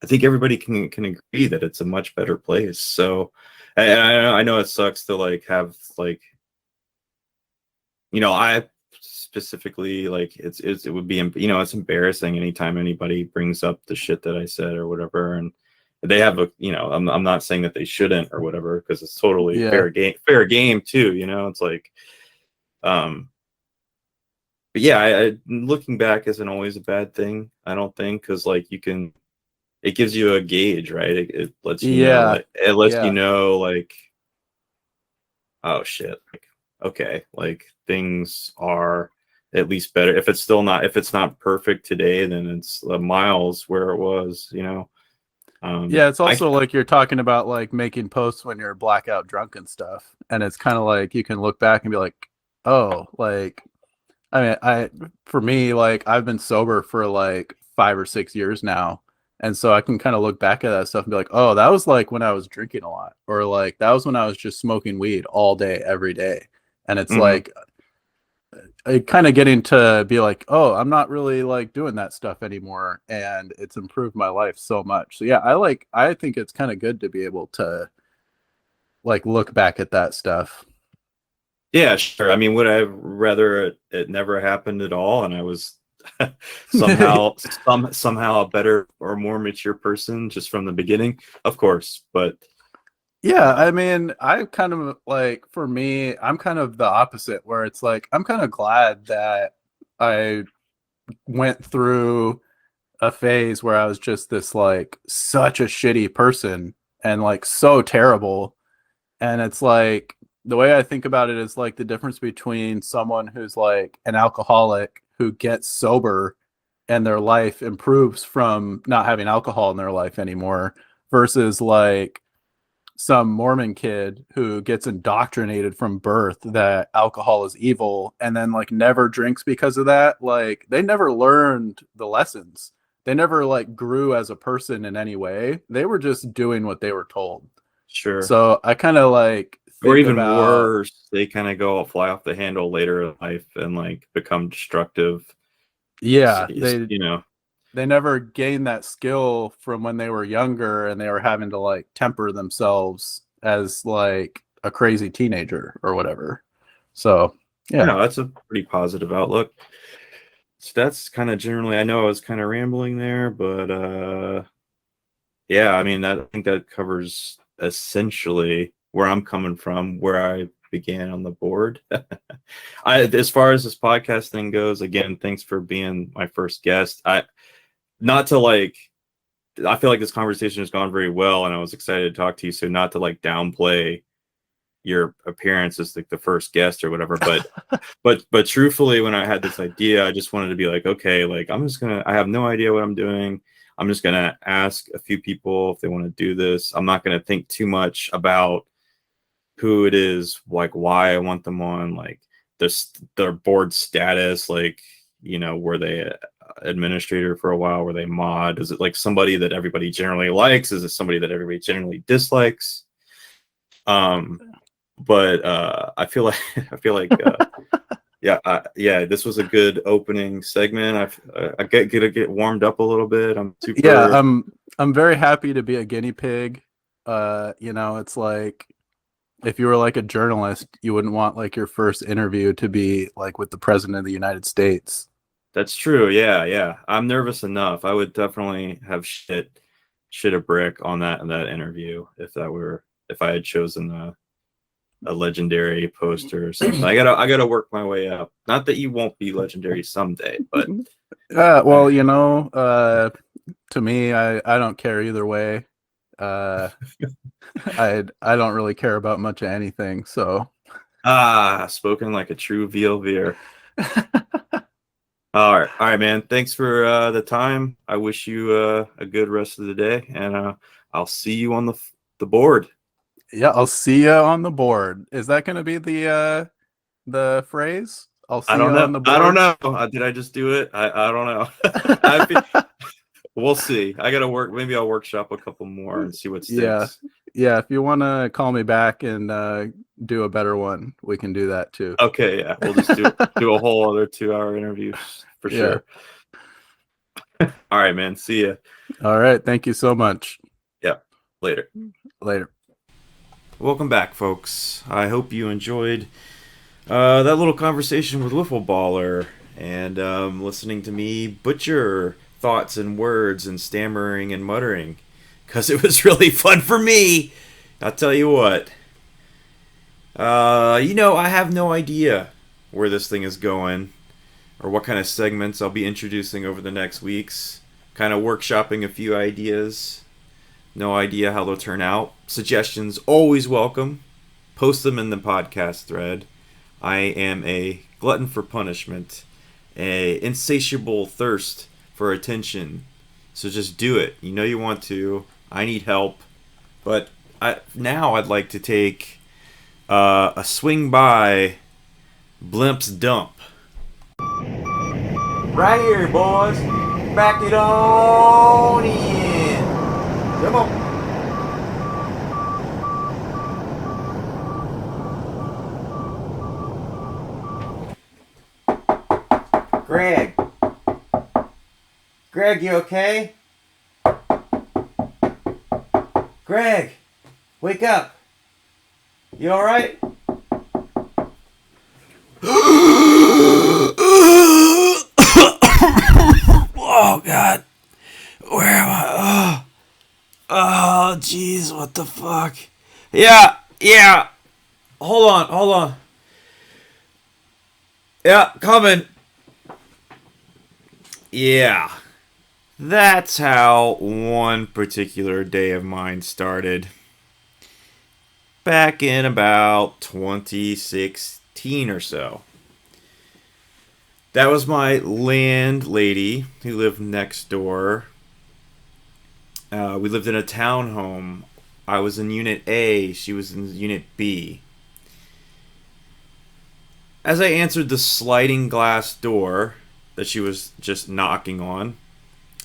[SPEAKER 2] I think everybody can agree that it's a much better place. So I know it sucks to like have like, I specifically like, it would be, it's embarrassing anytime anybody brings up the shit that I said or whatever, and they have I'm not saying that they shouldn't or whatever, because it's totally fair game too, it's like, but yeah, looking back isn't always a bad thing, I don't think, because like it gives you a gauge, right? It lets you know, like, it lets you know, like, oh shit, like, okay, like things are at least better. If it's not perfect today, then it's miles where it was, you know.
[SPEAKER 3] Yeah, it's also like you're talking about like making posts when you're blackout drunk and stuff, and it's kind of like you can look back and be like, oh, like for me, like I've been sober for like 5 or 6 years now, and so I can kind of look back at that stuff and be like, oh, that was like when I was drinking a lot, or like that was when I was just smoking weed all day every day, and it's like kind of getting to be like, oh, I'm not really like doing that stuff anymore, and it's improved my life so much. So yeah, I think it's kind of good to be able to like look back at that stuff.
[SPEAKER 2] Yeah, sure. I mean, would I rather it never happened at all, and I was somehow a better or more mature person just from the beginning? Of course, but
[SPEAKER 3] yeah, I mean, I kind of like, for me, I'm kind of the opposite, where it's like I'm kind of glad that I went through a phase where I was just this like such a shitty person and like so terrible. And it's like the way I think about it is like the difference between someone who's like an alcoholic who gets sober and their life improves from not having alcohol in their life anymore versus like some Mormon kid who gets indoctrinated from birth that alcohol is evil and then like never drinks because of that. Like they never learned the lessons. They never like grew as a person in any way. They were just doing what they were told.
[SPEAKER 2] sure.
[SPEAKER 3] So I kind of like
[SPEAKER 2] Or
[SPEAKER 3] think
[SPEAKER 2] even
[SPEAKER 3] about,
[SPEAKER 2] worse, they kind of go fly off the handle later in life and like become destructive.
[SPEAKER 3] yeah,
[SPEAKER 2] You know.
[SPEAKER 3] they never gained that skill from when they were younger and they were having to like temper themselves as like a crazy teenager or whatever. So yeah.
[SPEAKER 2] No, that's a pretty positive outlook. So that's kind of generally, I know I was kind of rambling there, but yeah, I mean, I think that covers essentially where I'm coming from, where I began on the board. As far as this podcast thing goes, again, thanks for being my first guest. Not to like, I feel like this conversation has gone very well and I was excited to talk to you. So not to like downplay your appearance as like the first guest or whatever, but truthfully, when I had this idea, I just wanted to be like, okay, like I have no idea what I'm doing. I'm just gonna ask a few people if they want to do this. I'm not gonna think too much about who it is, like why I want them on, like their board status, like, you know, were they administrator for a while, were they mod, is it like somebody that everybody generally likes, is it somebody that everybody generally dislikes? But I feel like yeah, this was a good opening segment. I get warmed up a little bit. I'm super.
[SPEAKER 3] Yeah, I'm very happy to be a guinea pig. You know, it's like if you were like a journalist, you wouldn't want like your first interview to be like with the president of the United States.
[SPEAKER 2] That's true. Yeah. I'm nervous enough. I would definitely have shit a brick on that interview if I had chosen a legendary poster or something. I gotta work my way up. Not that you won't be legendary someday, but
[SPEAKER 3] well, you know, to me, I don't care either way. I don't really care about much of anything. So
[SPEAKER 2] spoken like a true VLVer. All right, man. Thanks for the time. I wish you a good rest of the day, and I'll see you on the board.
[SPEAKER 3] Yeah, I'll see you on the board. Is that going to be the phrase? I'll see you on the board.
[SPEAKER 2] I don't know. Did I just do it? I don't know. We'll see. I got to work. Maybe I'll workshop a couple more and see what sticks.
[SPEAKER 3] Yeah. If you want to call me back and do a better one, we can do that too.
[SPEAKER 2] Okay. Yeah. We'll just do a whole other 2-hour interview for sure. All right, man. See ya.
[SPEAKER 3] All right. Thank you so much.
[SPEAKER 2] Yeah. Later. Welcome back, folks. I hope you enjoyed that little conversation with whiffleballer and listening to me butcher thoughts and words and stammering and muttering, because it was really fun for me. I'll tell you what. You know, I have no idea where this thing is going or what kind of segments I'll be introducing over the next weeks. Kind of workshopping a few ideas. No idea how they'll turn out. Suggestions always welcome. Post them in the podcast thread. I am a glutton for punishment. a insatiable thirst for attention. So just do it. You know you want to. I need help. But I'd like to take a swing by Blimp's dump. Right here, boys. Back it on in. Come on. Greg, you okay? Greg, wake up. You alright? Oh, God. Where am I? Oh, jeez, what the fuck? Yeah. Hold on. Yeah, coming. Yeah. That's how one particular day of mine started. Back in about 2016 or so. That was my landlady who lived next door. We lived in a townhome. I was in Unit A. She was in Unit B. As I answered the sliding glass door that she was just knocking on,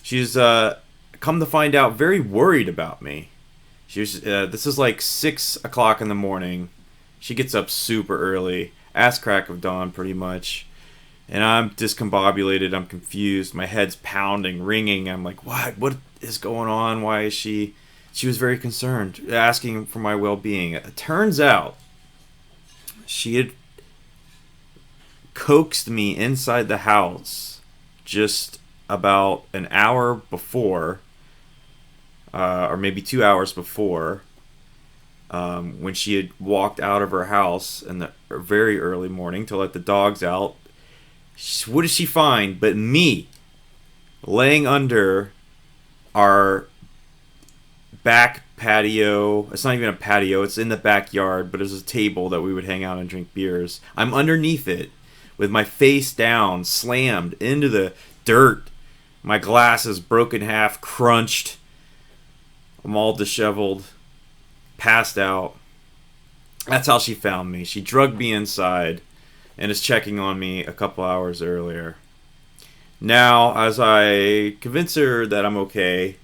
[SPEAKER 2] she's come to find out very worried about me. She was. This is like 6 o'clock in the morning. She gets up super early, ass crack of dawn, pretty much. And I'm discombobulated. I'm confused. My head's pounding, ringing. I'm like, what? What is going on? Why is she? She was very concerned, asking for my well-being. It turns out she had coaxed me inside the house just about an hour before, or maybe 2 hours before, when she had walked out of her house in the very early morning to let the dogs out. What does she find but me laying under our back patio? It's not even a patio, it's in the backyard, but there's a table that we would hang out and drink beers. I'm underneath it with my face down, slammed into the dirt. My glass is broken in half, crunched. I'm all disheveled, passed out. That's how she found me. She drugged me inside and is checking on me a couple hours earlier. Now, as I convince her that I'm okay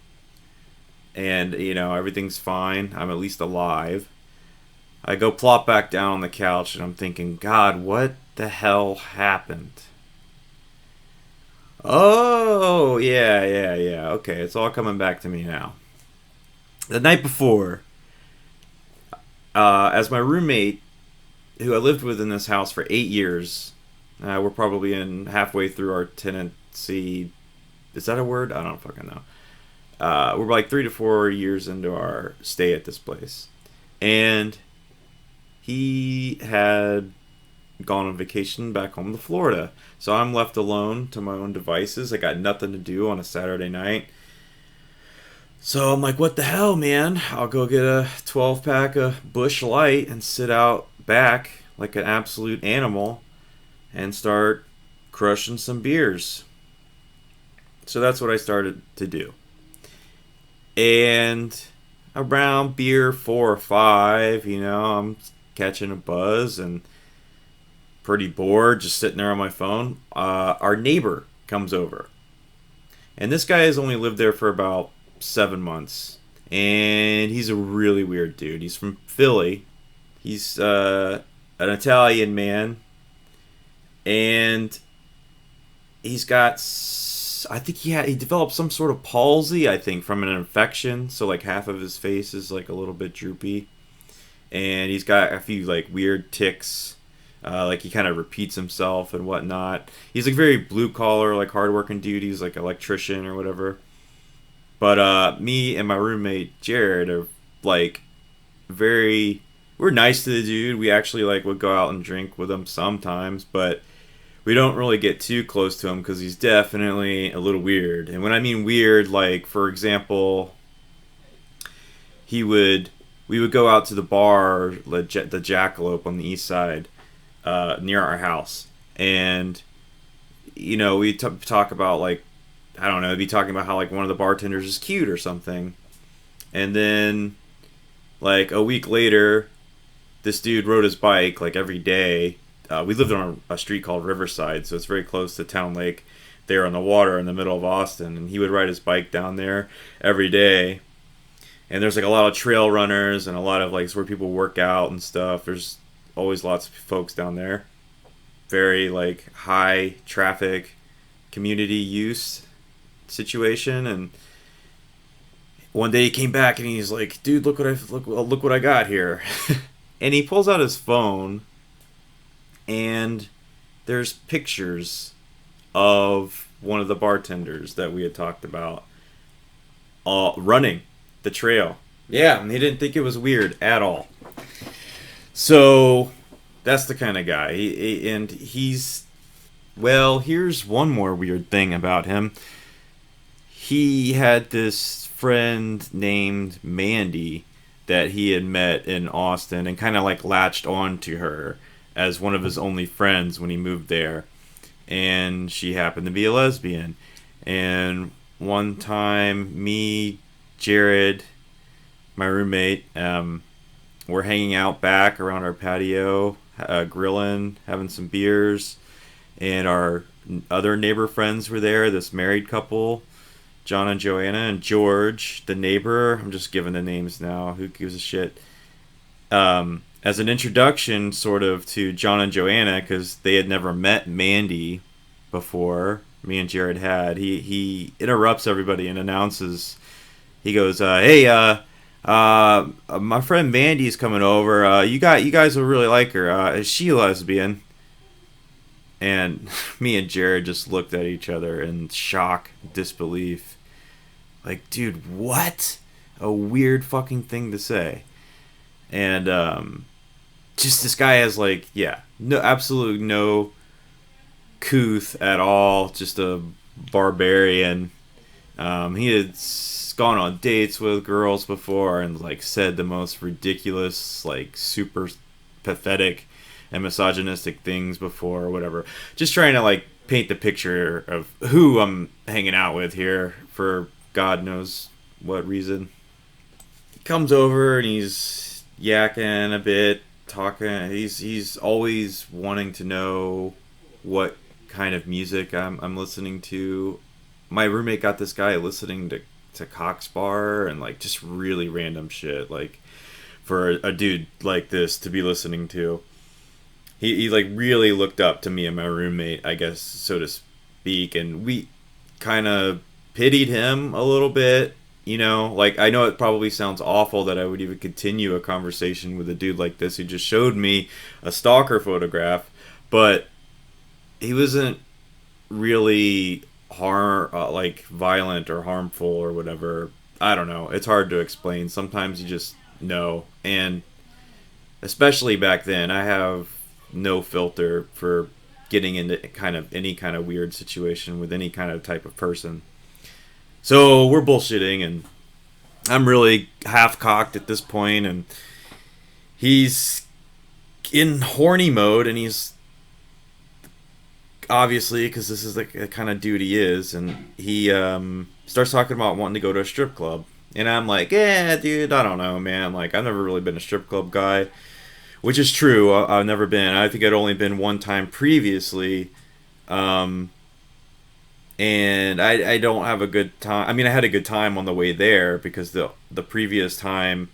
[SPEAKER 2] and, everything's fine, I'm at least alive, I go plop back down on the couch and I'm thinking, God, what the hell happened? Oh, yeah. Okay, it's all coming back to me now. The night before, as my roommate, who I lived with in this house for 8 years, we're probably halfway through our tenancy. Is that a word? I don't fucking know. We're like 3 to 4 years into our stay at this place. And he had gone on vacation back home to Florida. So I'm left alone to my own devices. I got nothing to do on a Saturday night. So I'm like, what the hell, man? I'll go get a 12-pack of Busch Light and sit out back like an absolute animal and start crushing some beers. So that's what I started to do. And around beer 4 or 5, I'm catching a buzz and pretty bored, just sitting there on my phone. Our neighbor comes over. And this guy has only lived there for about 7 months. And he's a really weird dude. He's from Philly. He's an Italian man. And he's got, I think he developed some sort of palsy, I think, from an infection. So like half of his face is like a little bit droopy. And he's got a few like weird tics. Like he kind of repeats himself and whatnot. He's like very blue collar, like hardworking dude. He's like an electrician or whatever. But me and my roommate Jared are like we're nice to the dude. We actually like would go out and drink with him sometimes, but we don't really get too close to him because he's definitely a little weird. And when I mean weird, like for example, we would go out to the bar, the Jackalope on the east side, near our house, and we talk about like, I don't know, be talking about how like one of the bartenders is cute or something, and then like a week later, this dude rode his bike like every day. We lived on a street called Riverside, so it's very close to Town Lake. There on the water in the middle of Austin, and he would ride his bike down there every day. And there's like a lot of trail runners and a lot of like where people work out and stuff. There's always lots of folks down there. Very like high traffic community use situation. And one day he came back and he's like, "Dude, look what I got here." And he pulls out his phone, and there's pictures of one of the bartenders that we had talked about running the trail. Yeah, and he didn't think it was weird at all. So that's the kind of guy. He's well, here's one more weird thing about him. He had this friend named Mandy that he had met in Austin and kind of like latched on to her as one of his only friends when he moved there. And she happened to be a lesbian. And one time, me, Jared, my roommate, we're hanging out back around our patio, grilling, having some beers. And our other neighbor friends were there, this married couple, John and Joanna, and George, the neighbor. I'm just giving the names now. Who gives a shit? As an introduction, sort of, to John and Joanna, because they had never met Mandy before. Me and Jared had. He interrupts everybody and announces. He goes, "Hey, my friend Mandy's coming over. You guys will really like her. Is she a lesbian?" And me and Jared just looked at each other in shock, disbelief. Like, dude, what? A weird fucking thing to say. And just this guy has like, yeah, absolutely no couth at all. Just a barbarian. He had gone on dates with girls before and like said the most ridiculous, like super pathetic and misogynistic things before or whatever. Just trying to like paint the picture of who I'm hanging out with here for God knows what reason. He comes over and he's yakking a bit, talking. He's always wanting to know what kind of music I'm listening to. My roommate got this guy listening to Cox Bar and like just really random shit, like for a dude like this to be listening to. He like really looked up to me and my roommate, I guess, so to speak, and we kind of pitied him a little bit, you know? Like, I know it probably sounds awful that I would even continue a conversation with a dude like this who just showed me a stalker photograph, but he wasn't really like violent or harmful or whatever. I don't know. It's hard to explain. Sometimes you just know, and especially back then, I have no filter for getting into kind of any kind of weird situation with any kind of type of person. So we're bullshitting, and I'm really half cocked at this point, and he's in horny mode, and he's obviously, because this is the kind of dude he is, and he starts talking about wanting to go to a strip club. And I'm like, yeah, dude, I don't know, man. Like, I've never really been a strip club guy. Which is true. I've never been. I think I'd only been one time previously. And I don't have a good time. I mean, I had a good time on the way there because the previous time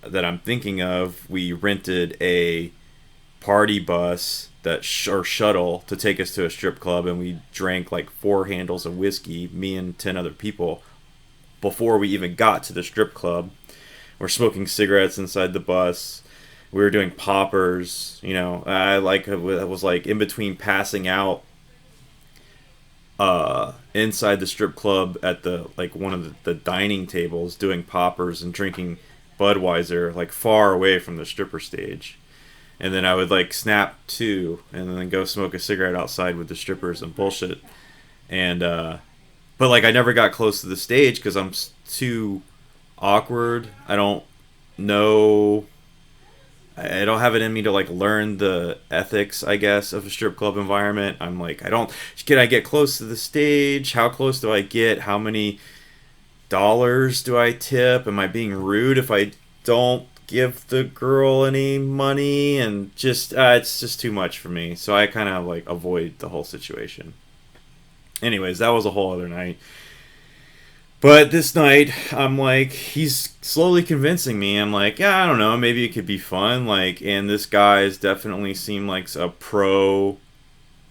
[SPEAKER 2] that I'm thinking of, we rented a party bus or shuttle to take us to a strip club, and we drank like 4 handles of whiskey, me and 10 other people, before we even got to the strip club. We're smoking cigarettes inside the bus. We were doing poppers, you know. I was like in between passing out inside the strip club at the like one of the dining tables, doing poppers and drinking Budweiser, like far away from the stripper stage. And then I would like snap to and then go smoke a cigarette outside with the strippers and bullshit. And but like I never got close to the stage because I'm too awkward. I don't know I don't have it in me to like learn the ethics, I guess, of a strip club environment. I'm like, can I get close to the stage? How close do I get? How many dollars do I tip? Am I being rude if I don't give the girl any money? And just it's just too much for me. So I kind of like avoid the whole situation. Anyways, that was a whole other night. But this night, I'm like, he's slowly convincing me. I'm like, yeah, I don't know, maybe it could be fun. Like, and this guy's definitely seemed like a pro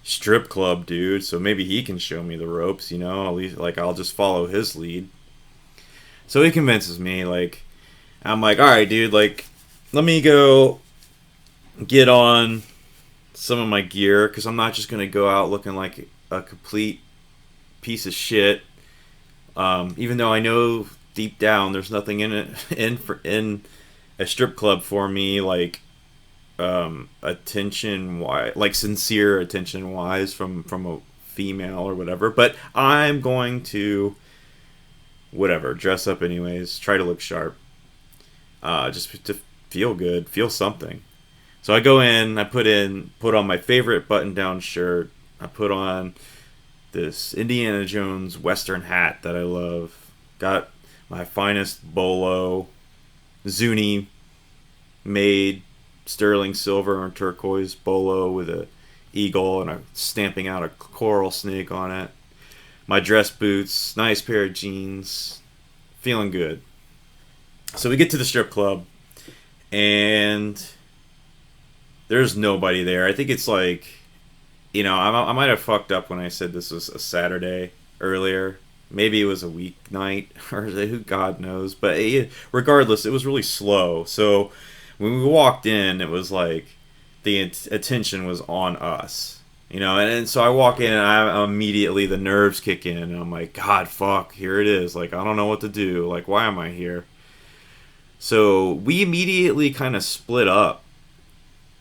[SPEAKER 2] strip club dude, so maybe he can show me the ropes, you know? At least, like, I'll just follow his lead. So he convinces me, like, I'm like, alright, dude, like, let me go get on some of my gear, because I'm not just going to go out looking like a complete piece of shit. Even though I know deep down there's nothing in it in a strip club for me, like attention wise, like sincere attention wise from a female or whatever. But I'm going to whatever dress up anyways, try to look sharp, just to feel good, feel something. So I go in, I put on my favorite button down shirt, I put on this Indiana Jones Western hat that I love. Got my finest bolo, Zuni made sterling silver and turquoise bolo with a eagle and a stamping out a coral snake on it. My dress boots, nice pair of jeans, feeling good. So we get to the strip club and there's nobody there. I think it's like, you know, I might have fucked up when I said this was a Saturday earlier. Maybe it was a weeknight, or who God knows. But regardless, it was really slow. So when we walked in, it was like the attention was on us. You know, and so I walk in and I immediately, the nerves kick in. And I'm like, God, fuck, here it is. Like, I don't know what to do. Like, why am I here? So we immediately kind of split up.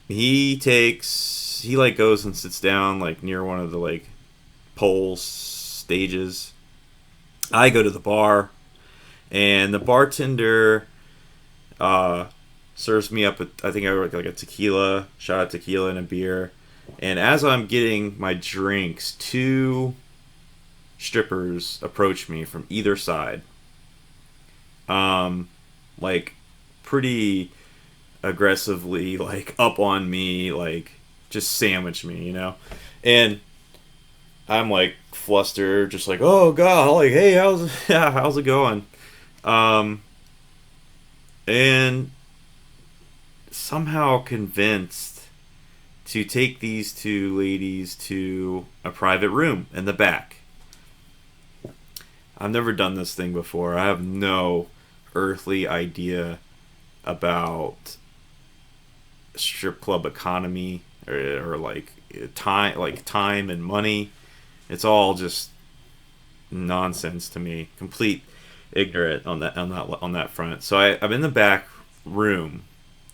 [SPEAKER 2] He like goes and sits down like near one of the like poles stages. I go to the bar and the bartender serves me up I think I ordered like a tequila, shot of tequila and a beer. And as I'm getting my drinks, two strippers approach me from either side. Like pretty aggressively, like up on me, like just sandwich me, you know. And I'm like flustered, just like, oh god, like, hey, how's it going? And somehow convinced to take these two ladies to a private room in the back. I've never done this thing before. I have no earthly idea about strip club economy or like time and money. It's all just nonsense to me. Complete ignorant on that front. So I'm in the back room,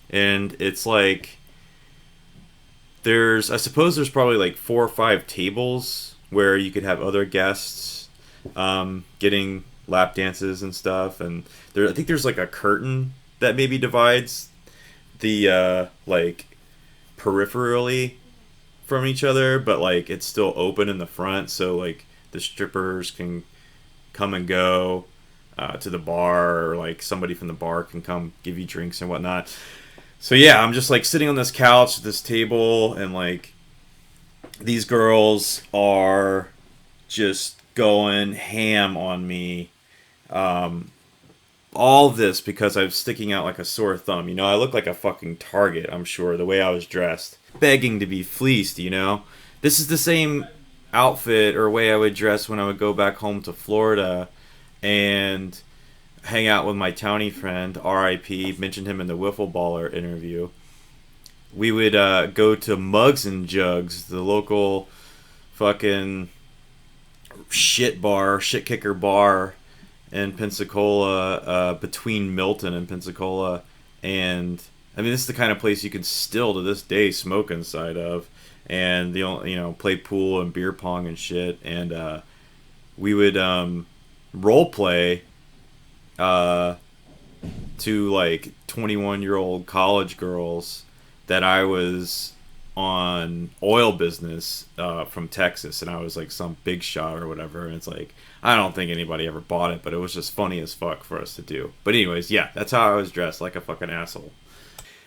[SPEAKER 2] and it's like I suppose there's probably like 4 or 5 tables where you could have other guests getting lap dances and stuff, and I think there's like a curtain that maybe divides the like peripherally from each other, but like it's still open in the front, so like the strippers can come and go to the bar, or like somebody from the bar can come give you drinks and whatnot. So yeah, I'm just like sitting on this couch at this table, and like these girls are just going ham on me. All of this because I'm sticking out like a sore thumb. You know, I look like a fucking target, I'm sure, the way I was dressed. Begging to be fleeced, you know? This is the same outfit or way I would dress when I would go back home to Florida and hang out with my townie friend, R.I.P., mentioned him in the whiffleballer interview. We would go to Mugs and Jugs, the local fucking shit kicker bar in Pensacola, between Milton and Pensacola. And I mean, this is the kind of place you can still to this day smoke inside of, and play pool and beer pong and shit. And we would role play to like 21-year-old college girls that I was on oil business from Texas, and I was like some big shot or whatever. And it's like, I don't think anybody ever bought it, but it was just funny as fuck for us to do. But anyways, yeah, that's how I was dressed, like a fucking asshole.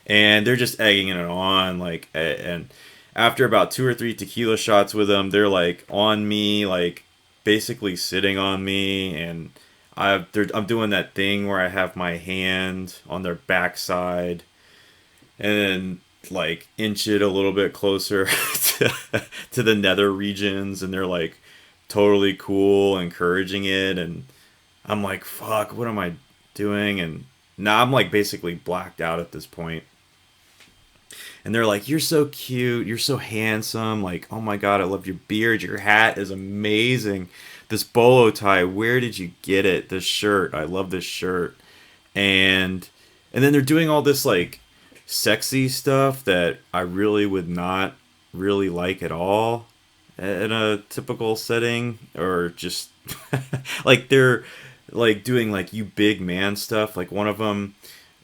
[SPEAKER 2] And they're just egging it on, like, and after about 2 or 3 tequila shots with them, they're like on me, like basically sitting on me, and I'm doing that thing where I have my hand on their backside, and then like inch it a little bit closer to the nether regions, and they're like totally cool, encouraging it, and I'm like, fuck, what am I doing? And now I'm like basically blacked out at this point. And they're like, you're so cute, you're so handsome, like, oh my god, I love your beard, your hat is amazing, this bolo tie, where did you get it? This shirt, I love this shirt. And then they're doing all this like sexy stuff that I really would not really like at all in a typical setting, or just like they're like doing like you big man stuff. Like one of them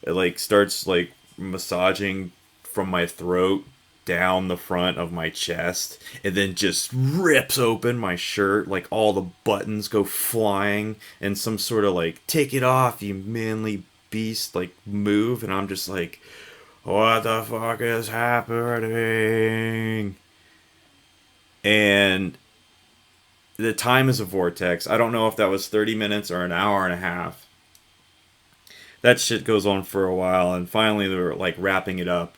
[SPEAKER 2] like starts like massaging from my throat down the front of my chest, and then just rips open my shirt, like all the buttons go flying, and some sort of like take it off you manly beast like move, and I'm just like, what the fuck is happening? And the time is a vortex. I don't know if that was 30 minutes or an hour and a half. That shit goes on for a while, and finally they're like wrapping it up.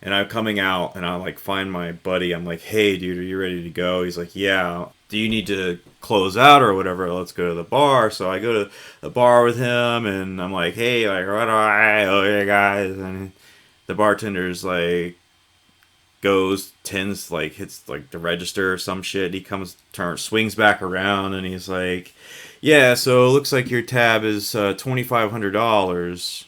[SPEAKER 2] And I'm coming out, and I like find my buddy. I'm like, hey, dude, are you ready to go? He's like, yeah. Do you need to close out or whatever? Let's go to the bar. So I go to the bar with him, and I'm like, hey, like, what do I owe you guys? And the bartender's like, hits like the register or some shit. He swings back around, and he's like, yeah, so it looks like your tab is $2,500.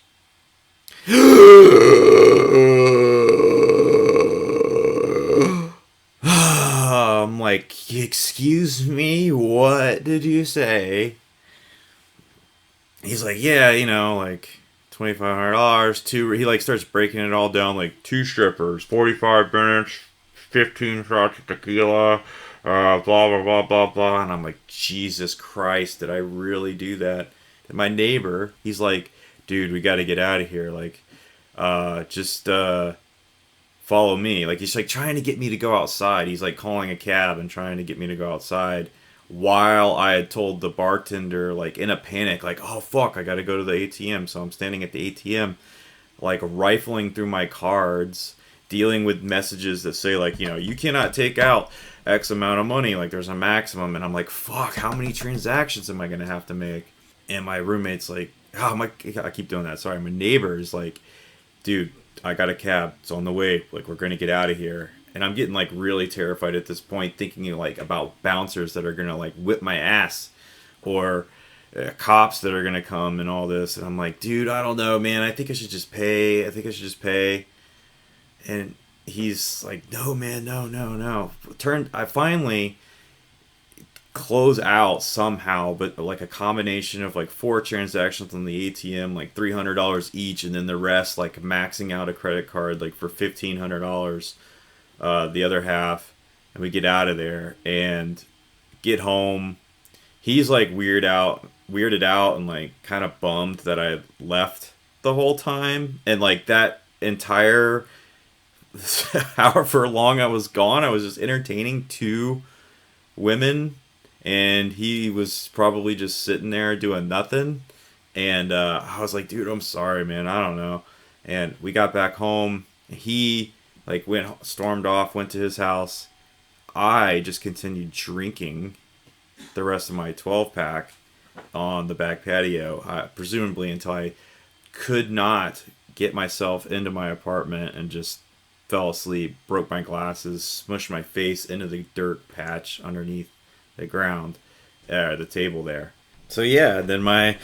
[SPEAKER 2] I'm like, excuse me, what did you say? He's like, yeah, like $2,500, he like starts breaking it all down, like 2 strippers, 45 minutes, 15 shots of tequila, blah, blah, blah, blah, blah. And I'm like, Jesus Christ, did I really do that? And my neighbor, he's like, dude, we got to get out of here. Like, just follow me. Like, he's like trying to get me to go outside. He's like calling a cab and trying to get me to go outside, while I had told the bartender, like in a panic, like, oh fuck, I gotta go to the ATM. So I'm standing at the ATM, like rifling through my cards, dealing with messages that say like, you cannot take out X amount of money, like there's a maximum. And I'm like, fuck, how many transactions am I gonna have to make? And my roommate's like, I keep doing that, sorry. My neighbor is like, dude, I got a cab, it's on the way, like we're gonna get out of here. And I'm getting like really terrified at this point, thinking like about bouncers that are gonna like whip my ass, or cops that are gonna come and all this. And I'm like, dude, I don't know, man. I think I should just pay. And he's like, no, man, no. I finally close out somehow, but like a combination of like 4 transactions on the ATM, like $300 each, and then the rest like maxing out a credit card like for $1,500. The other half, and we get out of there and get home. He's like weirded out and like kind of bummed that I left the whole time, and like that entire however long I was gone, I was just entertaining 2 women, and he was probably just sitting there doing nothing. And I was like, dude, I'm sorry, man, I don't know. And we got back home, he like stormed off, went to his house. I just continued drinking the rest of my 12-pack on the back patio, presumably until I could not get myself into my apartment, and just fell asleep, broke my glasses, smushed my face into the dirt patch underneath the ground, the table there. So yeah, then my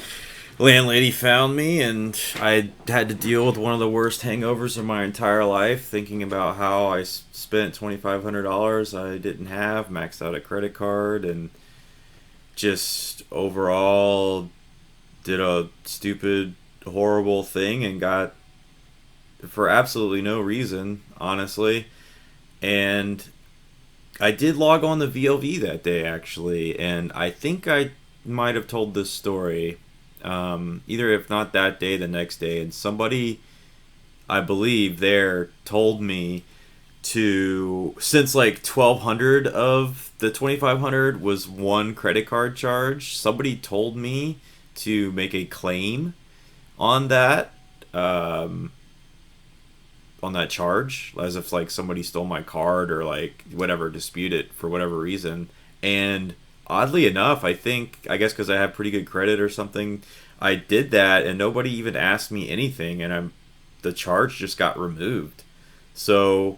[SPEAKER 2] landlady found me, and I had to deal with one of the worst hangovers of my entire life, thinking about how I spent $2,500 I didn't have, maxed out a credit card, and just overall did a stupid, horrible thing and got for absolutely no reason, honestly. And I did log on the VLV that day, actually, and I think I might have told this story, either if not that day, the next day, and somebody, I believe, there told me to, since like 1,200 of the 2,500 was one credit card charge, somebody told me to make a claim on that, charge, as if like somebody stole my card or like whatever, dispute it for whatever reason. And oddly enough, I guess because I have pretty good credit or something, I did that and nobody even asked me anything, and the charge just got removed. So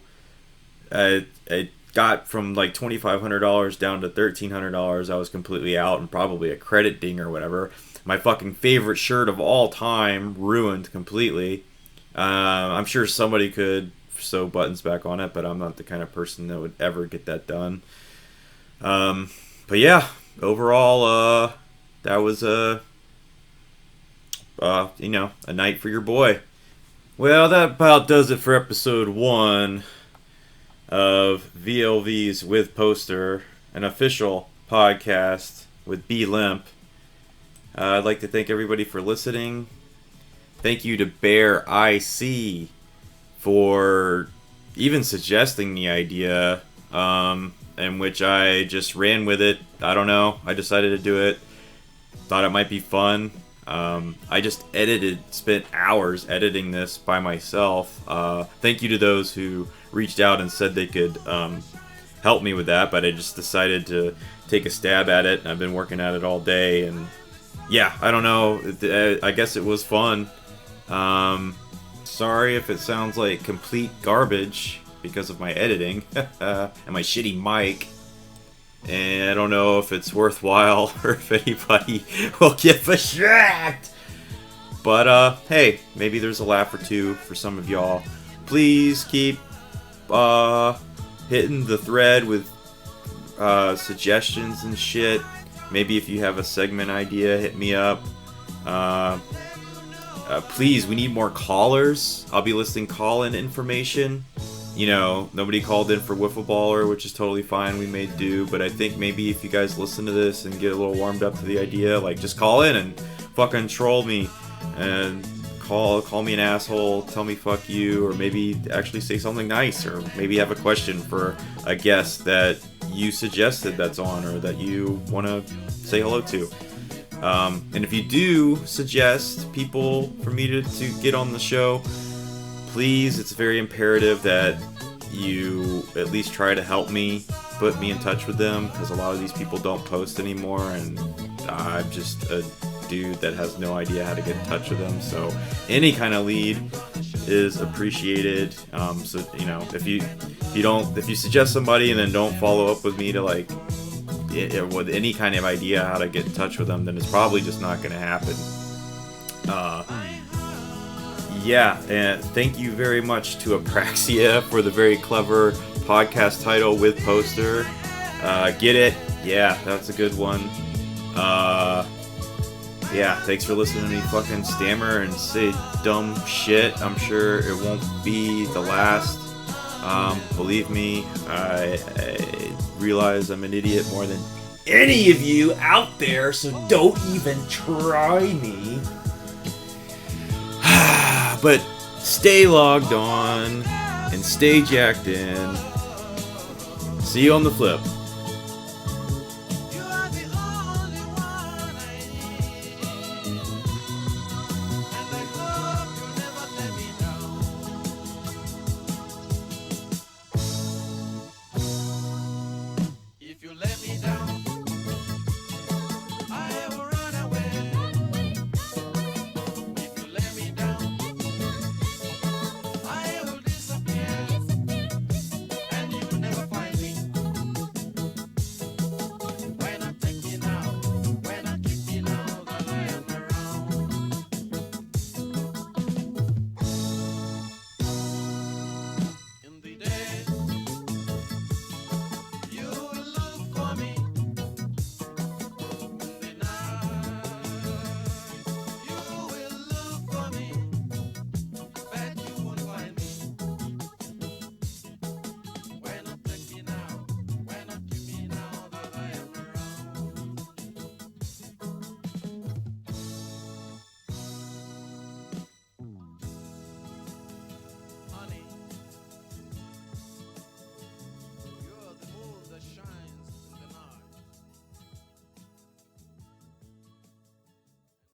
[SPEAKER 2] it got from like $2,500 down to $1,300. I was completely out and probably a credit ding or whatever. My fucking favorite shirt of all time ruined completely. I'm sure somebody could sew buttons back on it, but I'm not the kind of person that would ever get that done. But yeah, overall, that was a night for your boy. Well, that about does it for episode 1 of VLV's With Poster, an official podcast with B-Limp. I'd like to thank everybody for listening. Thank you to Bear IC for even suggesting the idea, in which I just ran with it. I don't know. I decided to do it. Thought it might be fun. I just spent hours editing this by myself. Thank you to those who reached out and said they could help me with that, but I just decided to take a stab at it, and I've been working at it all day, and yeah, I don't know. I guess it was fun. Sorry if it sounds like complete garbage because of my editing and my shitty mic. And I don't know if it's worthwhile or if anybody will give a shit. But hey, maybe there's a laugh or two for some of y'all. Please keep hitting the thread with suggestions and shit. Maybe if you have a segment idea, hit me up. Please, we need more callers. I'll be listing call-in information. You know, nobody called in for whiffleballer, which is totally fine. We may do, but I think maybe if you guys listen to this and get a little warmed up to the idea, like, just call in and fucking troll me and call me an asshole, tell me fuck you, or maybe actually say something nice, or maybe have a question for a guest that you suggested that's on, or that you want to say hello to. And if you do suggest people for me to get on the show, please, it's very imperative that you at least try to help me, put me in touch with them, because a lot of these people don't post anymore, and I'm just a dude that has no idea how to get in touch with them. So any kind of lead is appreciated. So you know, if you suggest somebody and then don't follow up with me to like with any kind of idea how to get in touch with them, then it's probably just not going to happen. Yeah, and thank you very much to Apraxia for the very clever podcast title, With Poster. Get it? Yeah, that's a good one. Yeah, thanks for listening to me fucking stammer and say dumb shit. I'm sure it won't be the last. Believe me, I realize I'm an idiot more than any of you out there, so don't even try me. But stay logged on and stay jacked in. See you on the flip.